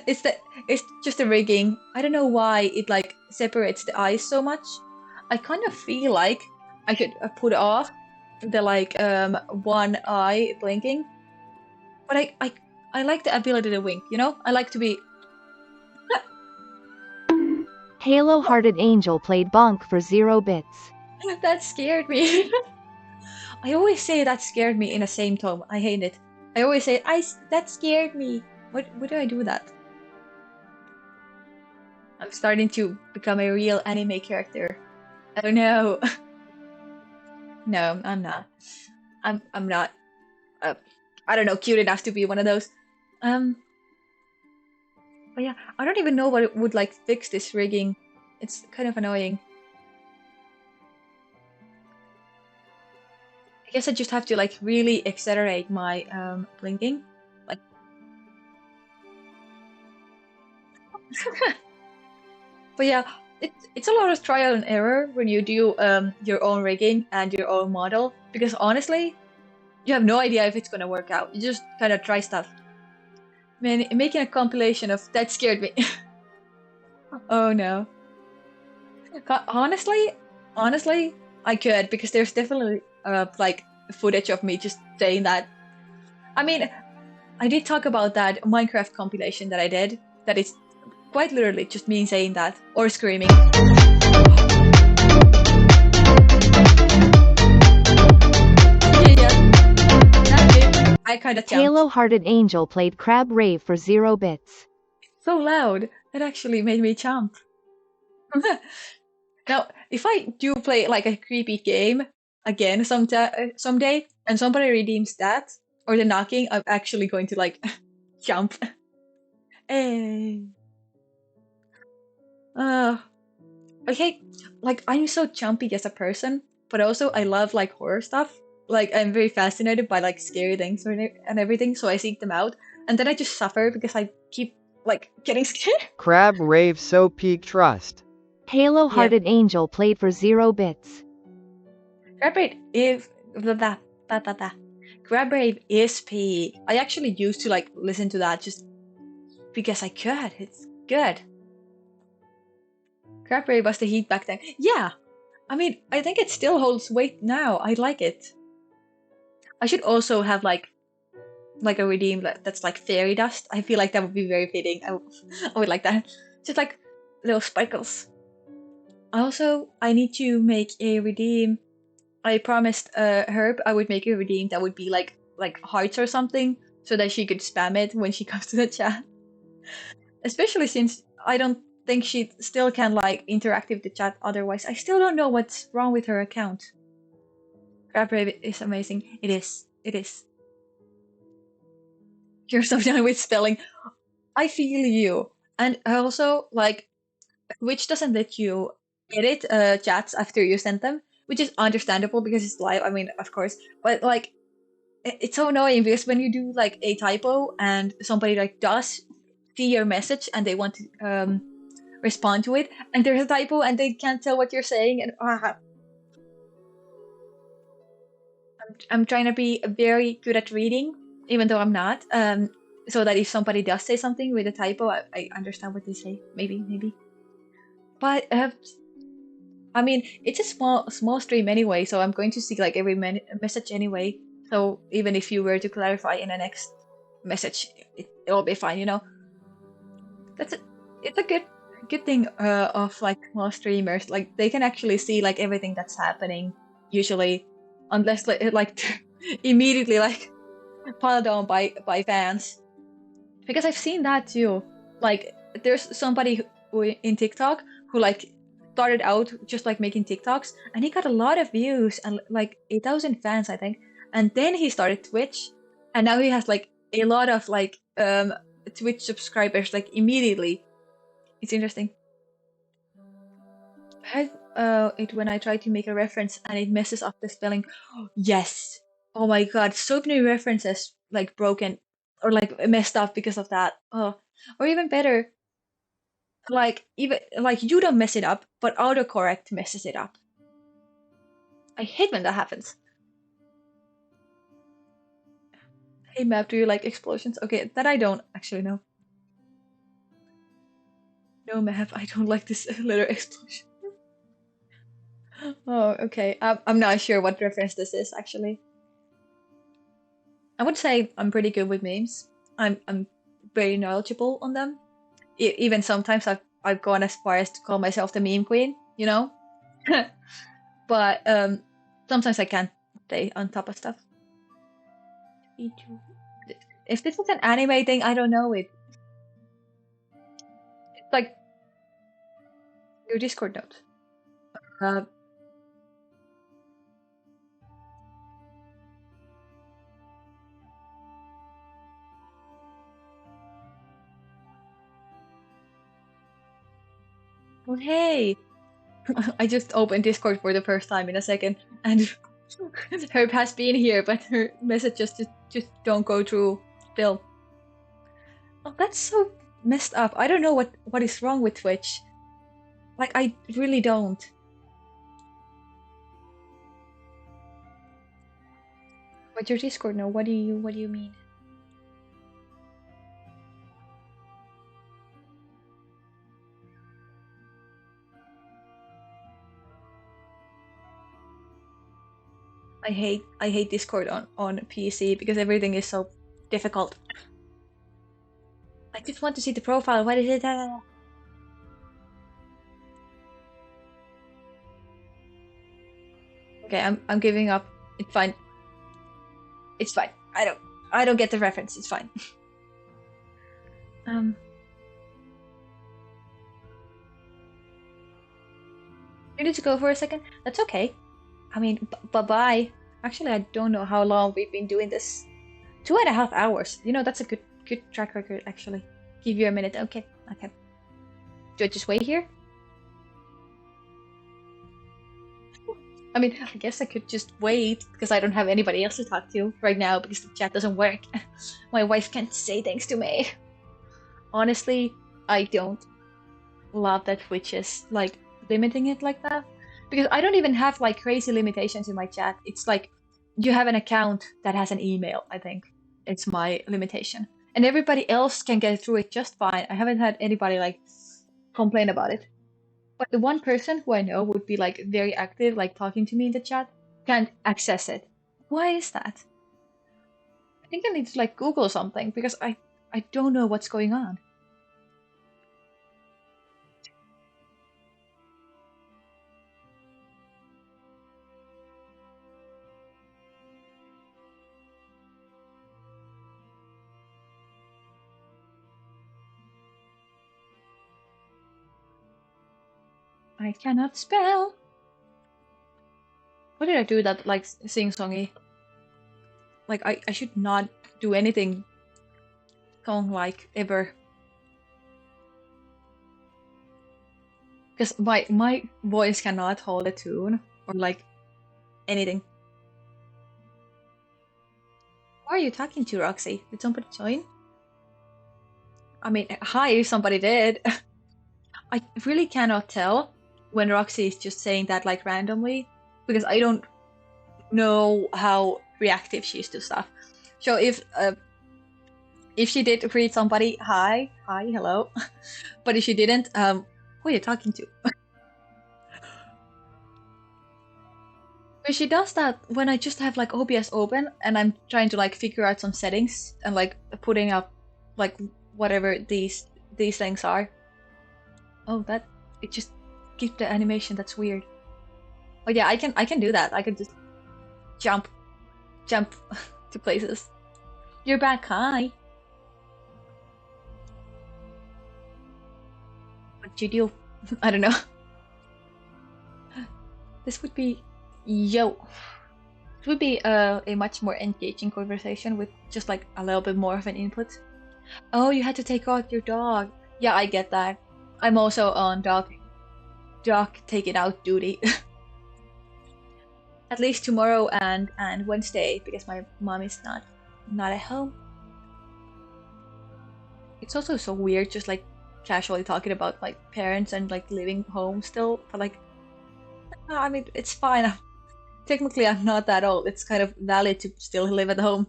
It's just the rigging. I don't know why it like separates the eyes so much. I kind of feel like I could put off the like one eye blinking, but I like the ability to wink. You know, I like to be. Halo Hearted Angel played Bonk for 0 bits. That scared me. I always say that scared me in the same tone. I hate it. I always say that scared me. What do I do that? I'm starting to become a real anime character. Oh no. No, I'm not. I'm not. I don't know, cute enough to be one of those. But yeah, I don't even know what would like fix this rigging. It's kind of annoying. I guess I just have to like really accelerate my blinking. Like But yeah, it's a lot of trial and error when you do your own rigging and your own model because honestly, you have no idea if it's gonna work out. You just kind of try stuff. Man, making a compilation of that scared me. Oh no. Honestly, I could because there's definitely like footage of me just saying that. I mean, I did talk about that Minecraft compilation that I did. That is quite literally just me saying that or screaming. I kind of jumped. Halo Hearted Angel played Crab Rave for 0 bits. So loud, it actually made me jump. Now, if I do play like a creepy game again someday, and somebody redeems that or the knocking, I'm actually going to like jump. Hey. Okay, like I'm so jumpy as a person, but also I love like horror stuff. Like I'm very fascinated by like scary things and everything, so I seek them out, and then I just suffer because I keep like getting scared. Crab Rave So Peak Trust. Halo Hearted Angel played for 0 bits. Grab Rave is Grab Rave is peak. I actually used to like listen to that just because I could. It's good. Crab Ray was the heat back then. Yeah, I mean, I think it still holds weight now. I like it. I should also have like a redeem that's like fairy dust. I feel like that would be very fitting. I would like that. Just like little sparkles. Also, I need to make a redeem. I promised Herb I would make a redeem that would be like hearts or something, so that she could spam it when she comes to the chat. Especially since I don't think she still can like interact with the chat otherwise. I still don't know what's wrong with her account. Crab Rabbit is amazing. It is. It is. You're so done with spelling. I feel you. And also, like, Twitch doesn't let you edit chats after you send them, which is understandable because it's live. I mean, of course. But like, it's so annoying because when you do like a typo and somebody like does see your message and they want to respond to it, and there's a typo and they can't tell what you're saying, and I'm trying to be very good at reading, even though I'm not. So that if somebody does say something with a typo, I understand what they say. Maybe. But I mean, it's a small stream anyway, so I'm going to see like every message anyway. So even if you were to clarify in the next message, it'll be fine, you know. It's a good thing of like small streamers. Like they can actually see like everything that's happening usually, unless like immediately like piled on by fans. Because I've seen that too. Like there's somebody who in TikTok who like started out just like making TikToks, and he got a lot of views and like 8,000 fans, I think. And then he started Twitch, and now he has like a lot of like Twitch subscribers like immediately. It's interesting. I had it when I try to make a reference and it messes up the spelling. Yes. Oh my god, so many references like broken or like messed up because of that. Oh, or even better, like even like you don't mess it up, but autocorrect messes it up. I hate when that happens. Hey map, do you like explosions? Okay, that I don't actually know. No map, I don't like this letter explosion. Oh, okay. I'm not sure what reference this is actually. I would say I'm pretty good with memes. I'm very knowledgeable on them. Even sometimes I've gone as far as to call myself the meme queen, you know. But sometimes I can't stay on top of stuff. If this is an anime thing, I don't know it. It's like your Discord note. Well, hey, I just opened Discord for the first time in a second, and Herb has been here, but her messages just don't go through still. Oh, that's so messed up. I don't know what is wrong with Twitch. Like, I really don't. But your Discord no, what do you mean? I hate Discord on PC because everything is so difficult. I just want to see the profile. What is it? Okay, I'm giving up. It's fine. It's fine. I don't get the reference. It's fine. You need to go for a second? That's okay. I mean, bye-bye. Actually, I don't know how long we've been doing this. 2.5 hours. You know, that's a good track record, actually. Give you a minute. Okay. Do I just wait here? I mean, I guess I could just wait because I don't have anybody else to talk to right now because the chat doesn't work. My wife can't say things to me. Honestly, I don't love that Twitch is like limiting it like that, because I don't even have like crazy limitations in my chat. It's like you have an account that has an email. I think it's my limitation, and everybody else can get through it just fine. I haven't had anybody like complain about it. But the one person who I know would be like very active, like talking to me in the chat, can't access it. Why is that? I think I need to like Google something because I don't know what's going on. I cannot spell. What did I do that like sing-songy? Like I should not do anything song-like ever. Because my voice cannot hold a tune or like anything. Who are you talking to, Roxy? Did somebody join? I mean, hi, if somebody did. I really cannot tell when Roxy is just saying that like randomly because I don't know how reactive she is to stuff. So if she did greet somebody, hi, hello. But if she didn't, who are you talking to? But she does that when I just have like OBS open and I'm trying to like figure out some settings and like putting up like whatever these things are. Oh, that it just gives the animation. That's weird. Oh yeah, I can do that. I can just jump to places. You're back, hi. What'd you do? I don't know. This would be yo. It would be a much more engaging conversation with just like a little bit more of an input. Oh, you had to take out your dog. Yeah, I get that. I'm also on dog taking out duty. At least tomorrow and Wednesday because my mom is not at home. It's also so weird just like casually talking about like parents and like living home still, but like I mean it's fine. Technically I'm not that old. It's kind of valid to still live at home.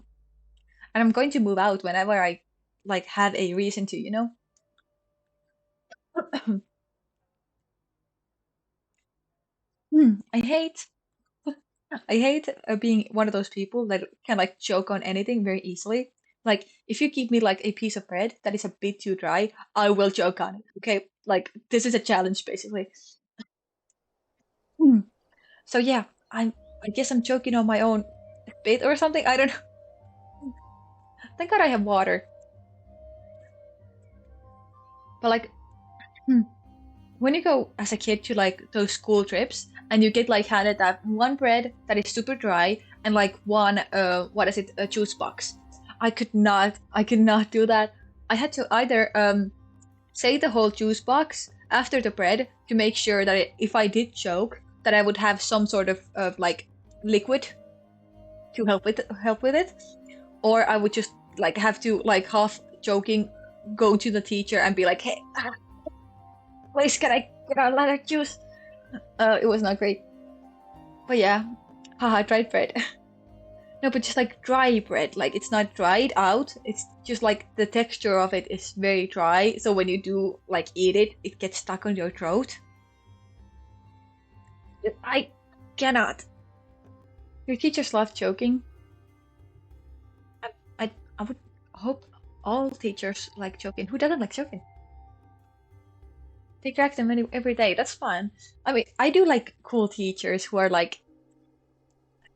And I'm going to move out whenever I like have a reason to, you know? I hate being one of those people that can like joke on anything very easily. Like if you give me like a piece of bread that is a bit too dry, I will joke on it. Okay, like this is a challenge basically. So yeah, I guess I'm joking on my own bit or something. I don't know. Thank God I have water. But like when you go as a kid to like those school trips and you get like handed that one bread that is super dry and like one what is it, a juice box. I could not do that. I had to either say the whole juice box after the bread to make sure that if I did choke that I would have some sort of like liquid to help with it, or I would just like have to like half joking go to the teacher and be like, hey, please can I get a lot of juice? It was not great. But yeah, haha, dried bread. No, but just like dry bread, like it's not dried out, it's just like the texture of it is very dry, so when you do like eat it, it gets stuck on your throat. I cannot. Your teachers love joking. I would hope all teachers like joking. Who doesn't like joking? They crack them every day. That's fun. I mean, I do like cool teachers who are like,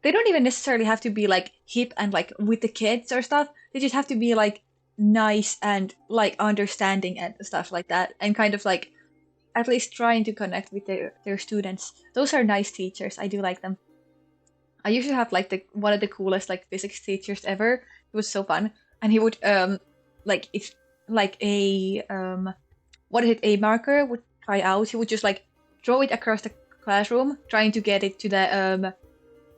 they don't even necessarily have to be like hip and like with the kids or stuff. They just have to be like nice and like understanding and stuff like that, and kind of like at least trying to connect with their students. Those are nice teachers. I do like them. I usually have like the one of the coolest like physics teachers ever. It was so fun, and he would like if like a what is it, a marker would try out, he would just like throw it across the classroom, trying to get it to the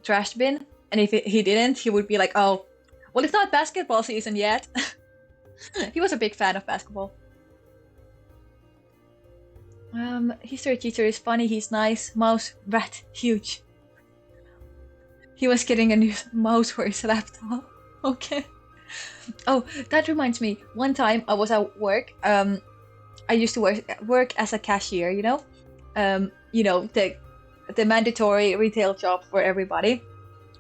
trash bin. And if he didn't, he would be like, oh, well, it's not basketball season yet. He was a big fan of basketball. History teacher is funny, he's nice. Mouse, rat, huge. He was getting a new mouse for his laptop. Okay. Oh, that reminds me. One time I was at work. I used to work as a cashier. The mandatory retail job for everybody.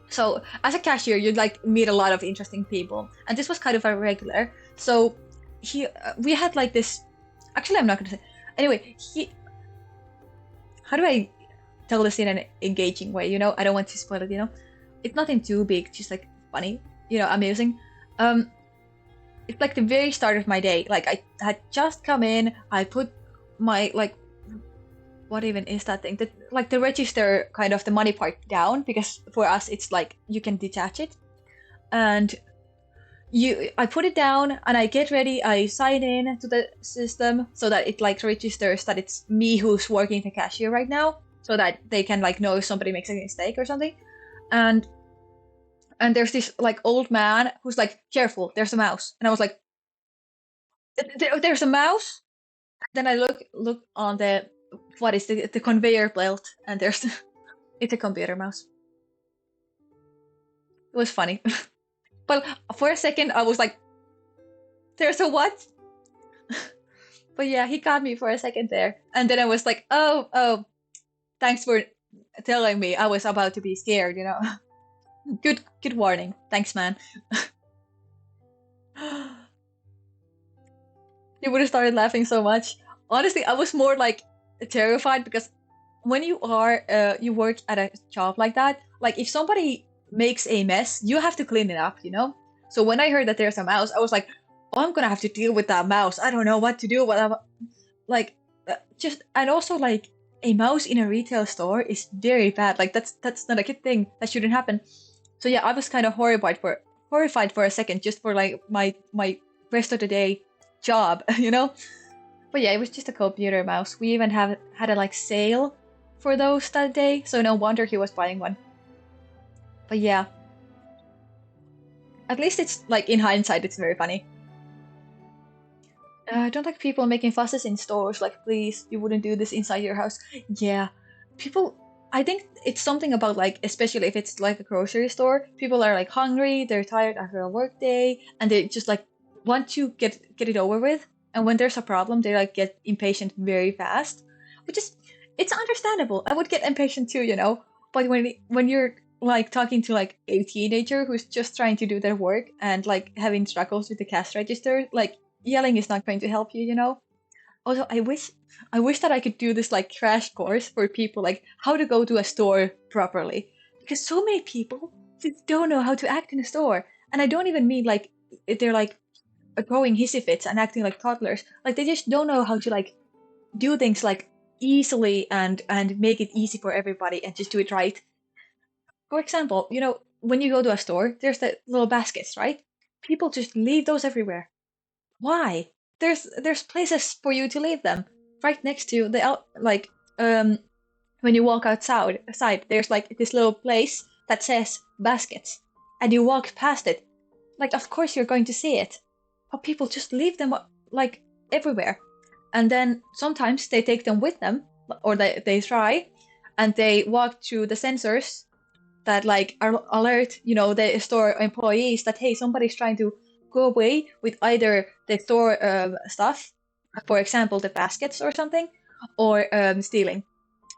So as a cashier, you'd like meet a lot of interesting people, and this was kind of a regular. So we had like this. Actually, I'm not gonna say. Anyway, how do I tell this in an engaging way? I don't want to spoil it. It's nothing too big, just like funny. Amusing. It's like the very start of my day. Like I had just come in. I put my what even is that thing? The register kind of the money part down, because for us it's like you can detach it, and I put it down and I get ready. I sign in to the system so that it like registers that it's me who's working the cashier right now, so that they can like know if somebody makes a mistake or something. And there's this like old man who's like, "Careful, there's a mouse." And I was like, There's a mouse?" Then I look on the what is the conveyor belt, and there's it's a computer mouse. It was funny. But for a second I was like, "There's a what?" But yeah, he got me for a second there. And then I was like, oh, thanks for telling me. I was about to be scared. Good warning. Thanks, man. You would have started laughing so much. Honestly, I was more like terrified, because when you work at a job like that, like if somebody makes a mess, you have to clean it up. So when I heard that there's a mouse, I was like, "Oh, I'm gonna have to deal with that mouse. I don't know what to do." And also like a mouse in a retail store is very bad. Like that's not a good thing. That shouldn't happen. So yeah, I was kind of horrified for a second, just for like my rest of the day job. But yeah, it was just a computer mouse. We even had a like sale for those that day, so no wonder he was buying one. But yeah, at least it's like in hindsight, it's very funny. I don't like people making fusses in stores. Like, please, you wouldn't do this inside your house. Yeah, people. I think it's something about like, especially if it's like a grocery store. People are like hungry. They're tired after a work day, and they just like want to get it over with. And when there's a problem, they like get impatient very fast, which is it's understandable. I would get impatient too. But when you're like talking to like a teenager who's just trying to do their work and like having struggles with the cash register, like yelling is not going to help you. Also, I wish that I could do this like crash course for people, like how to go to a store properly, because so many people just don't know how to act in a store. And I don't even mean like they're like growing hissy fits and acting like toddlers. Like they just don't know how to like do things like easily and make it easy for everybody and just do it right. For example, when you go to a store, there's the little baskets, right? People just leave those everywhere. Why? There's places for you to leave them right next to when you walk outside, there's like this little place that says baskets, and you walk past it. Like, of course you're going to see it, but people just leave them like everywhere, and then sometimes they take them with them, or they try, and they walk through the sensors that like alert the store employees that, hey, somebody's trying to go away with either the store stuff, for example the baskets or something, or stealing.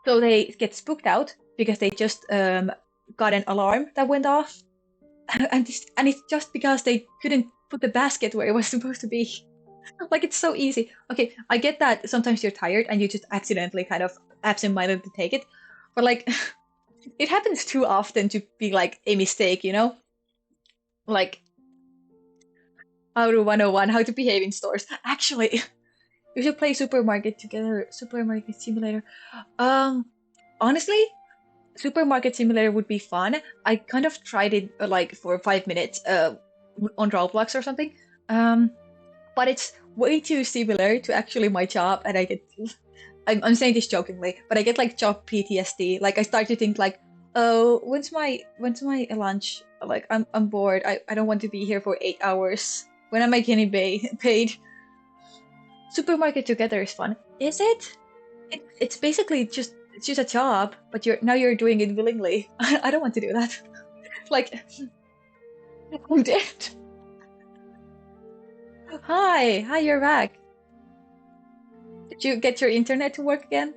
So they get spooked out because they just got an alarm that went off. And it's just because they couldn't put the basket where it was supposed to be. Like, it's so easy. Okay, I get that sometimes you're tired and you just accidentally kind of absent-mindedly take it, but like it happens too often to be like a mistake. Like, how to 101, how to behave in stores. Actually, we should play Supermarket together. Supermarket Simulator. Honestly, Supermarket Simulator would be fun. I kind of tried it like for 5 minutes on Roblox or something. But it's way too similar to actually my job, and I get. I'm saying this jokingly, but I get like job PTSD. Like I start to think like, oh, when's my lunch? Like I'm bored. I don't want to be here for 8 hours. When am I getting paid? Supermarket together is fun. Is it? It's basically just a job, but you're doing it willingly. I don't want to do that. Like, I'm dead. Hi, you're back. Did you get your internet to work again?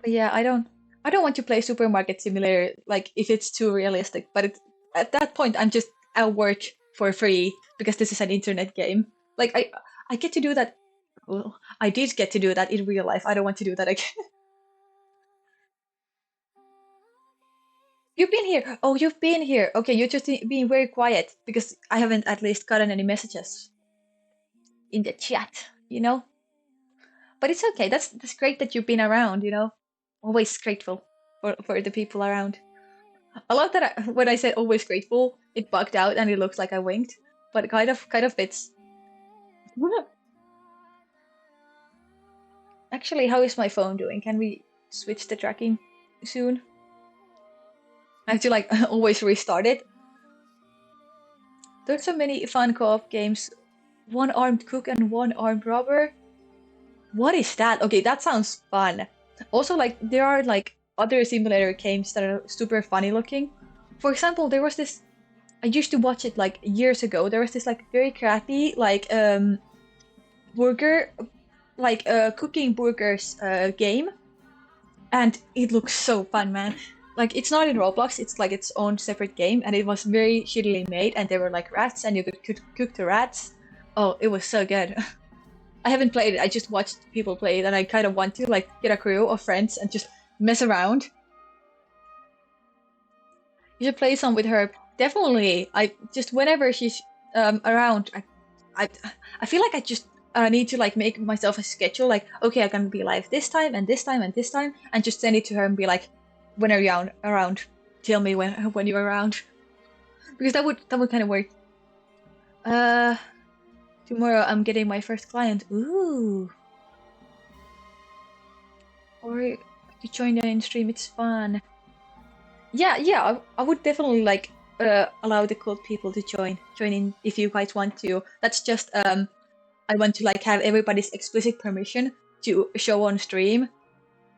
But yeah, I don't want to play Supermarket Simulator like if it's too realistic. But at that point, I'm just at work for free because this is an internet game. Like I get to do that. Well, I did get to do that in real life. I don't want to do that again. You've been here. Oh, you've been here. Okay, you're just being very quiet because I haven't at least gotten any messages in the chat. But it's okay. That's great that you've been around, Always grateful for the people around. I love that when I said always grateful, it bugged out and it looks like I winked, but it kind of fits. Actually, how is my phone doing? Can we switch the tracking soon? I have to like always restart it. There's so many fun co-op games. One armed cook and one armed robber. What is that? Okay, that sounds fun. Also, like there are like other simulator games that are super funny looking. For example, there was this. I used to watch it like years ago. There was this like very crappy like burger, like cooking burgers game, and it looks so fun, man. Like it's not in Roblox. It's like its own separate game, and it was very shittily made. And there were like rats, and you could cook the rats. Oh, it was so good. I haven't played it. I just watched people play it, and I kind of want to like get a crew of friends and just mess around. You should play some with her. Definitely. I just whenever she's around, I I feel like I just need to like make myself a schedule. Like, okay, I'm gonna be live this time and this time and this time, and just send it to her and be like, when are you around? Tell me when you're around, because that would kind of work. Uh, Tomorrow I'm getting my first client. Ooh. Or you join the in stream. It's fun. Yeah. I would definitely like allow the cult people to join in if you guys want to. That's just I want to like have everybody's explicit permission to show on stream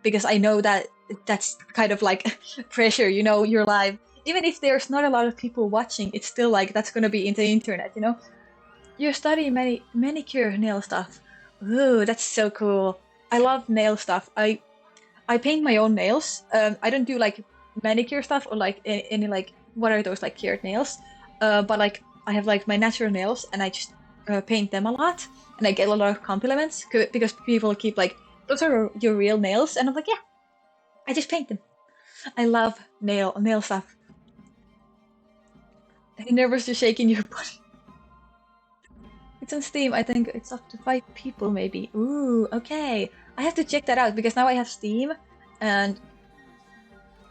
because I know that that's kind of like pressure, you're live. Even if there's not a lot of people watching, it's still like that's gonna be in the internet. You're studying manicure nail stuff. Ooh, that's so cool. I love nail stuff. I paint my own nails. I don't do like manicure stuff or like any like what are those like cured nails. But like I have like my natural nails and I just paint them a lot, and I get a lot of compliments because people keep like, those are your real nails, and I'm like, yeah, I just paint them. I love nail stuff. Are you nervous to shaking your body? It's on Steam. I think it's up to 5 people maybe. Ooh, okay. I have to check that out because now I have Steam, and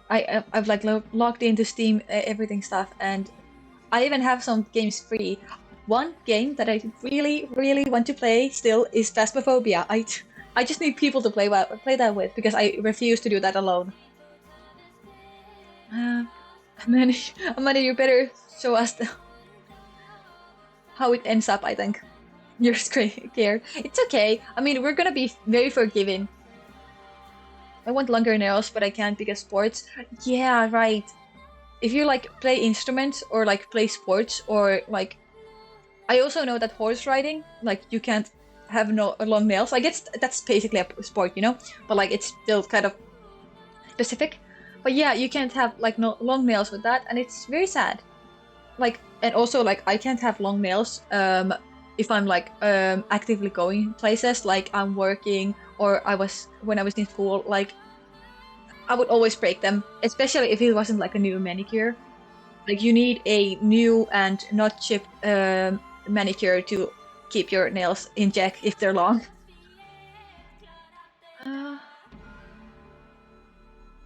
I've like logged into Steam everything stuff, and I even have some games free. One game that I really, really want to play still is Phasmophobia. I just need people to play that with because I refuse to do that alone. Amanda, you better show us how it ends up. I think you're scared. It's okay. I mean, we're gonna be very forgiving. I want longer nails, but I can't because sports. Yeah, right. If you like play instruments or like play sports or like, I also know that horse riding, like you can't have no long nails. I guess that's basically a sport, but like it's still kind of specific. But yeah, you can't have like no long nails with that, and it's very sad. Like, and also like I can't have long nails if I'm like actively going places, like I'm working or when I was in school, like I would always break them, especially if it wasn't like a new manicure. Like you need a new and not chipped manicure to keep your nails in check if they're long.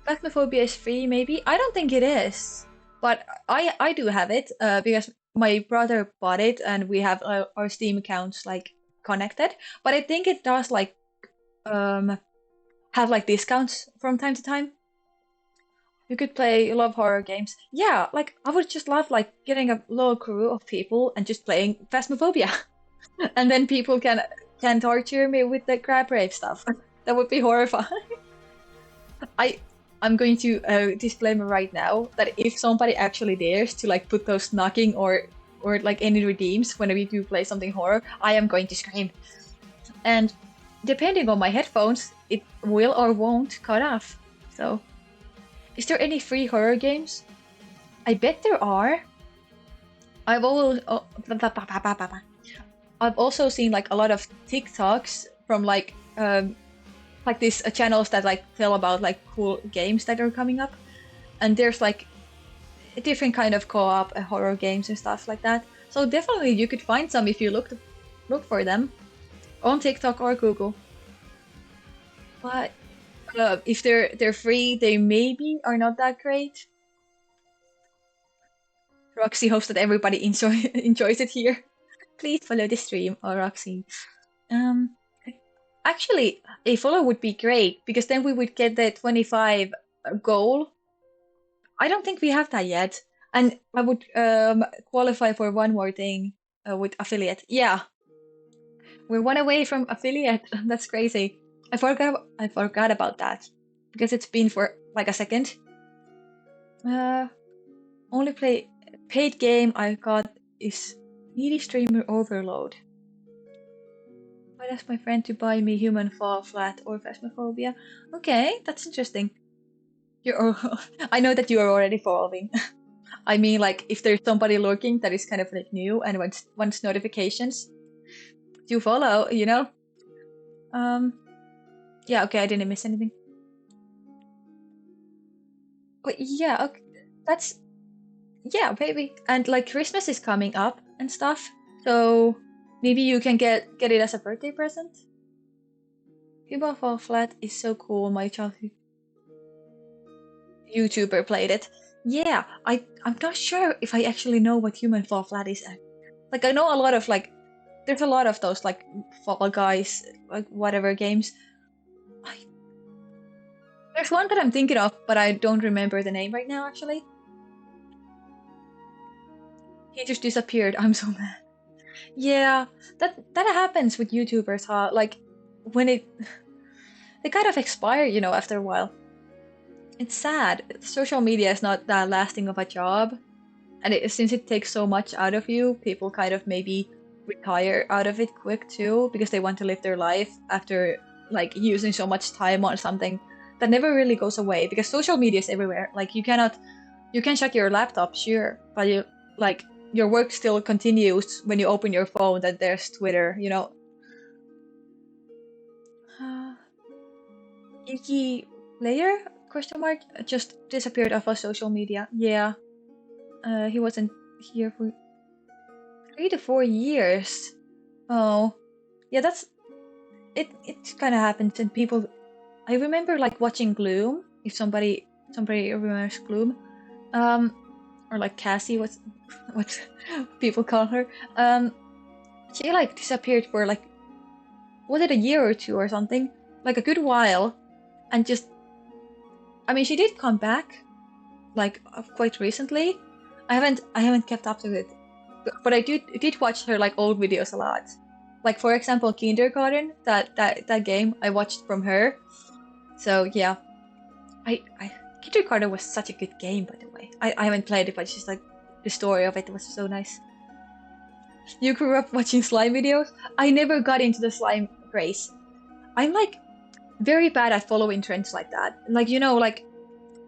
Phasmophobia is free, maybe? I don't think it is, but I do have it because my brother bought it and we have our Steam accounts like connected. But I think it does like have like discounts from time to time. You could play love horror games. Yeah, like I would just love like getting a little crew of people and just playing Phasmophobia, and then people can torture me with the crab rave stuff. That would be horrifying. I I'm going to disclaimer right now that if somebody actually dares to like put those knocking or like any redeems whenever you do play something horror, I am going to scream. And depending on my headphones, it will or won't cut off. So, is there any free horror games? I bet there are. I've also seen like a lot of TikToks from like these channels that like tell about like cool games that are coming up, and there's like a different kind of co-op horror games and stuff like that. So definitely you could find some if you look for them on TikTok or Google. But if they're free, they maybe are not that great. Roxy hopes that everybody enjoys it here. Please follow the stream, or Roxy. Um, actually, a follow would be great because then we would get the 25 goal. I don't think we have that yet, and I would qualify for one more thing with affiliate. Yeah, we're one away from affiliate. That's crazy. I forgot about that because it's been for like a second. Only paid game I got is Needy Streamer Overload. I'd ask my friend to buy me Human Fall Flat or Phasmophobia. Okay, that's interesting. I know that you are already following. I mean, like, if there's somebody lurking that is kind of like new and wants notifications, you follow, you know? Yeah, okay, I didn't miss anything. But yeah, okay, yeah, maybe. And like Christmas is coming up and stuff, so maybe you can get it as a birthday present. Human Fall Flat is so cool. My childhood YouTuber played it. Yeah, I'm not sure if I actually know what Human Fall Flat is. Like I know a lot of like, there's a lot of those like Fall Guys, like whatever games. There's one that I'm thinking of, but I don't remember the name right now. Actually, he just disappeared. I'm so mad. Yeah, that happens with YouTubers, huh? Like when they kind of expire, you know, after a while. It's sad. Social media is not that lasting of a job, and since it takes so much out of you, people kind of maybe retire out of it quick too because they want to live their life after like using so much time on something that never really goes away because social media is everywhere. Like you can shut your laptop, sure, but you like your work still continues when you open your phone. That there's Twitter, you know. Iki player question mark just disappeared off of social media. Yeah, he wasn't here for 3 to 4 years. Oh, yeah, that's it. It kind of happens, and people. I remember like watching Gloom. If somebody remembers Gloom, or like Cassie, what people call her. She like disappeared for like, was it a year or two or something? Like a good while, and just. I mean, she did come back, like quite recently. I haven't kept up to it, but I did watch her like old videos a lot. Like for example, Kindergarten, that game I watched from her. So yeah, I Kindergarten was such a good game, by the way. I haven't played it, but just like the story of it was so nice. You grew up watching slime videos? I never got into the slime craze. I'm like very bad at following trends like that. Like you know, like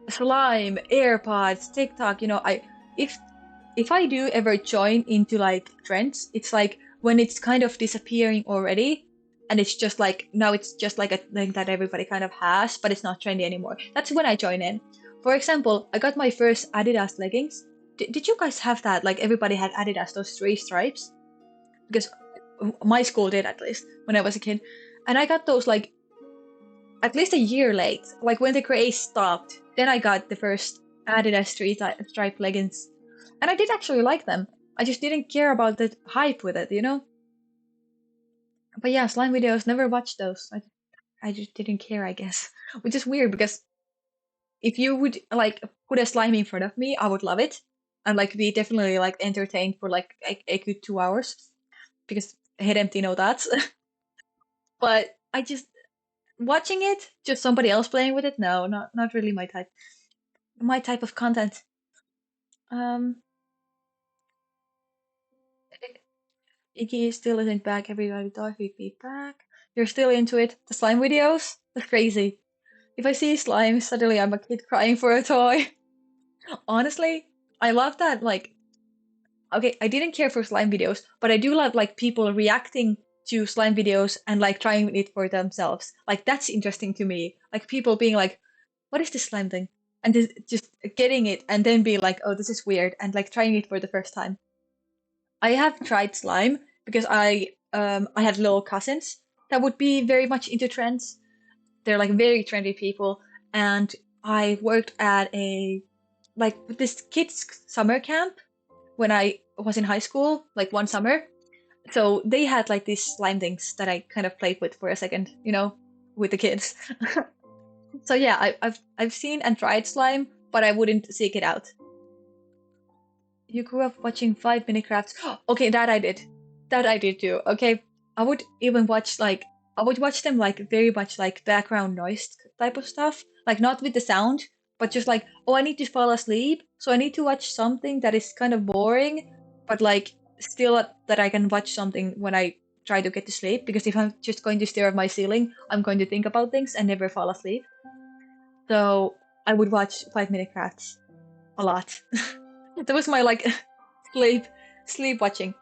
slime, AirPods, TikTok. You know, if I do ever join into like trends, it's like when it's kind of disappearing already, and it's just like now it's just like a thing that everybody kind of has, but it's not trendy anymore. That's when I join in. For example, I got my first Adidas leggings. Did you guys have that? Like everybody had Adidas, those three stripes, because my school did at least when I was a kid, and I got those like at least a year late, like when the craze stopped. Then I got the first Adidas stripe leggings, and I did actually like them. I just didn't care about the hype with it, you know? But yeah, slime videos, never watched those. I just didn't care, I guess. Which is weird because if you would like put a slime in front of me, I would love it. And like be definitely like entertained for like a good 2 hours. Because head empty, know that. But I just Watching it, just somebody else playing with it, no, not really my type. My type of content. Um, Iggy still isn't back. Everybody thought he'd be back. You're still into it. The slime videos? That's crazy. If I see slime, suddenly I'm a kid crying for a toy. Honestly, I love that. Like, okay, I didn't care for slime videos, but I do love like people reacting to slime videos and like trying it for themselves. Like that's interesting to me. Like people being like, "What is this slime thing?" And just getting it and then being like, "Oh, this is weird," and like trying it for the first time. I have tried slime because I had little cousins that would be very much into trends. They're like very trendy people, and I worked at a like this kids summer camp when I was in high school, like one summer. So they had like these slime things that I kind of played with for a second, you know, with the kids. So yeah, I've seen and tried slime, but I wouldn't seek it out. You grew up watching 5 Minute Crafts. Okay, that I did. That I did too. Okay, I would even watch like I would watch them like very much like background noise type of stuff, like not with the sound, but just like, oh, I need to fall asleep, so I need to watch something that is kind of boring, but like still that I can watch something when I try to get to sleep. Because if I'm just going to stare at my ceiling, I'm going to think about things and never fall asleep. So I would watch 5 Minute Crafts a lot. That was my like sleep watching.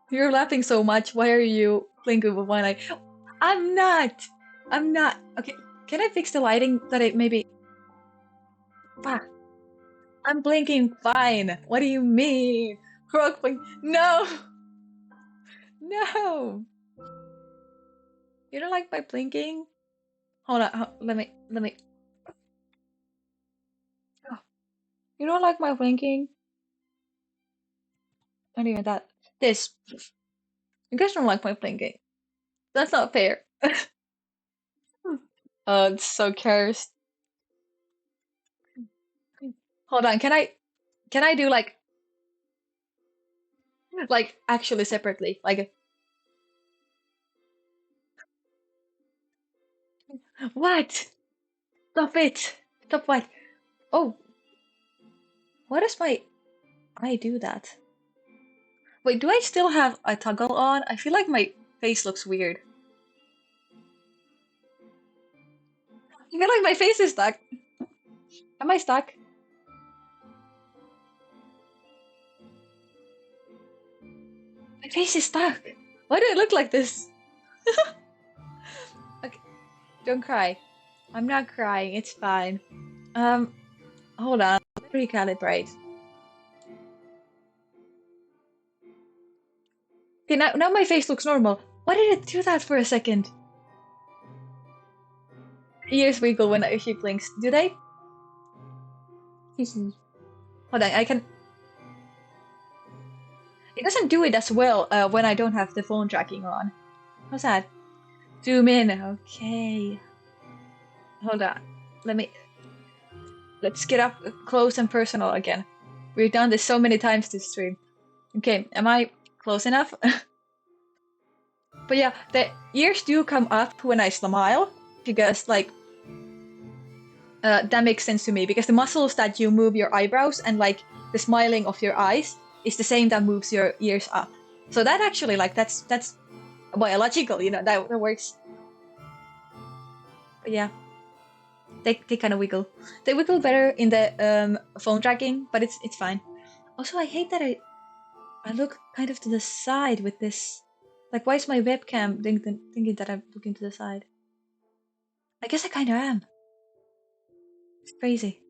You're laughing so much. Why are you blinking with one eye? I'm not. I'm not. Okay, can I fix the lighting that it maybe? Ah, I'm blinking fine. What do you mean? Frog blink? No, no. You don't like my blinking? Hold on. Let me. Oh, you don't like my blinking? Not even that. This. You guys don't like my blinking. That's not fair. Oh, it's so cursed. Hold on. Can I do like actually separately? Like what? Stop it. Stop what? Oh, why does my eye do that? Wait, do I still have a toggle on? I feel like my face looks weird. I feel like my face is stuck. Am I stuck? My face is stuck. Why do I look like this? Okay, don't cry. I'm not crying. It's fine. Um, hold on. Recalibrate. Okay, now my face looks normal. Why did it do that for a second? Ears wiggle when she blinks. Do they? Hold on, I can. It doesn't do it as well when I don't have the phone tracking on. How's that? Zoom in. Okay. Hold on. Let's get up close and personal again. We've done this so many times this stream. Okay, am I close enough? But yeah, the ears do come up when I smile because like that makes sense to me because the muscles that you move your eyebrows and like the smiling of your eyes is the same that moves your ears up. So that actually like that's biological, you know, that works. But yeah, they kind of wiggle. They wiggle better in the phone tracking, but it's fine. Also, I hate that I look kind of to the side with this. Like, why is my webcam thinking that I'm looking to the side? I guess I kind of am. It's crazy.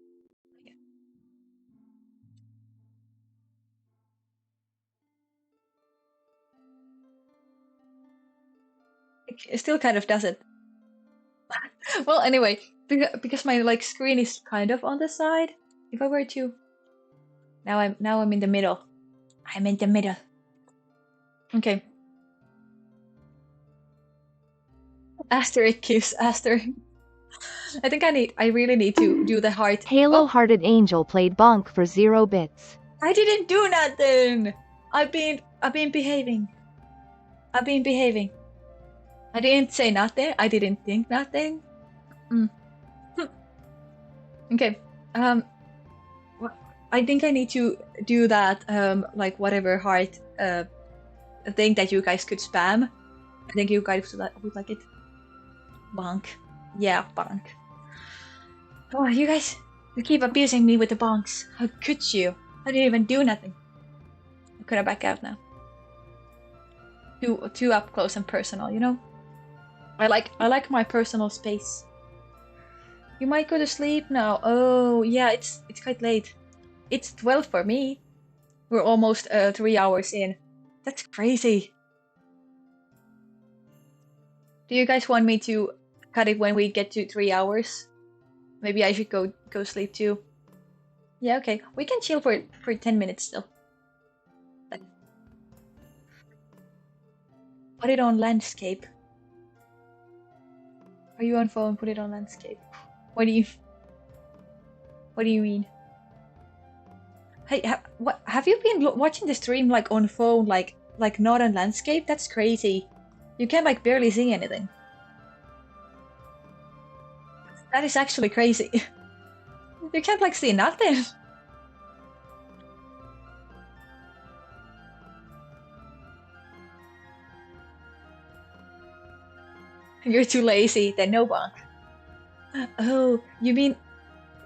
It still kind of does it. Well, anyway, because my like screen is kind of on the side. If I were to, now I'm in the middle. I'm in the middle. Okay. Aster it keeps Aster. I think I really need to do the heart. Halo Oh, Hearted Angel played bonk for 0 bits. I didn't do nothing. I've been behaving. I've been behaving. I didn't say nothing. I didn't think nothing. Mm. Okay. I think I need to do that. Like whatever heart thing that you guys could spam. I think you guys would like it. Bonk. Yeah, bonk. Oh, you guys, you keep abusing me with the bonks. How could you? I didn't even do nothing. I'm gonna back out now. Too up close and personal, you know? I like my personal space. You might go to sleep now. Oh yeah, it's quite late. It's 12 for me. We're almost 3 hours in. That's crazy. Do you guys want me to cut it when we get to 3 hours? Maybe I should go sleep too. Yeah, okay. We can chill for 10 minutes still. Put it on landscape. Are you on phone? Put it on landscape. What do you mean? Hey, what have you been watching the stream like on phone, like not on landscape? That's crazy. You can like barely see anything. That is actually crazy. You can't like see nothing. You're too lazy. Then no bonk. Oh, you mean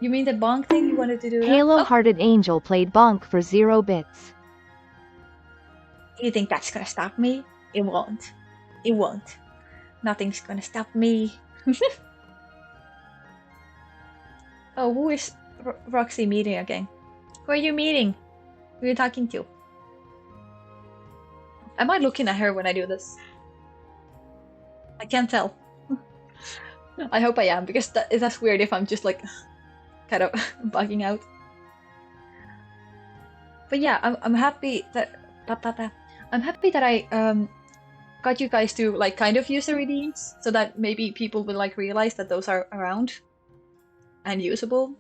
the bonk thing you wanted to do? Halo-hearted Angel played bonk for 0 bits. You think that's gonna stop me? It won't. It won't. Nothing's gonna stop me. Oh, who is Roxy meeting again? Who are you meeting? Who are you talking to? Am I looking at her when I do this? I can't tell. I hope I am, because that's weird if I'm just like kind of bugging out. But yeah, I'm happy that I got you guys to like kind of use the redeems, so that maybe people will like realize that those are around and usable.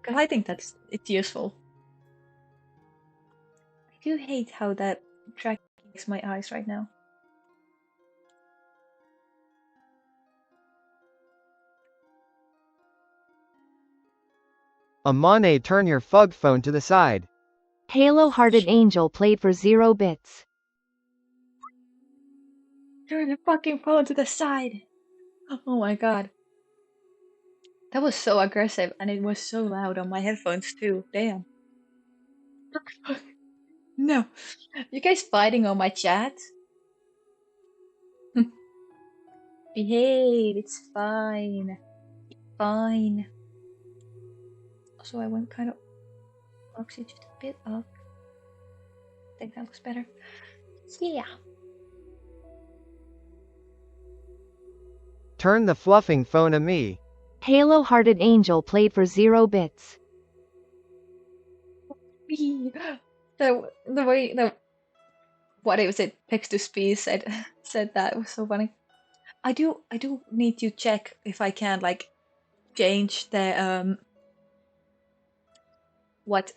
Cause I think it's useful. I do hate how that tracks my eyes right now. Amane, turn your fug phone to the side. Halo-hearted Angel played for 0 bits. Turn the fucking phone to the side. Oh my god. That was so aggressive, and it was so loud on my headphones too. Damn. No. You guys fighting on my chat? Behave, it's fine. Fine. Also, I went kind of Roxy just a bit up. I think that looks better. Yeah. Turn the fluffing phone to me. Halo-hearted Angel played for 0 bits. The way what was it? Pex to Speed said that, it was so funny. I do need to check if I can like change the what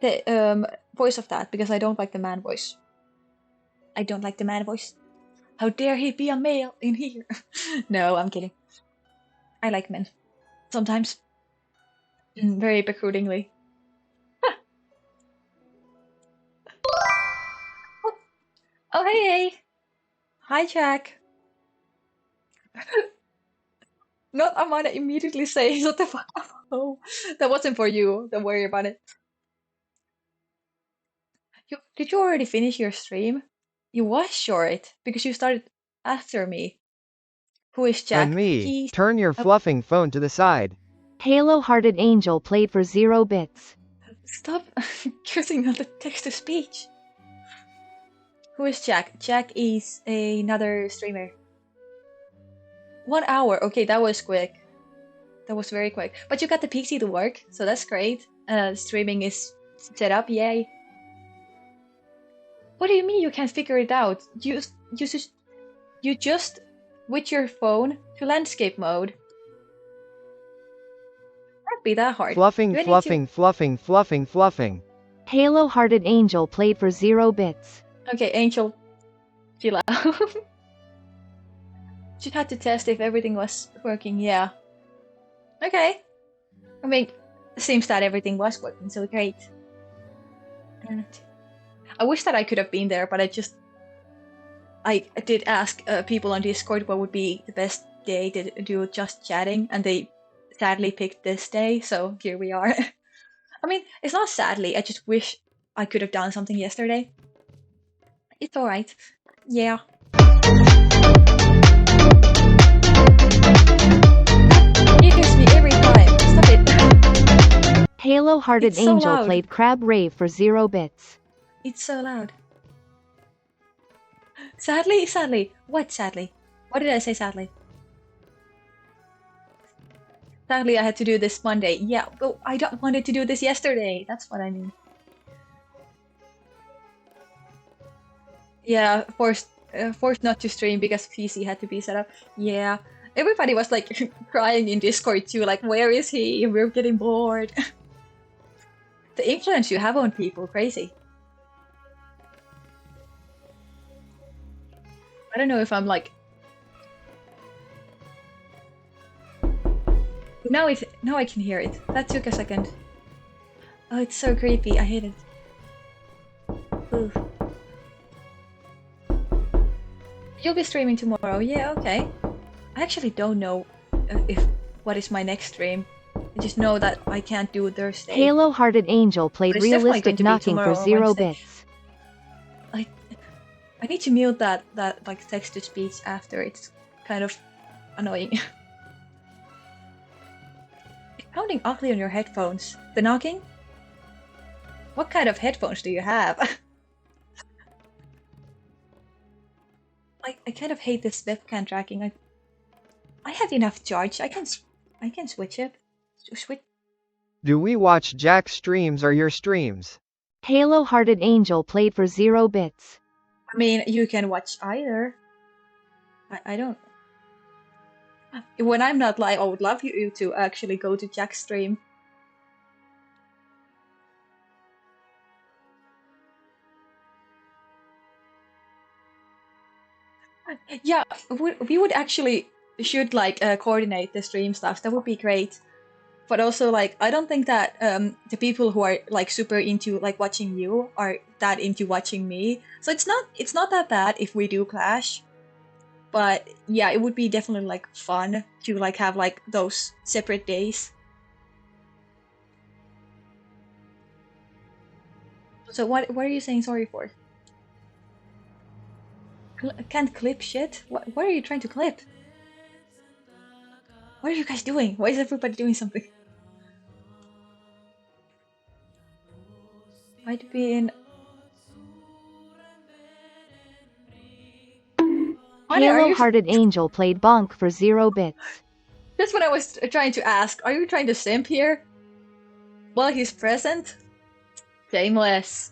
the voice of that, because I don't like the man voice. I don't like the man voice. How dare he be a male in here? No, I'm kidding. I like men. Sometimes. Very protrudingly. Oh, hey! Hi, Jack. Not Amanda immediately saying, what the fuck? Oh, that wasn't for you. Don't worry about it. Did you already finish your stream? You was short, because you started after me. Who is Jack? And me, turn your fluffing phone to the side. Halo-hearted Angel played for 0 bits. Stop using the text-to-speech. Who is Jack? Jack is another streamer. 1 hour. Okay, that was quick. That was very quick. But you got the PC to work, so that's great. Streaming is set up. Yay. What do you mean you can't figure it out? You just switch your phone to landscape mode. Can't be that hard. Fluffing. Halo-hearted Angel played for 0 bits. Okay, Angel, chill out. Just had to test if everything was working. Yeah. Okay. I mean, seems that everything was working, so great. And I wish that I could have been there, but I did ask people on Discord what would be the best day to do just chatting, and they sadly picked this day, so here we are. I mean, it's not sadly, I just wish I could have done something yesterday. It's alright. Yeah. It hits me every time. Stop it. Halo Hearted It's so Angel loud. played Crab Rave for 0 bits. It's so loud. Sadly? Sadly. What sadly? What did I say sadly? Sadly, I had to do this Monday. Yeah, but I don't wanted to do this yesterday. That's what I mean. Yeah, forced not to stream because PC had to be set up. Yeah, everybody was like crying in Discord too. Like, where is he? We're getting bored. The influence you have on people, crazy. I don't know if I'm like. Now I can hear it. That took a second. Oh, it's so creepy. I hate it. Ooh. You'll be streaming tomorrow. Yeah, okay. I actually don't know if what is my next stream. I just know that I can't do Thursday. Halo Hearted Angel played But it's definitely going Realistic to be Knocking tomorrow for or 0 Wednesday. bits. I need to mute that like text to speech after. It's kind of annoying. It's sounding ugly on your headphones. The knocking? What kind of headphones do you have? I kind of hate this webcam tracking. I have enough charge. I can switch it. Switch. Do we watch Jack's streams or your streams? Halo Hearted Angel played for 0 bits. I mean, you can watch either. I don't. When I'm not live, I would love you to actually go to Jack's stream. Yeah, we would actually should like coordinate the stream stuff. That would be great. But also, like, I don't think that the people who are like super into like watching you are that into watching me. So it's not that bad if we do clash. But yeah, it would be definitely like fun to like have like those separate days. So what are you saying sorry for? Can't clip shit? What are you trying to clip? What are you guys doing? Why is everybody doing something? Might be in. Honey, are Halo you Hearted Angel played Bonk for 0 bits. just when I was trying to ask, are you trying to simp here? Well, he's present. Shameless.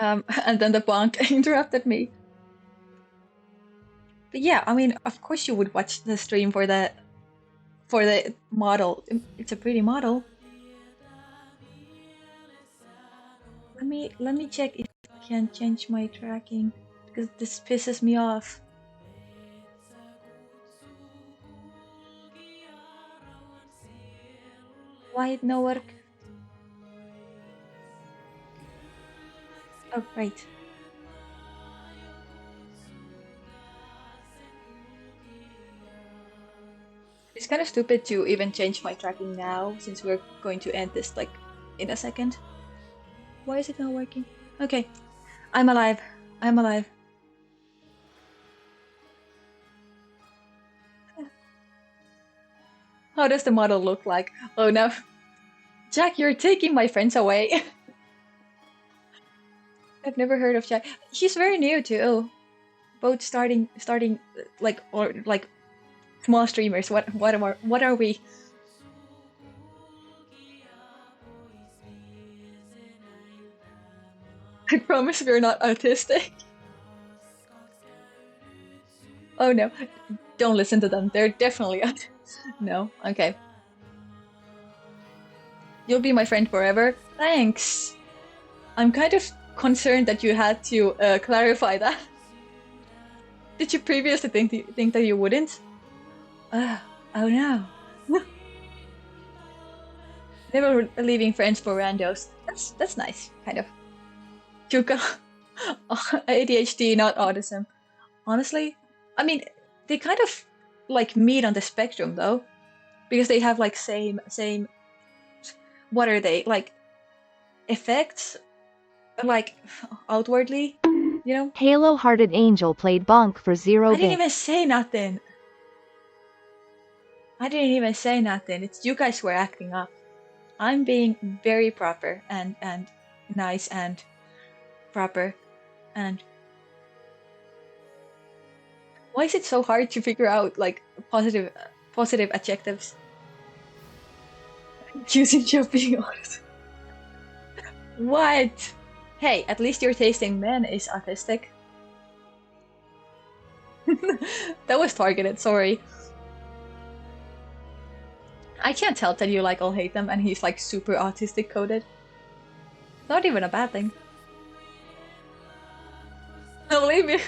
And then the bonk interrupted me. But yeah, I mean, of course you would watch the stream for the model. It's a pretty model. Let me check if I can change my tracking because this pisses me off. Why it no work? Oh, right. It's kind of stupid to even change my tracking now since we're going to end this like in a second. Why is it not working? Okay. I'm alive. I'm alive. How does the model look like? Oh no. Jack, you're taking my friends away. I've never heard of Jack. He's very new too. Both starting like or like small streamers. What are we? I promise we're not autistic. Oh no. Don't listen to them. They're definitely no. Okay. You'll be my friend forever. Thanks. I'm kind of concerned that you had to clarify that. Did you previously think that you wouldn't? Oh no. Never leaving friends for randos. That's nice, kind of. Chuka, ADHD, not autism. Honestly, I mean, they kind of like meet on the spectrum though, because they have like same. What are they like? Effects, like outwardly, you know. Halo Hearted Angel played Bonk for 0 I didn't bits. even say nothing. I didn't even say nothing. It's you guys who are acting up. I'm being very proper and nice and proper and. Why is it so hard to figure out like positive adjectives? Using job being honest. What? Hey, at least your tasting men is autistic. That was targeted, sorry. I can't tell that you like all hate them and he's like super autistic coded. Not even a bad thing. No, leave me.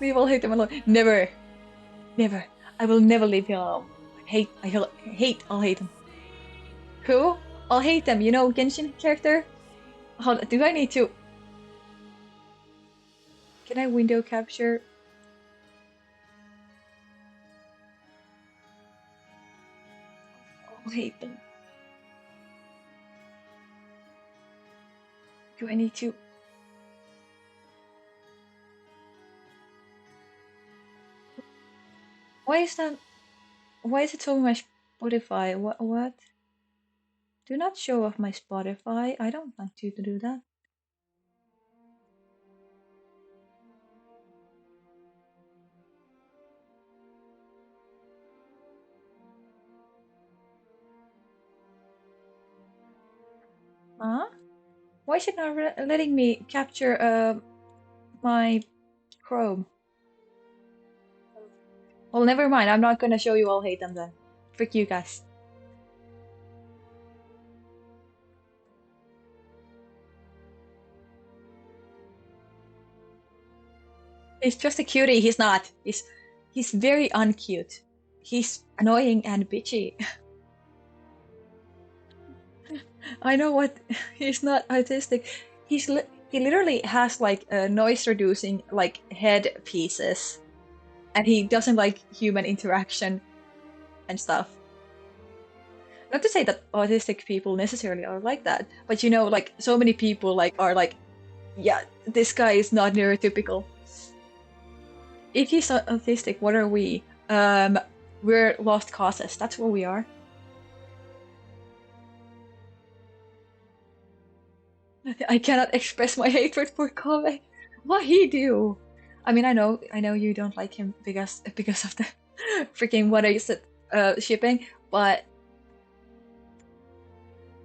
Leave all hate them alone. Never. Never. I will never leave you alone. I hate all hate them. Who? I'll hate them. You know Genshin character? Hold on, do I need to... Can I window capture? I'll hate them. Do I need to... Why is that... Why is it showing my Spotify? What? Do not show off my Spotify. I don't want you to do that. Huh? Why is it not letting me capture my Chrome? Well, never mind. I'm not gonna show you all hate them then. Frick you guys. He's just a cutie. He's not. He's very uncute. He's annoying and bitchy. I know what. He's not autistic. He literally has like noise reducing like head pieces, and he doesn't like human interaction and stuff. Not to say that autistic people necessarily are like that, but you know, like so many people like are like, yeah, this guy is not neurotypical. If he's autistic, what are we? We're lost causes. That's what we are. I cannot express my hatred for Kobe. What he do? I mean, I know you don't like him because of the freaking what is it shipping, but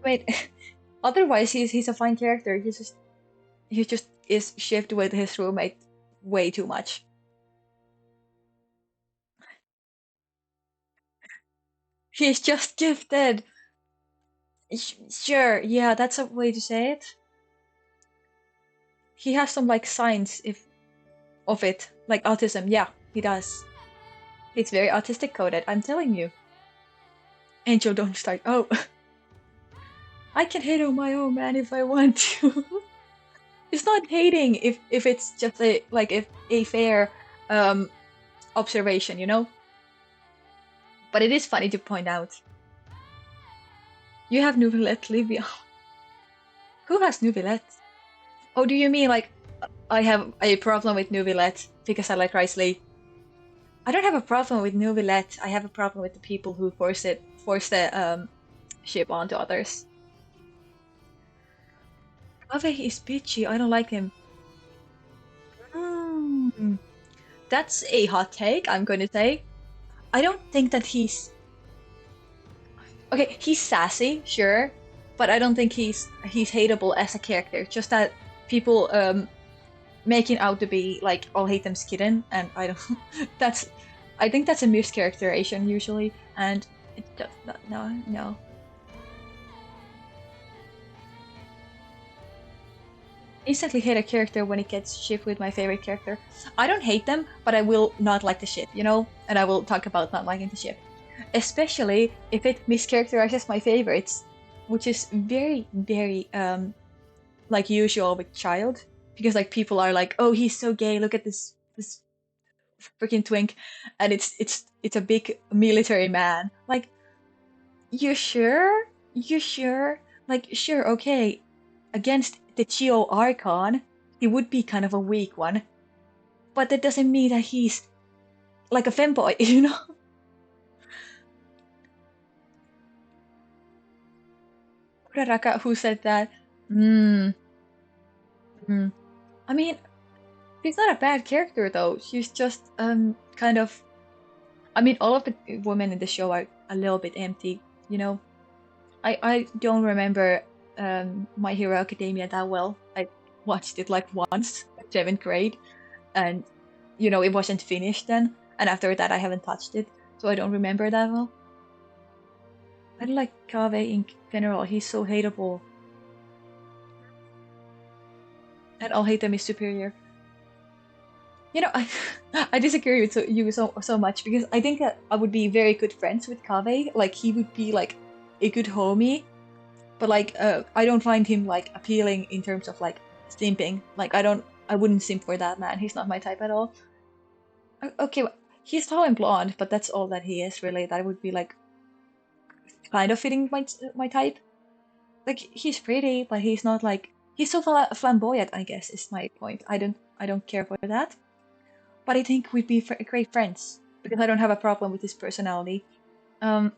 wait. Otherwise, he's a fine character. He just is shipped with his roommate way too much. He's just gifted. Sure, yeah, that's a way to say it. He has some like signs of it, like autism. Yeah, he does. He's very autistic coded. I'm telling you. Angel, don't start. Oh, I can hate on my own, man, if I want to. It's not hating if it's just a fair observation, you know. But it is funny to point out. You have Nouvellette, Livia. Who has Nouvellette? Oh, do you mean like I have a problem with Nouvellette because I like Rice Lee? I don't have a problem with Nouvellette. I have a problem with the people who force the ship onto others. Ave is bitchy. I don't like him. That's a hot take, I'm going to say. I don't think that he's... Okay, he's sassy, sure, but I don't think he's hateable as a character. Just that people making out to be like all hate them's kitten, and I don't... I think that's a mischaracterization usually, and it does not... No. instantly hate a character when it gets shipped with my favorite character. I don't hate them, but I will not like the ship, you know? And I will talk about not liking the ship. Especially if it mischaracterizes my favorites, which is very, very like usual with Child. Because like people are like, oh, he's so gay, look at this freaking twink, and it's a big military man. Like, you sure? You sure? Like, sure, okay. Against the Chio Archon, he would be kind of a weak one. But that doesn't mean that he's like a femboy, you know? Uraraka, who said that? Hmm. I mean, she's not a bad character though. She's just kind of. I mean, all of the women in the show are a little bit empty, you know. I don't remember My Hero Academia that well. I watched it like once, 7th grade, and you know it wasn't finished then. And after that, I haven't touched it, so I don't remember that well. I don't like Kave in general. He's so hateable, and I'll hate them is superior. You know, I disagree with you so much because I think that I would be very good friends with Kave. Like he would be like a good homie, but like I don't find him like appealing in terms of like simping. Like I wouldn't simp for that man. He's not my type at all. Okay, he's tall and blonde, but that's all that he is really. That would be like kind of fitting my type. Like he's pretty, but he's not like he's so flamboyant. I guess is my point. I don't care for that. But I think we'd be great friends because I don't have a problem with his personality. And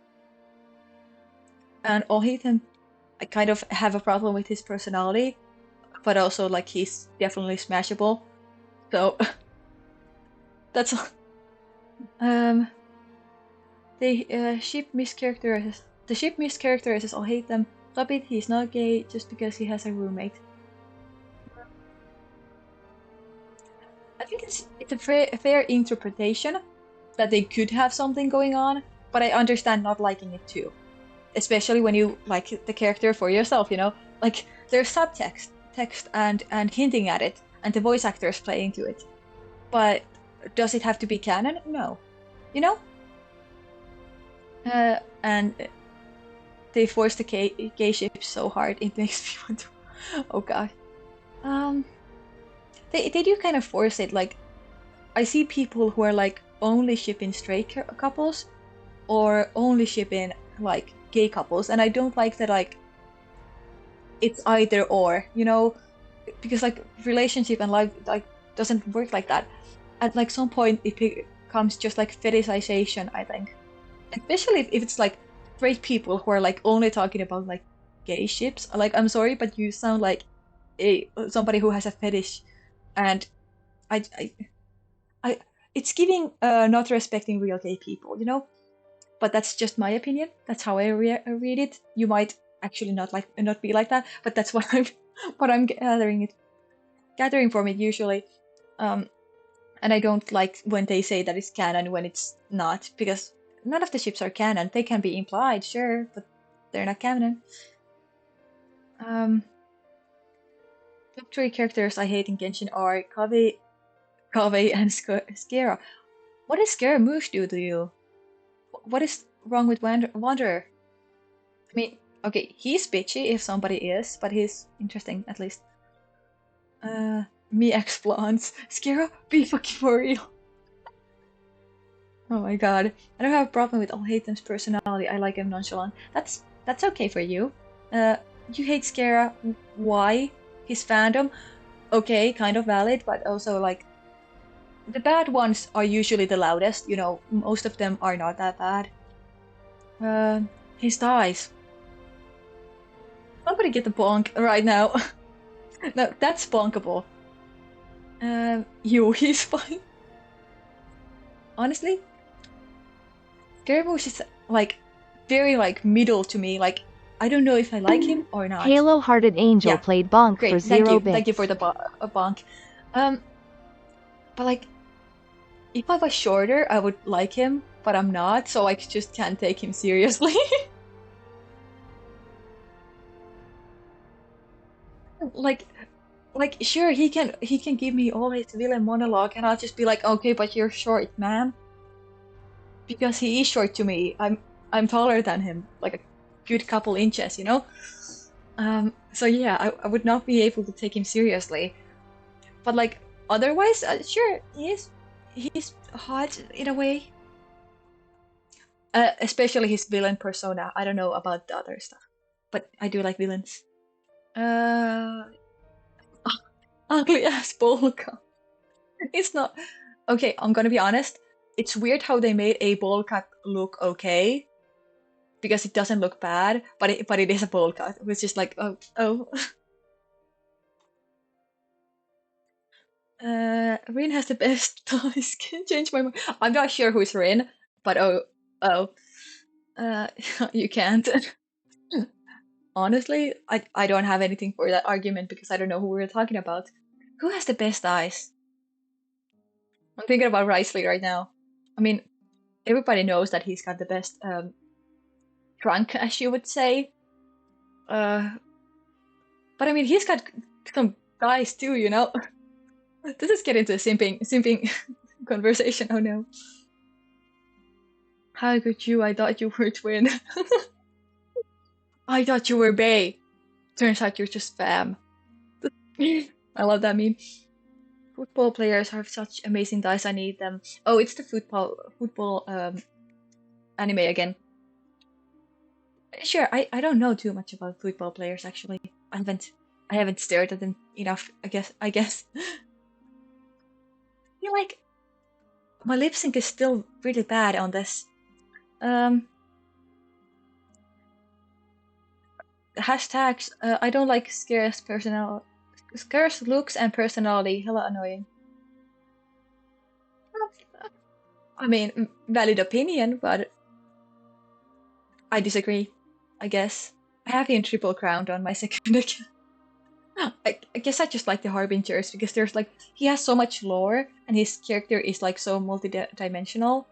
Ohithan, I kind of have a problem with his personality, but also like he's definitely smashable. So that's all. The ship mischaracterizes Ohithan. Stop it, he's not gay just because he has a roommate. I think it's a fair interpretation that they could have something going on, but I understand not liking it too. Especially when you like the character for yourself, you know? Like, there's subtext, text and hinting at it, and the voice actors playing to it. But does it have to be canon? No. You know? And they force the gay ship so hard, it makes me want to... Oh god. They do kind of force it, like, I see people who are like only shipping straight couples or only shipping like gay couples, and I don't like that like it's either or, you know, because like relationship and life like doesn't work like that. At like some point it becomes just like fetishization, I think, especially if it's like straight people who are like only talking about like gay ships. Like, I'm sorry, but you sound like somebody who has a fetish, and I it's giving not respecting real gay people, you know. But that's just my opinion. That's how I read it. You might actually not be like that, but that's what I'm gathering from it usually. And I don't like when they say that it's canon when it's not, because none of the ships are canon. They can be implied, sure, but they're not canon. Top 3 characters I hate in Genshin are Kave, and Skera. What does Skera Moosh do to you? What is wrong with Wanderer? I mean, okay, he's bitchy if somebody is, but he's interesting at least. Me explants. Skira, be fucking for real. Oh my god. I don't have a problem with Alhaitham's personality. I like him nonchalant. That's okay for you. You hate Skara. Why? His fandom. Okay, kind of valid, but also like the bad ones are usually the loudest, you know, most of them are not that bad. His thighs. Somebody get the bonk right now. No, that's bonkable. He's fine. Honestly, Scaramouche is like very like middle to me. Like, I don't know if I like him or not. Halo Hearted Angel Yeah, played Bonk great, for 0 bits. thank you for the bonk. But like, if I was shorter, I would like him, but I'm not, so I just can't take him seriously. Like, Like, sure, he can give me all his villain monologue, and I'll just be like, okay, but you're short, man, because he is short to me. I'm taller than him, like a good couple inches, you know. So yeah, I would not be able to take him seriously. But like otherwise, sure, he's hot in a way. Especially his villain persona. I don't know about the other stuff, but I do like villains. Uh, ugly ass ball cut. It's not okay. I'm gonna be honest. It's weird how they made a bowl cut look okay because it doesn't look bad, but it is a bowl cut, which is like oh. Rin has the best thighs. Can change my mind. I'm not sure who's Rin, but oh. Uh, you can't. Honestly, I don't have anything for that argument because I don't know who we're talking about. Who has the best eyes? I'm thinking about Risley right now. I mean, everybody knows that he's got the best trunk, as you would say. Uh, but I mean, he's got some guys too, you know. This is getting into a simping conversation. Oh no. How could you? I thought you were twin. I thought you were Bay. Turns out you're just fam. I love that meme. Football players have such amazing dice. I need them. Oh, it's the football anime again. Sure, I don't know too much about football players actually. I haven't stared at them enough. I guess. I feel like my lip sync is still really bad on this. Um, hashtags. I don't like scarce looks and personality. Hella annoying. I mean, valid opinion, but I disagree. I guess I have him triple crowned on my second account. I guess I just like the Harbingers because there's like he has so much lore and his character is like so multi-dimensional.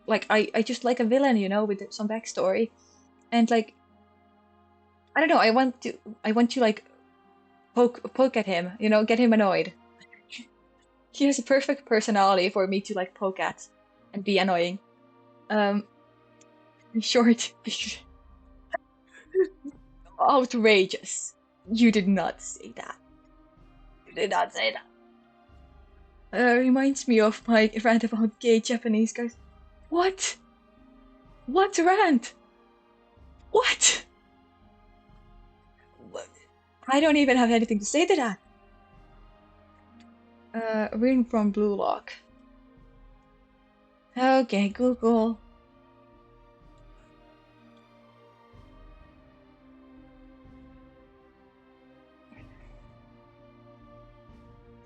Like I just like a villain, you know, with some backstory, and like I don't know. I want to like poke at him, you know, get him annoyed. He has a perfect personality for me to like poke at and be annoying. Um, short, outrageous. You did not say that. You did not say that. Reminds me of my rant about gay Japanese guys. What? What rant? What? What? I don't even have anything to say to that. Ring from Blue Lock. Okay, Google.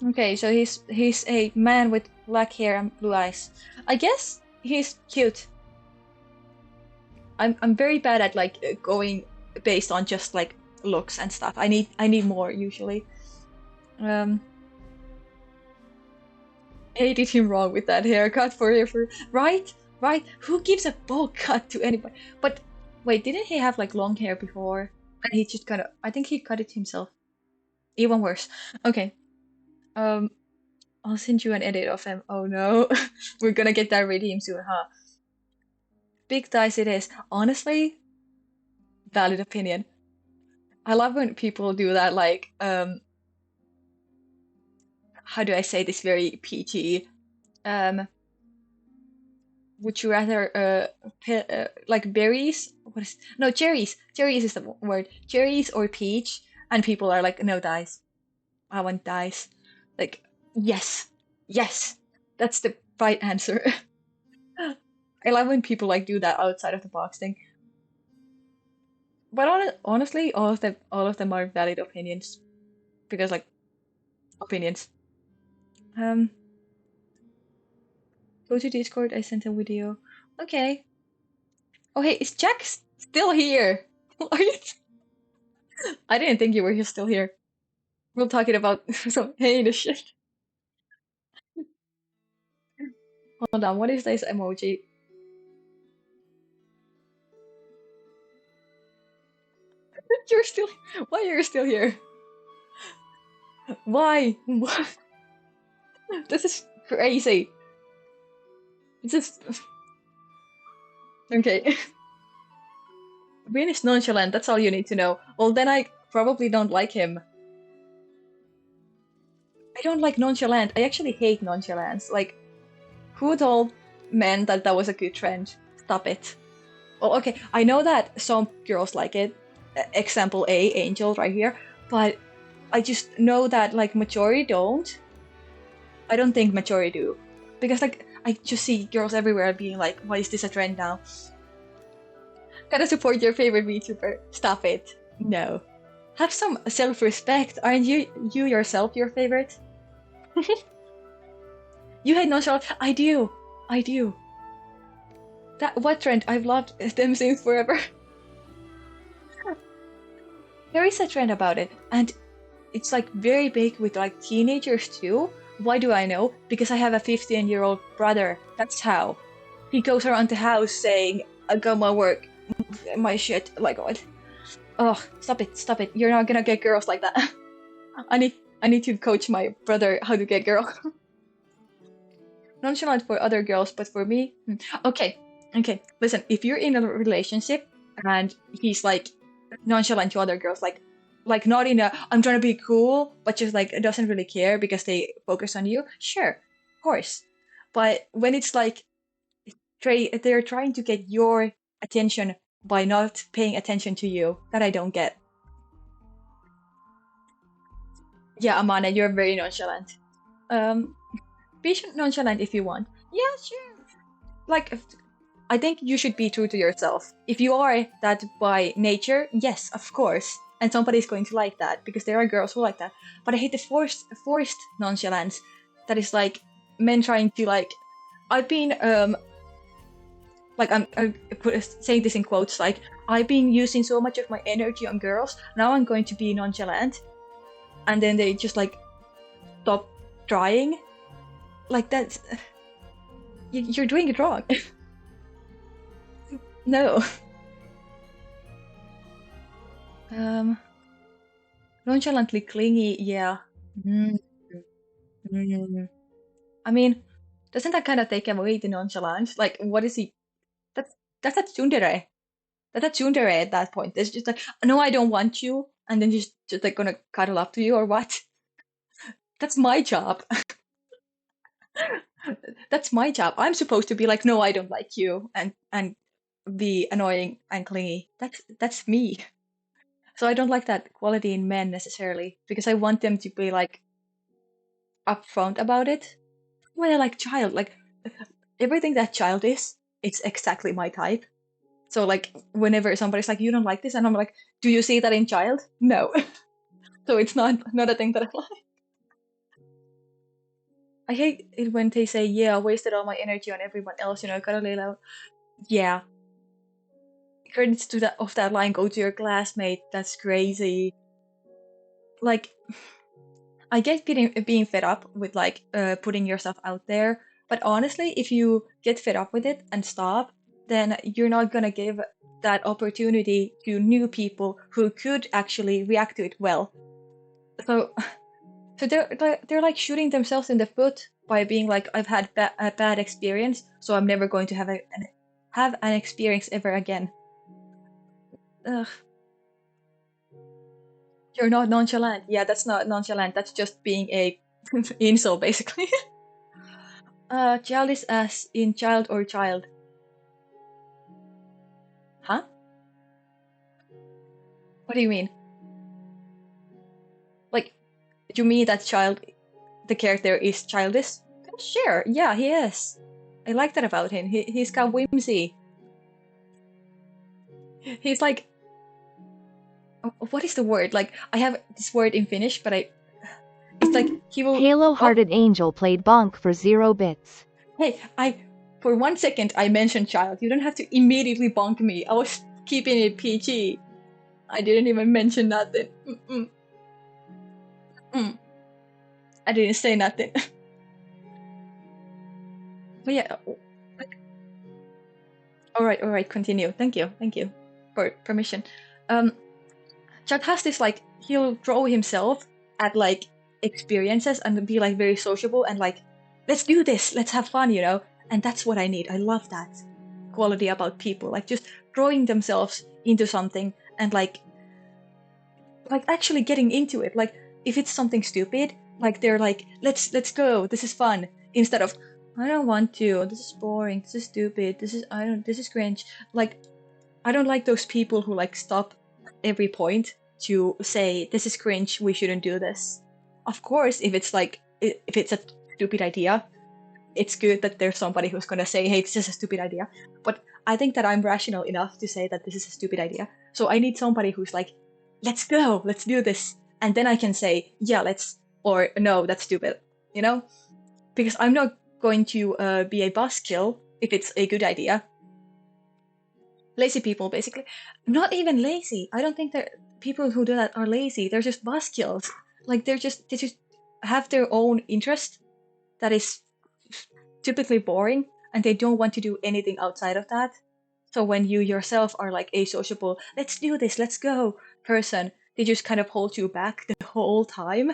Okay, so he's a man with black hair and blue eyes. I guess he's cute. I'm very bad at like going based on just like looks and stuff. I need more usually. Um, hated him wrong with that haircut forever. Right. Who gives a bowl cut to anybody? But wait, didn't he have like long hair before? And he just kind of. I think he cut it himself. Even worse. Okay. Um, I'll send you an edit of him. Oh no, we're gonna get that redeem soon, huh? Big dice it is. Honestly, valid opinion. I love when people do that. Like, how do I say this very PG? Um, would you rather like berries? What is no cherries? Cherries is the word. Cherries or peach? And people are like, no dice. I want dice. Like, yes, yes, that's the right answer. I love when people like do that outside of the box thing. But honestly, all of them are valid opinions because like opinions. Um, go to Discord. I sent a video. Okay. Oh hey, is Jack still here? Are you? I didn't think you were still here. We're talking about some heinous shit. Hold on, what is this emoji? You're still. Why are you still here? Why? What? This is crazy. This is okay. Vin is nonchalant. That's all you need to know. Well, then I probably don't like him. I don't like nonchalant. I actually hate nonchalance. Like, who told men that that was a good trend? Stop it. Well, okay, I know that some girls like it. Example A, Angel, right here. But I just know that, like, majority don't. I don't think majority do. Because, like, I just see girls everywhere being like, why is this a trend now? Gotta support your favorite VTuber. Stop it. No. Have some self-respect. Aren't you yourself your favorite? You hate nonchalant. I do. I do. That what trend? I've loved them since forever. There is a trend about it, and it's like very big with like teenagers too. Why do I know? Because I have a 15-year-old brother. That's how. He goes around the house saying, I got my work, my shit. Like what? Oh, stop it, stop it. You're not gonna get girls like that. I need to coach my brother how to get girls. Nonchalant for other girls, but for me, okay, okay. Listen, if you're in a relationship and he's like nonchalant to other girls, like not in a I'm trying to be cool, but just like doesn't really care because they focus on you. Sure, of course. But when it's like they're trying to get your attention by not paying attention to you, that I don't get. Yeah, Amanda, you're very nonchalant. Be nonchalant if you want. Yeah, sure. Like, I think you should be true to yourself. If you are that by nature, yes, of course. And somebody's going to like that because there are girls who like that. But I hate the forced nonchalance that is like men trying to like. I've been like I'm saying this in quotes, like I've been using so much of my energy on girls. Now I'm going to be nonchalant, and then they just like stop trying. Like that's you're doing it wrong. No. Nonchalantly clingy, yeah. Mm, mm. I mean, doesn't that kind of take away the nonchalance? Like, what is he? That's that's a tsundere. That's a tsundere at that point. It's just like, no, I don't want you, and then just like gonna cuddle up to you or what? That's my job. That's my job. I'm supposed to be like, no, I don't like you, and be annoying and clingy. That's me. So I don't like that quality in men necessarily because I want them to be like upfront about it. When I like child, like everything that child is, it's exactly my type. So like whenever somebody's like, you don't like this, and I'm like, do you see that in child? No. So it's not a thing that I like. I hate it when they say, yeah, I wasted all my energy on everyone else, gotta lay low. Yeah. Credits to that of that line, go to your classmate. That's crazy. Like I get being fed up with like putting yourself out there, but honestly, if you get fed up with it and stop, then you're not gonna give that opportunity to new people who could actually react to it well. So, so they're like shooting themselves in the foot by being like, I've had a bad experience, so I'm never going to have an experience ever again. Ugh. You're not nonchalant. Yeah, that's not nonchalant. That's just being a insult, basically. Childish as in child or child. Huh? What do you mean? Like, you mean that the character is childish? Sure, yeah, he is. I like that about him. He's got whimsy. He's like, what is the word? Like, I have this word in Finnish, but it's like he will. Halo Oh, Hearted Angel played bonk for 0 bits. hey, for 1 second I mentioned child. You don't have to immediately bonk me. I was keeping it PG. I didn't even mention nothing. I didn't say nothing. But yeah, like, all right, continue. Thank you for permission. Chad has this like he'll draw himself at like experiences and be like very sociable and like, let's do this, let's have fun, you know? And that's what I need. I love that quality about people, like just throwing themselves into something and like actually getting into it. Like if it's something stupid, like they're like, let's go, this is fun, instead of I don't want to, this is boring, this is stupid, this is cringe. Like I don't like those people who like stop every point to say this is cringe, we shouldn't do this. Of course, if it's like if it's a stupid idea, it's good that there's somebody who's gonna say, hey, this is a stupid idea. But I think that I'm rational enough to say that this is a stupid idea. So I need somebody who's like, let's go, let's do this. And then I can say, yeah, let's, or no, that's stupid, you know? Because I'm not going to be a buzzkill if it's a good idea. Lazy people, basically. Not even lazy. I don't think that people who do that are lazy. They're just buzzkills. Like they just have their own interest that is typically boring, and they don't want to do anything outside of that. So when you yourself are like a sociable, let's do this, let's go person, they just kind of hold you back the whole time.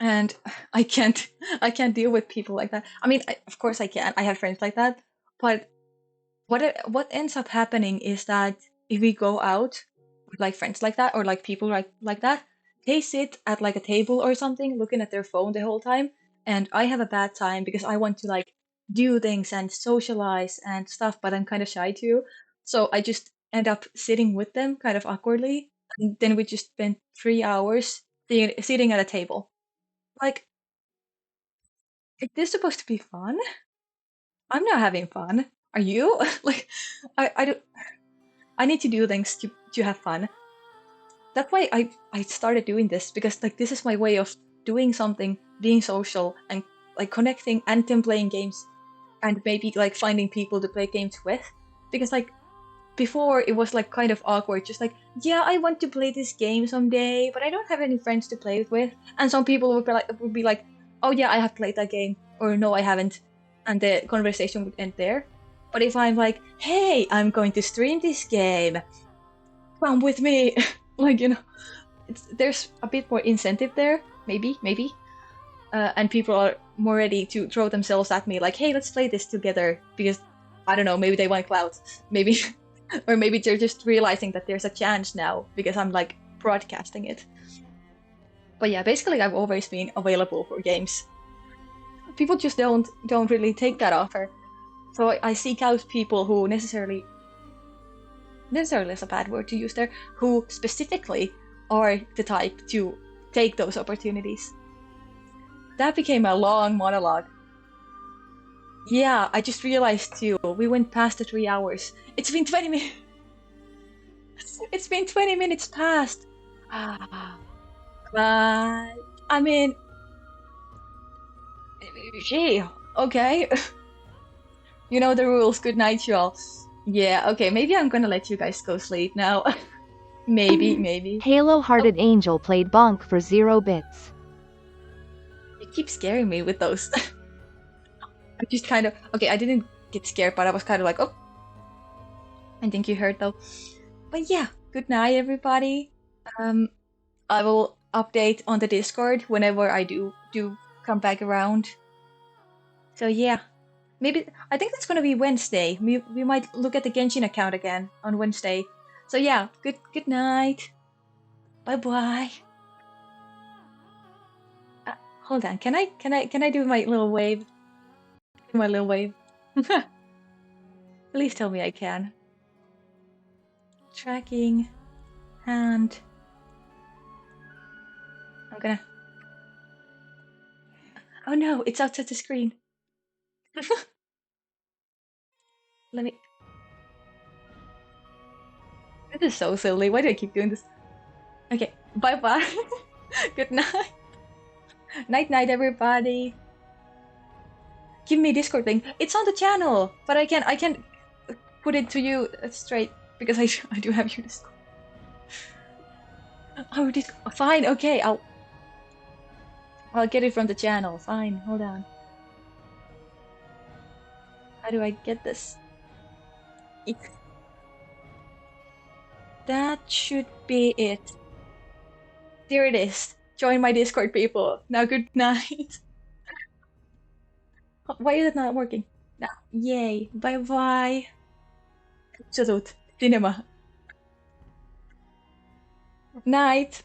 And I can't deal with people like that. I mean, of course I can. I have friends like that, but what ends up happening is that if we go out with like friends like that or like people like that, they sit at like a table or something looking at their phone the whole time, and I have a bad time because I want to like do things and socialize and stuff, but I'm kind of shy too. So I just end up sitting with them kind of awkwardly, and then we just spend 3 hours sitting at a table. Like, is this supposed to be fun? I'm not having fun. Are you? Like, I don't. I need to do things to have fun. That's why I started doing this, because like this is my way of doing something, being social, and like connecting, and then playing games, and maybe like finding people to play games with. Because like before it was like kind of awkward, just like, yeah, I want to play this game someday, but I don't have any friends to play it with. And some people would be like, oh yeah, I have played that game, or no, I haven't, and the conversation would end there. But if I'm like, hey, I'm going to stream this game, come with me, like, you know, there's a bit more incentive there, maybe, and people are more ready to throw themselves at me, like, hey, let's play this together, because I don't know, maybe they want clout, maybe, or maybe they're just realizing that there's a chance now because I'm like broadcasting it. But yeah, basically, I've always been available for games. People just don't really take that offer, so I seek out people who necessarily is a bad word to use there, who specifically are the type to take those opportunities. That became a long monologue. Yeah, I just realized too, we went past the 3 hours. It's been 20 minutes. It's been 20 minutes past. But, I mean, gee, okay. You know the rules. Good night, y'all. Yeah, okay, maybe I'm gonna let you guys go sleep now. Maybe. Halo-hearted angel played bonk for 0 bits. You keep scaring me with those. I just kind of, okay, I didn't get scared, but I was kind of like, oh. I think you heard though. But yeah, good night, everybody. I will update on the Discord whenever I do come back around. So yeah, maybe I think that's gonna be Wednesday. We might look at the Genshin account again on Wednesday. So yeah, good night. Bye bye. Hold on, can I do my little wave? My little wave. Please tell me I can. Tracking, hand. I'm gonna. Oh no, it's outside the screen. Let me. This is so silly. Why do I keep doing this? Okay, bye bye. Good night. Night, everybody. Give me Discord link. It's on the channel, but I can put it to you straight because I do have your Discord. Oh, fine. Okay, I'll get it from the channel. Fine. Hold on. How do I get this? That should be it. There it is. Join my Discord, people. Now, good night. Why is it not working? Now, yay. Bye bye. Just Cinema. Night.